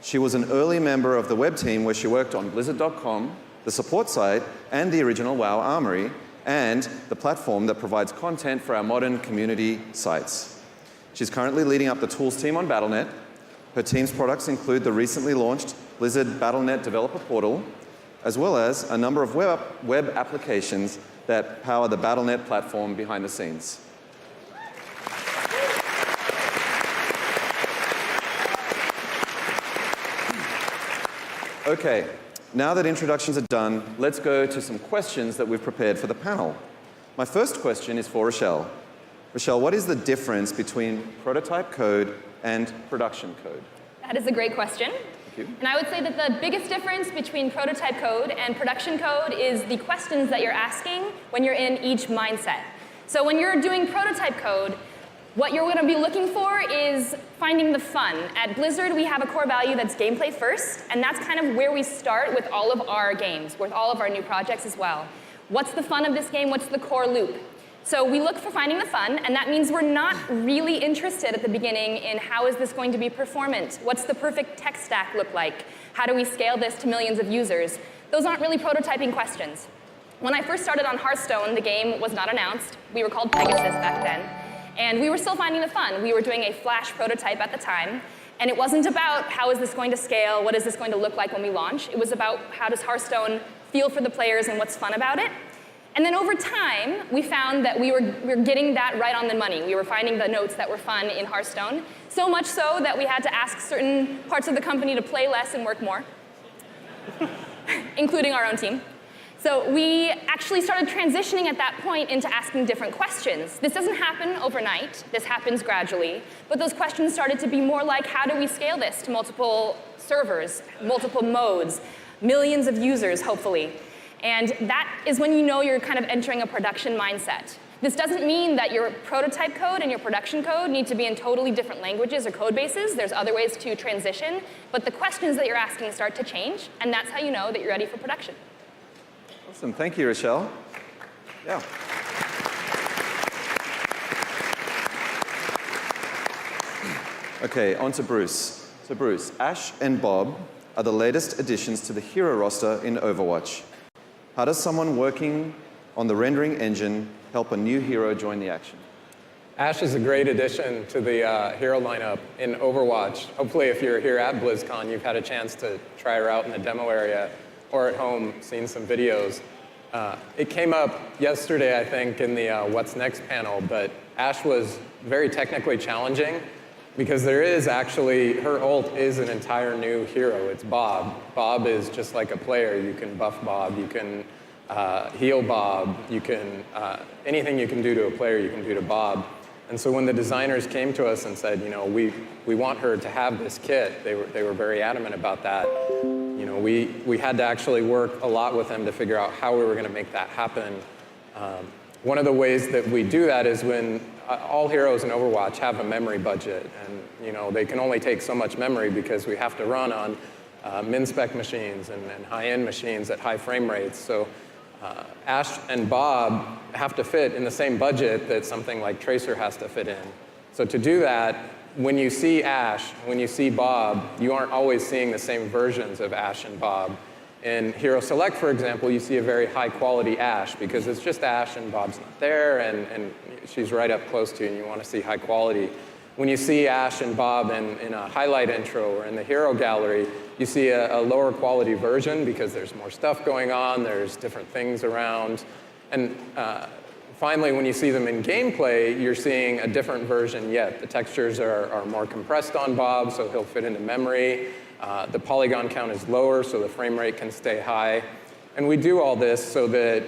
She was an early member of the web team where she worked on Blizzard.com, the support site, and the original WoW Armory, and the platform that provides content for our modern community sites. She's currently leading up the tools team on BattleNet. Her team's products include the recently launched Blizzard BattleNet Developer Portal, as well as a number of web applications that power the BattleNet platform behind the scenes. Okay, now that introductions are done, let's go to some questions that we've prepared for the panel. My first question is for Rochelle. Rochelle, what is the difference between prototype code and production code? That is a great question. And I would say that the biggest difference between prototype code and production code is the questions that you're asking when you're in each mindset. So when you're doing prototype code, what you're going to be looking for is finding the fun. At Blizzard, we have a core value that's gameplay first, and that's kind of where we start with all of our games, with all of our new projects as well. What's the fun of this game? What's the core loop? So we look for finding the fun, and that means we're not really interested at the beginning in how is this going to be performant? What's the perfect tech stack look like? How do we scale this to millions of users? Those aren't really prototyping questions. When I first started on Hearthstone, the game was not announced. We were called Pegasus back then. And we were still finding the fun. We were doing a Flash prototype at the time. And it wasn't about how is this going to scale, what is this going to look like when we launch. It was about how does Hearthstone feel for the players and what's fun about it. And then over time, we found that we were getting that right on the money. We were finding the notes that were fun in Hearthstone, so much so that we had to ask certain parts of the company to play less and work more, including our own team. So we actually started transitioning at that point into asking different questions. This doesn't happen overnight. This happens gradually. But those questions started to be more like, how do we scale this to multiple servers, multiple modes, millions of users, hopefully? And that is when you know you're kind of entering a production mindset. This doesn't mean that your prototype code and your production code need to be in totally different languages or code bases. There's other ways to transition. But the questions that you're asking start to change, and that's how you know that you're ready for production. Awesome. Thank you, Rochelle. Yeah. Okay, on to Bruce. So Bruce, Ash and Bob are the latest additions to the hero roster in Overwatch. How does someone working on the rendering engine help a new hero join the action? Ash is a great addition to the hero lineup in Overwatch. Hopefully, if you're here at BlizzCon, you've had a chance to try her out in the demo area or at home seeing some videos. It came up yesterday, I think, in the What's Next panel, but Ash was very technically challenging because there is actually, her ult is an entire new hero. It's Bob. Bob is just like a player. You can buff Bob, you can heal Bob, you can, anything you can do to a player, you can do to Bob. And so when the designers came to us and said, you know, we want her to have this kit, they were very adamant about that. You know, we had to actually work a lot with them to figure out how we were going to make that happen. One of the ways that we do that is when all heroes in Overwatch have a memory budget, and you know they can only take so much memory because we have to run on min-spec machines and high-end machines at high frame rates. So Ash and Bob have to fit in the same budget that something like Tracer has to fit in. So to do that, when you see Ash, when you see Bob, you aren't always seeing the same versions of Ash and Bob. In Hero Select, for example, you see a very high-quality Ash because it's just Ash and Bob's not there, and she's right up close to you, and you want to see high quality. When you see Ash and Bob in a highlight intro or in the hero gallery, you see a lower quality version because there's more stuff going on, there's different things around. And finally, when you see them in gameplay, you're seeing a different version yet. The textures are more compressed on Bob, so he'll fit into memory. The polygon count is lower, so the frame rate can stay high. And we do all this so that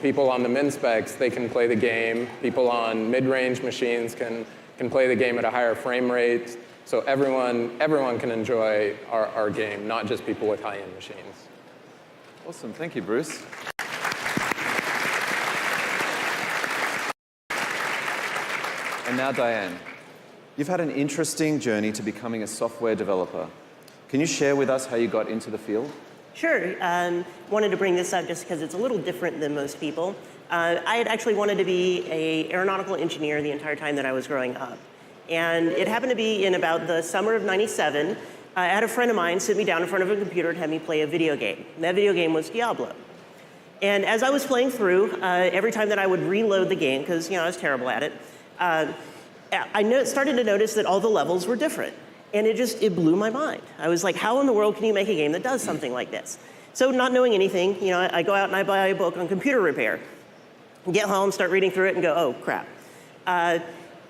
people on the min specs, they can play the game. People on mid-range machines can play the game at a higher frame rate. So everyone can enjoy our game, not just people with high-end machines. Awesome. Thank you, Bruce. And now, Diane, you've had an interesting journey to becoming a software developer. Can you share with us how you got into the field? Sure. Wanted to bring this up just because it's a little different than most people. I had actually wanted to be an aeronautical engineer the entire time that I was growing up. And it happened to be in about the summer of '97. I had a friend of mine sit me down in front of a computer and have me play a video game. And that video game was Diablo. And as I was playing through, every time that I would reload the game, because I was terrible at it, I started to notice that all the levels were different. And it blew my mind. I was like, how in the world can you make a game that does something like this? So not knowing anything, I go out and I buy a book on computer repair. Get home, start reading through it, and go, oh, crap.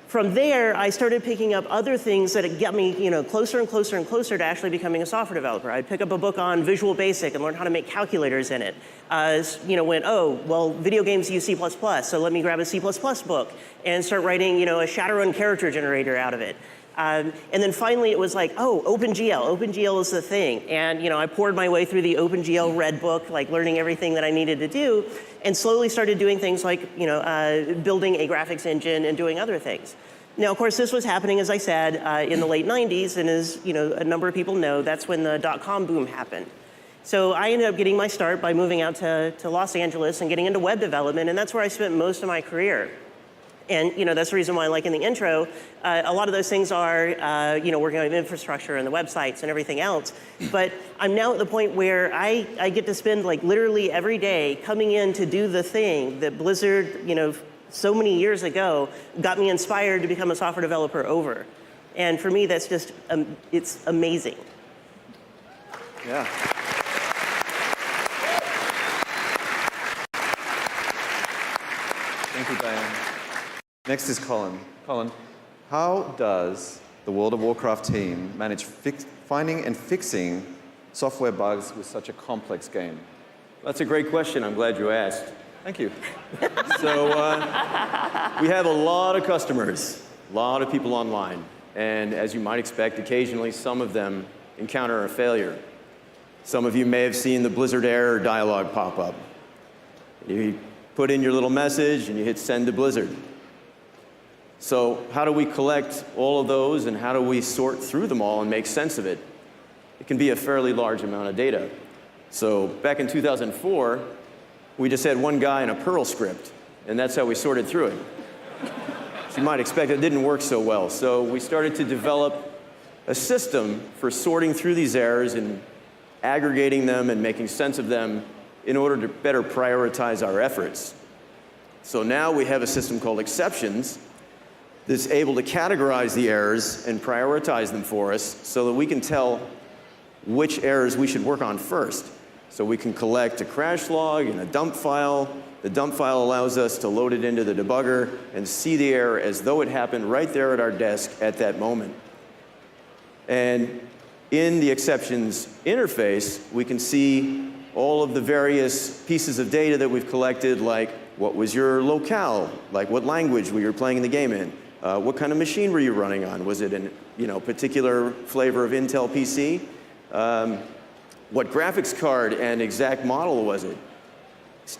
From there, I started picking up other things that got me closer and closer and closer to actually becoming a software developer. I'd pick up a book on Visual Basic and learn how to make calculators in it. Went, oh, well, video games use C++, so let me grab a C++ book and start writing a Shadowrun character generator out of it. And then finally it was like, oh, OpenGL. OpenGL is the thing. And I poured my way through the OpenGL Red book, like learning everything that I needed to do, and slowly started doing things like building a graphics engine and doing other things. Now, of course, this was happening, as I said, in the late '90s, and as a number of people know, that's when the .com boom happened. So I ended up getting my start by moving out to Los Angeles and getting into web development, and that's where I spent most of my career. And that's the reason why, like in the intro, a lot of those things are, working on infrastructure and the websites and everything else. But I'm now at the point where I get to spend like literally every day coming in to do the thing that Blizzard, so many years ago got me inspired to become a software developer over. And for me, that's just, it's amazing. Yeah. Thank you, Diane. Next is Colin. Colin, how does the World of Warcraft team manage finding and fixing software bugs with such a complex game? That's a great question. I'm glad you asked. Thank you. So we have a lot of customers, a lot of people online. And as you might expect, occasionally some of them encounter a failure. Some of you may have seen the Blizzard error dialog pop up. You put in your little message and you hit send to Blizzard. So how do we collect all of those and how do we sort through them all and make sense of it? It can be a fairly large amount of data. So back in 2004, we just had one guy in a Perl script, and that's how we sorted through it. As you might expect, it didn't work so well. So we started to develop a system for sorting through these errors and aggregating them and making sense of them in order to better prioritize our efforts. So now we have a system called exceptions that's able to categorize the errors and prioritize them for us so that we can tell which errors we should work on first. So we can collect a crash log and a dump file. The dump file allows us to load it into the debugger and see the error as though it happened right there at our desk at that moment. And in the exceptions interface, we can see all of the various pieces of data that we've collected, like what was your locale, like what language were you playing the game in, what kind of machine were you running on? Was it a particular flavor of Intel PC? What graphics card and exact model was it?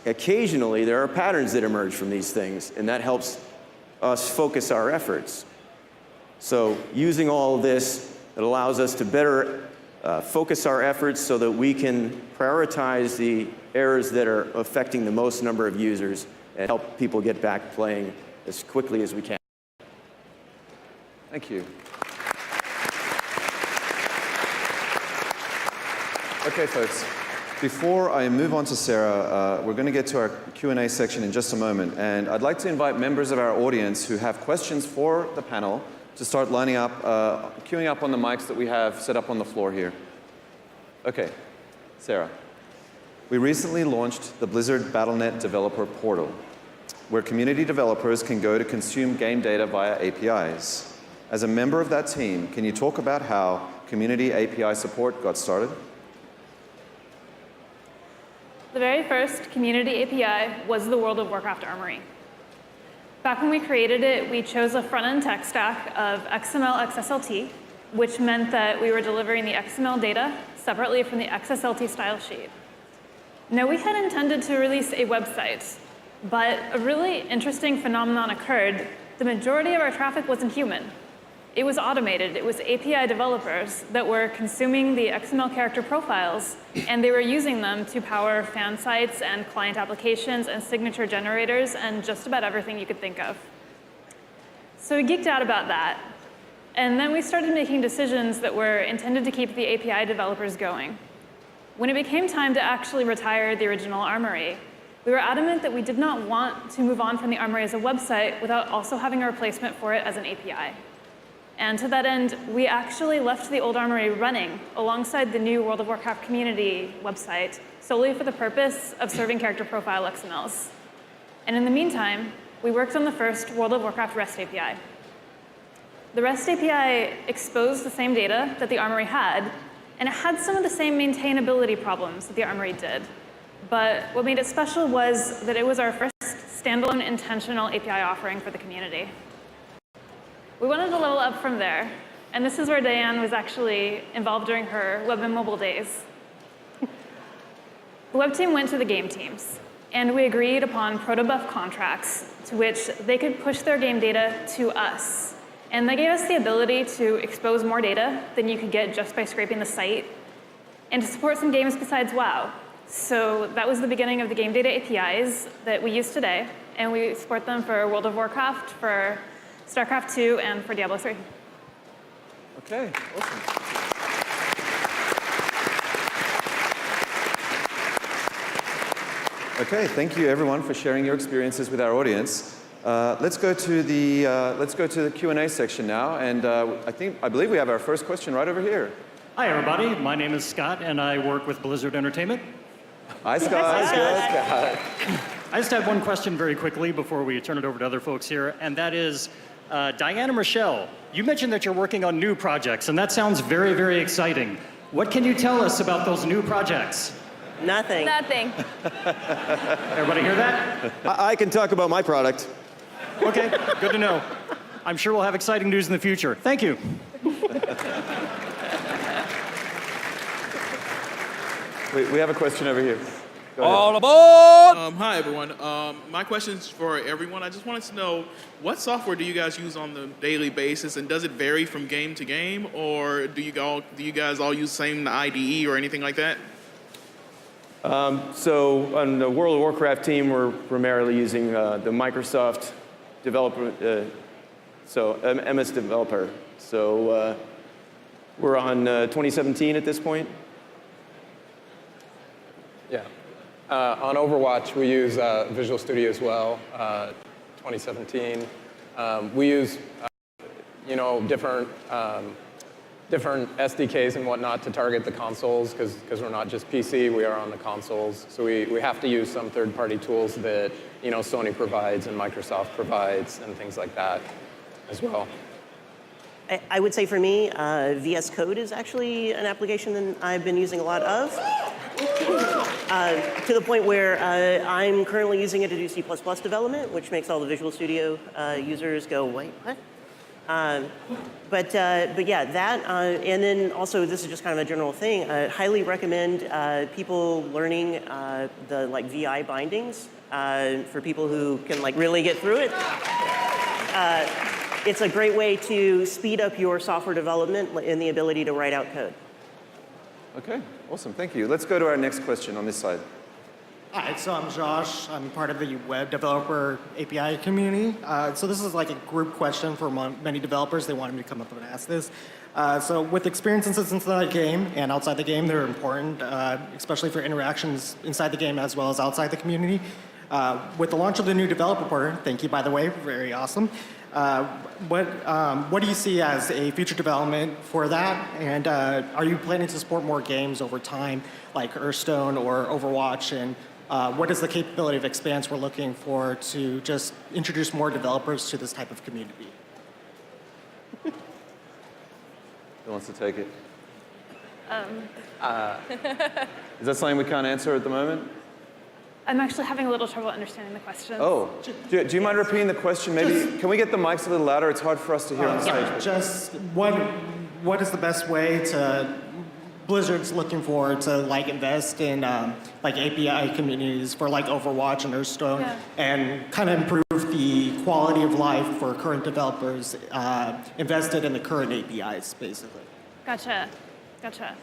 Occasionally, there are patterns that emerge from these things, and that helps us focus our efforts. So using all of this, it allows us to better focus our efforts so that we can prioritize the errors that are affecting the most number of users and help people get back playing as quickly as we can. Thank you. Okay, folks. Before I move on to Sarah, we're going to get to our Q&A section in just a moment. And I'd like to invite members of our audience who have questions for the panel to start lining up, queuing up on the mics that we have set up on the floor here. Okay, Sarah. We recently launched the Blizzard Battle.net Developer Portal, where community developers can go to consume game data via APIs. As a member of that team, can you talk about how community API support got started? The very first community API was the World of Warcraft Armory. Back when we created it, we chose a front-end tech stack of XML XSLT, which meant that we were delivering the XML data separately from the XSLT style sheet. Now, we had intended to release a website, but a really interesting phenomenon occurred. The majority of our traffic wasn't human. It was automated. It was API developers that were consuming the XML character profiles, and they were using them to power fan sites and client applications and signature generators and just about everything you could think of. So we geeked out about that. And then we started making decisions that were intended to keep the API developers going. When it became time to actually retire the original Armory, we were adamant that we did not want to move on from the Armory as a website without also having a replacement for it as an API. And to that end, we actually left the old Armory running alongside the new World of Warcraft community website solely for the purpose of serving character profile XMLs. And in the meantime, we worked on the first World of Warcraft REST API. The REST API exposed the same data that the Armory had, and it had some of the same maintainability problems that the Armory did. But what made it special was that it was our first standalone intentional API offering for the community. We wanted to level up from there, and this is where Diane was actually involved during her web and mobile days. The web team went to the game teams, and we agreed upon protobuf contracts to which they could push their game data to us. And they gave us the ability to expose more data than you could get just by scraping the site, and to support some games besides WoW. So that was the beginning of the game data APIs that we use today, and we support them for World of Warcraft, for StarCraft 2, and for Diablo 3. Okay, awesome. Okay, thank you everyone for sharing your experiences with our audience. Let's go to the Q&A section now, and I believe we have our first question right over here. Hi everybody, my name is Scott, and I work with Blizzard Entertainment. Hi Scott. Hi Scott. I just have one question very quickly before we turn it over to other folks here, and that is, Diane and Michelle, you mentioned that you're working on new projects, and that sounds very, very exciting. What can you tell us about those new projects? Nothing. Nothing. Everybody hear that? I can talk about my product. Okay, good to know. I'm sure we'll have exciting news in the future. Thank you. We have a question over here. All aboard! Hi, everyone. My question is for everyone. I just wanted to know, what software do you guys use on the daily basis, and does it vary from game to game, or do you guys all use the same IDE or anything like that? So on the World of Warcraft team, we're primarily using the Microsoft developer, MS Developer. So we're on 2017 at this point. Yeah. On Overwatch, we use Visual Studio as well, 2017. We use, different SDKs and whatnot to target the consoles, because we're not just PC, we are on the consoles. So we have to use some third-party tools that Sony provides and Microsoft provides and things like that as well. I would say for me, VS Code is actually an application that I've been using a lot of. To the point where I'm currently using it to do C++ development, which makes all the Visual Studio users go, wait, what? But yeah, that, and then also this is just kind of a general thing. I highly recommend people learning the VI bindings for people who can really get through it. It's a great way to speed up your software development and the ability to write out code. Okay, awesome, thank you. Let's go to our next question on this side. Hi, so I'm Josh. I'm part of the web developer API community. So this is like a group question for many developers. They wanted me to come up and ask this. So with experiences inside the game and outside the game, they're important, especially for interactions inside the game as well as outside the community. With the launch of the new developer, thank you, by the way, very awesome. What do you see as a future development for that? And are you planning to support more games over time, like Hearthstone or Overwatch? And what is the capability of Expanse we're looking for to just introduce more developers to this type of community? Who wants to take it? Is that something we can't answer at the moment? I'm actually having a little trouble understanding the question. Oh, do you mind repeating the question? Maybe, can we get the mics a little louder? It's hard for us to hear on the stage. Just what is the best way to Blizzard's looking forward to like invest in like API communities for like Overwatch and Hearthstone and kind of improve the quality of life for current developers invested in the current APIs, basically. Gotcha. Gotcha.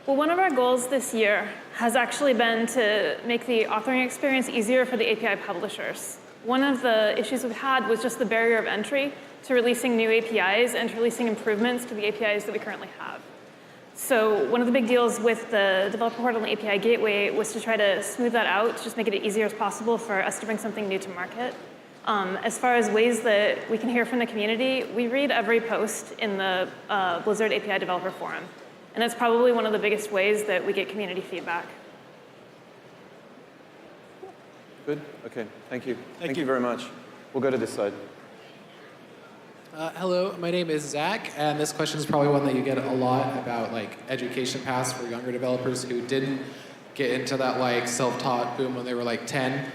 Well, one of our goals this year has actually been to make the authoring experience easier for the API publishers. One of the issues we've had was just the barrier of entry to releasing new APIs and to releasing improvements to the APIs that we currently have. So one of the big deals with the developer portal and API gateway was to try to smooth that out, to just make it as easy as possible for us to bring something new to market. As far as ways that we can hear from the community, we read every post in the Blizzard API developer forum. And that's probably one of the biggest ways that we get community feedback. Good, okay, thank you. Thank you very much. We'll go to this side. Hello, my name is Zach, and this question is probably one that you get a lot about like education paths for younger developers who didn't get into that like self-taught boom when they were like 10.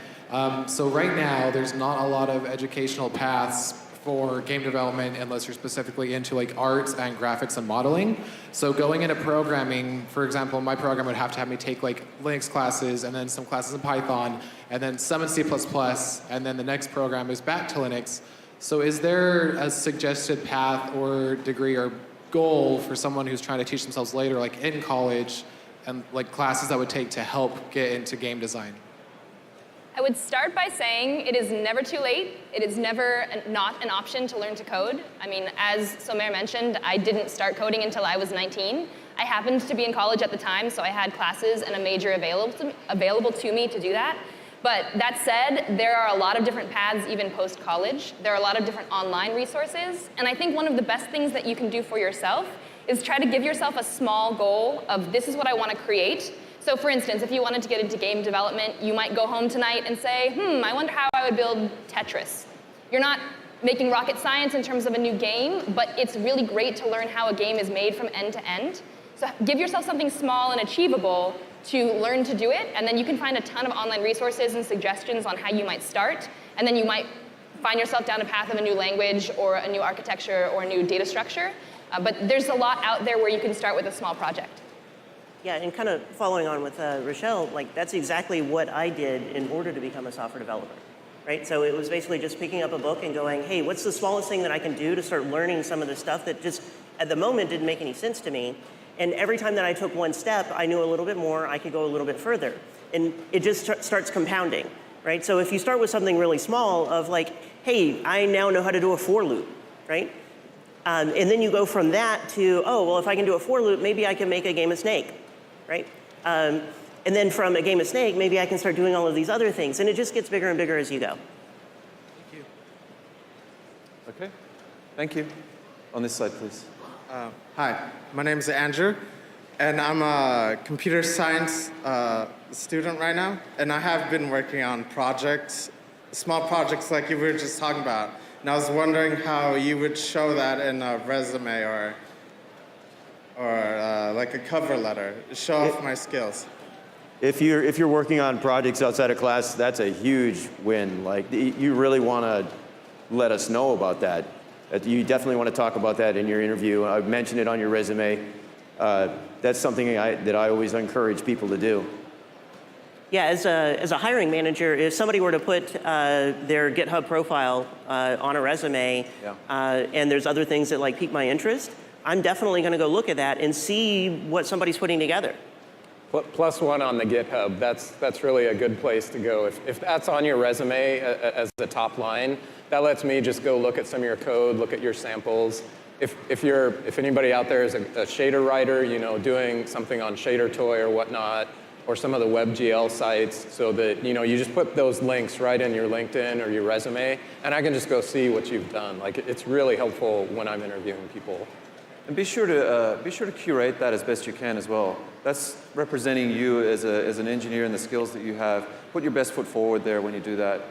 So right now, there's not a lot of educational paths for game development unless you're specifically into like arts and graphics and modeling. So going into programming, for example, my program would have to have me take like Linux classes and then some classes in Python and then some in C++, and then the next program is back to Linux. So is there a suggested path or degree or goal for someone who's trying to teach themselves later, like in college, and like classes that would take to help get into game design? I would start by saying it is never too late. It is never not an option to learn to code. I mean, as Somer mentioned, I didn't start coding until I was 19. I happened to be in college at the time, so I had classes and a major available to me to do that. But that said, there are a lot of different paths even post-college. There are a lot of different online resources. And I think one of the best things that you can do for yourself is try to give yourself a small goal of this is what I want to create. So for instance, if you wanted to get into game development, you might go home tonight and say, I wonder how I would build Tetris. You're not making rocket science in terms of a new game, but it's really great to learn how a game is made from end to end. So give yourself something small and achievable to learn to do it, and then you can find a ton of online resources and suggestions on how you might start, and then you might find yourself down a path of a new language or a new architecture or a new data structure. But there's a lot out there where you can start with a small project. Yeah, and kind of following on with Rochelle, like that's exactly what I did in order to become a software developer, right? So it was basically just picking up a book and going, hey, what's the smallest thing that I can do to start learning some of the stuff that just at the moment didn't make any sense to me. And every time that I took one step, I knew a little bit more, I could go a little bit further. And it just starts compounding, right? So if you start with something really small of like, hey, I now know how to do a for loop, right? And then you go from that to, oh, well, if I can do a for loop, maybe I can make a game of Snake. Right? And then from a game of Snake, maybe I can start doing all of these other things. And it just gets bigger and bigger as you go. Thank you. Okay, thank you. On this side, please. Hi, my name is Andrew, and I'm a computer science student right now. And I have been working on projects, small projects like you were just talking about. And I was wondering how you would show that in a resume or like a cover letter, show off my skills. If you're working on projects outside of class, that's a huge win. Like you really want to let us know about that. You definitely want to talk about that in your interview. I've mentioned it on your resume. That's something that I always encourage people to do. Yeah, as a hiring manager, if somebody were to put their GitHub profile on a resume, and there's other things that like pique my interest, I'm definitely going to go look at that and see what somebody's putting together. +1 on the GitHub, that's really a good place to go. If that's on your resume as the top line, that lets me just go look at some of your code, look at your samples. If anybody out there is a shader writer, you know, doing something on Shader Toy or whatnot, or some of the WebGL sites, so that you just put those links right in your LinkedIn or your resume, and I can just go see what you've done. Like it's really helpful when I'm interviewing people. And be sure to curate that as best you can as well. That's representing you as an engineer and the skills that you have. Put your best foot forward there when you do that.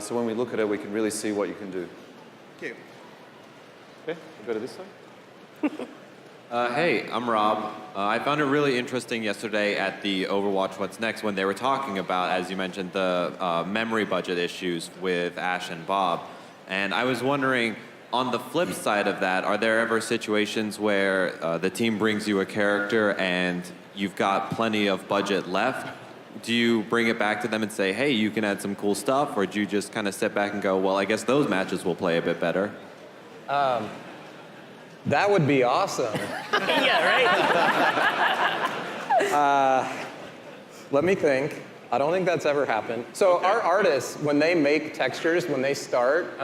So when we look at it, we can really see what you can do. Thank you. Okay, we'll go to this side. Hey, I'm Rob. I found it really interesting yesterday at the Overwatch What's Next when they were talking about, as you mentioned, the memory budget issues with Ash and Bob. And I was wondering, on the flip side of that, are there ever situations where the team brings you a character and you've got plenty of budget left? Do you bring it back to them and say, hey, you can add some cool stuff? Or do you just kind of step back and go, well, I guess those matches will play a bit better? That would be awesome. Yeah, right? Let me think. I don't think that's ever happened. So our artists, when they make textures, when they start,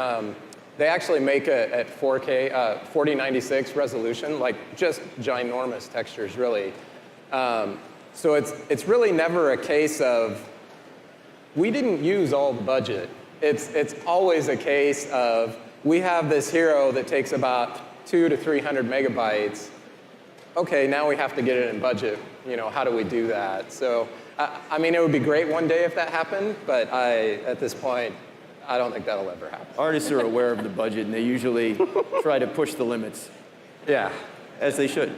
they actually make it at 4K, 4096 resolution, like just ginormous textures, really. So it's really never a case of, we didn't use all the budget. It's always a case of, we have this hero that takes about 200 to 300 megabytes. Okay, now we have to get it in budget. You know, how do we do that? So, I mean, it would be great one day if that happened, but at this point, I don't think that'll ever happen. Artists are aware of the budget, and they usually try to push the limits. Yeah. As they should.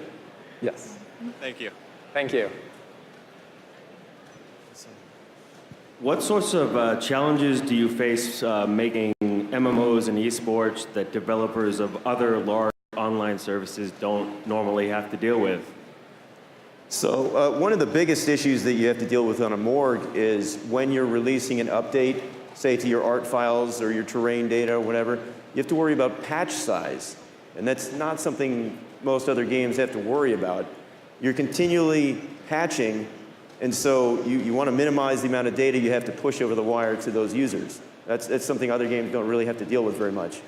Yes. Thank you. Thank you. What sorts of challenges do you face making MMOs and esports that developers of other large online services don't normally have to deal with? So one of the biggest issues that you have to deal with on a morgue is when you're releasing an update, say to your art files or your terrain data or whatever, you have to worry about patch size. And that's not something most other games have to worry about. You're continually patching, and so you want to minimize the amount of data you have to push over the wire to those users. That's something other games don't really have to deal with very much.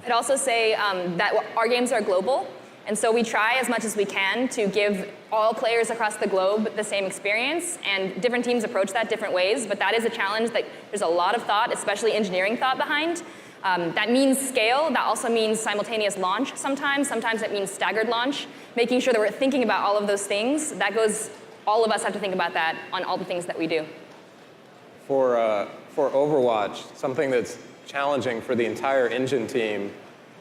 I'd also say that our games are global, and so we try as much as we can to give all players across the globe the same experience, and different teams approach that different ways, but that is a challenge that there's a lot of thought, especially engineering thought behind. That means scale, that also means simultaneous launch sometimes it means staggered launch, making sure that we're thinking about all of those things. That goes, all of us have to think about that on all the things that we do. For Overwatch, something that's challenging for the entire engine team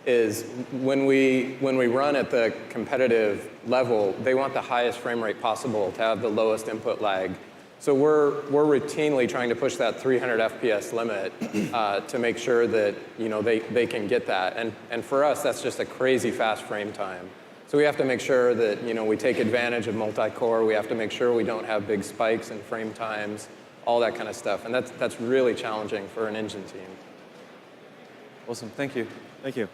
is when we run at the competitive level, they want the highest frame rate possible to have the lowest input lag. So we're routinely trying to push that 300 FPS limit to make sure that they can get that. And for us, that's just a crazy fast frame time. So we have to make sure that we take advantage of multi-core. We have to make sure we don't have big spikes in frame times, all that kind of stuff. And that's really challenging for an engine team. Awesome, thank you. Thank you.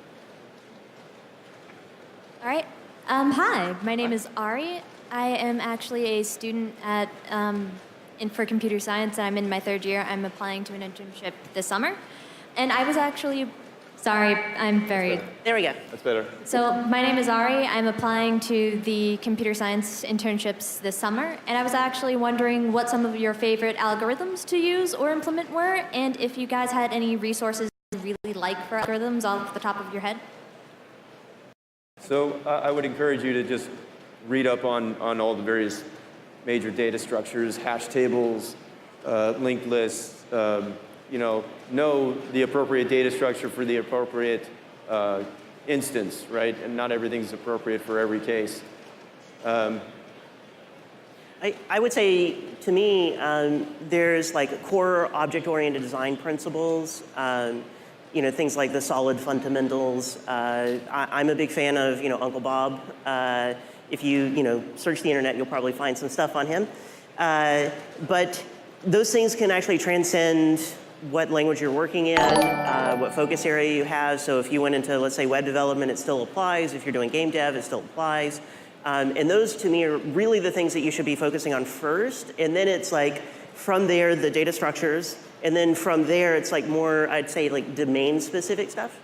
All right. Hi, my name is Ari. I am actually a student for computer science, and I'm in my third year. I'm applying to an internship this summer. And I was actually, sorry, I'm very... There we go. That's better. So my name is Ari. I'm applying to the computer science internships this summer. And I was actually wondering what some of your favorite algorithms to use or implement were, and if you guys had any resources you really like for algorithms off the top of your head. So I would encourage you to just read up on all the various major data structures, hash tables, linked lists, know the appropriate data structure for the appropriate instance, right? And not everything's appropriate for every case. I would say, to me, there's like core object-oriented design principles, things like the solid fundamentals. I'm a big fan of, Uncle Bob. If you, search the internet, you'll probably find some stuff on him. But those things can actually transcend what language you're working in, what focus area you have. So if you went into, let's say, web development, it still applies. If you're doing game dev, it still applies. And those, to me, are really the things that you should be focusing on first. And then it's like, from there, the data structures. And then from there, it's like more, I'd say, like domain-specific stuff.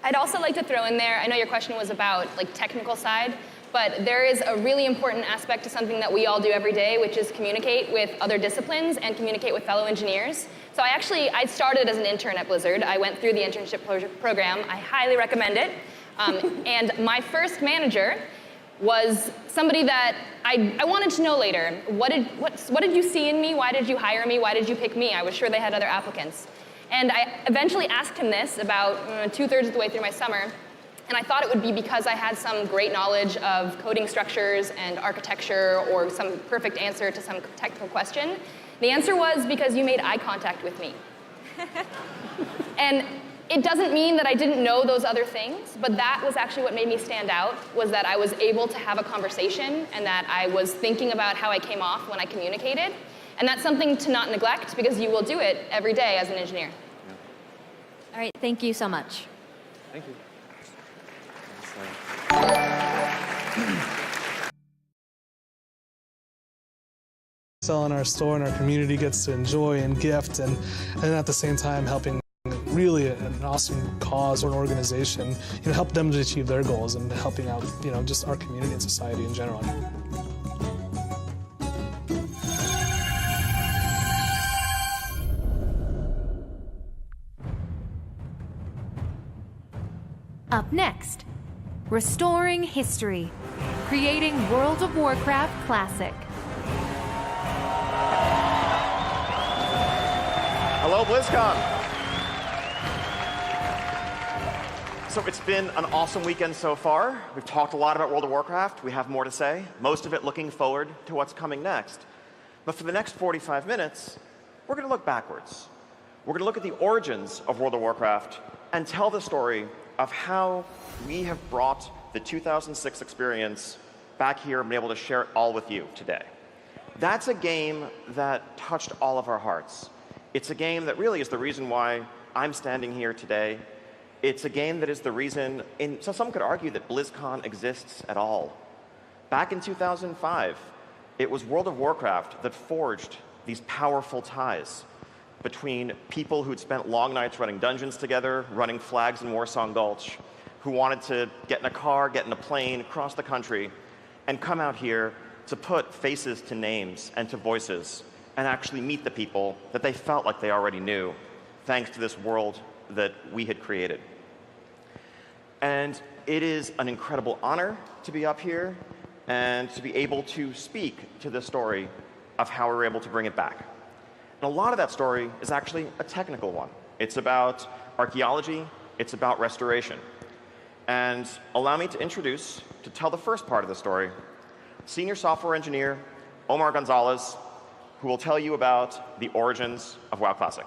I'd also like to throw in there, I know your question was about like technical side, but there is a really important aspect to something that we all do every day, which is communicate with other disciplines and communicate with fellow engineers. So I started as an intern at Blizzard. I went through the internship program. I highly recommend it. And my first manager was somebody that I wanted to know later. What did you see in me? Why did you hire me? Why did you pick me? I was sure they had other applicants. And I eventually asked him this about 2/3 of the way through my summer. And I thought it would be because I had some great knowledge of coding structures and architecture or some perfect answer to some technical question. The answer was because you made eye contact with me. And it doesn't mean that I didn't know those other things, but that was actually what made me stand out, was that I was able to have a conversation and that I was thinking about how I came off when I communicated. And that's something to not neglect, because you will do it every day as an engineer. All right, thank you so much. Thank you. Sell in our store and our community gets to enjoy and gift, and at the same time helping really an awesome cause or an organization, help them to achieve their goals and helping out, just our community and society in general. Up next, Restoring History, Creating World of Warcraft Classic. Hello, BlizzCon. So it's been an awesome weekend so far. We've talked a lot about World of Warcraft. We have more to say, most of it looking forward to what's coming next. But for the next 45 minutes, we're going to look backwards. We're going to look at the origins of World of Warcraft and tell the story of how we have brought the 2006 experience back here and been able to share it all with you today. That's a game that touched all of our hearts. It's a game that really is the reason why I'm standing here today. It's a game that is the reason, so some could argue that BlizzCon exists at all. Back in 2005, it was World of Warcraft that forged these powerful ties between people who'd spent long nights running dungeons together, running flags in Warsong Gulch, who wanted to get in a car, get in a plane, cross the country, and come out here to put faces to names and to voices and actually meet the people that they felt like they already knew, thanks to this world that we had created. And it is an incredible honor to be up here and to be able to speak to the story of how we were able to bring it back. And a lot of that story is actually a technical one. It's about archaeology, it's about restoration. And allow me to introduce, to tell the first part of the story, senior software engineer Omar Gonzalez, who will tell you about the origins of WoW Classic.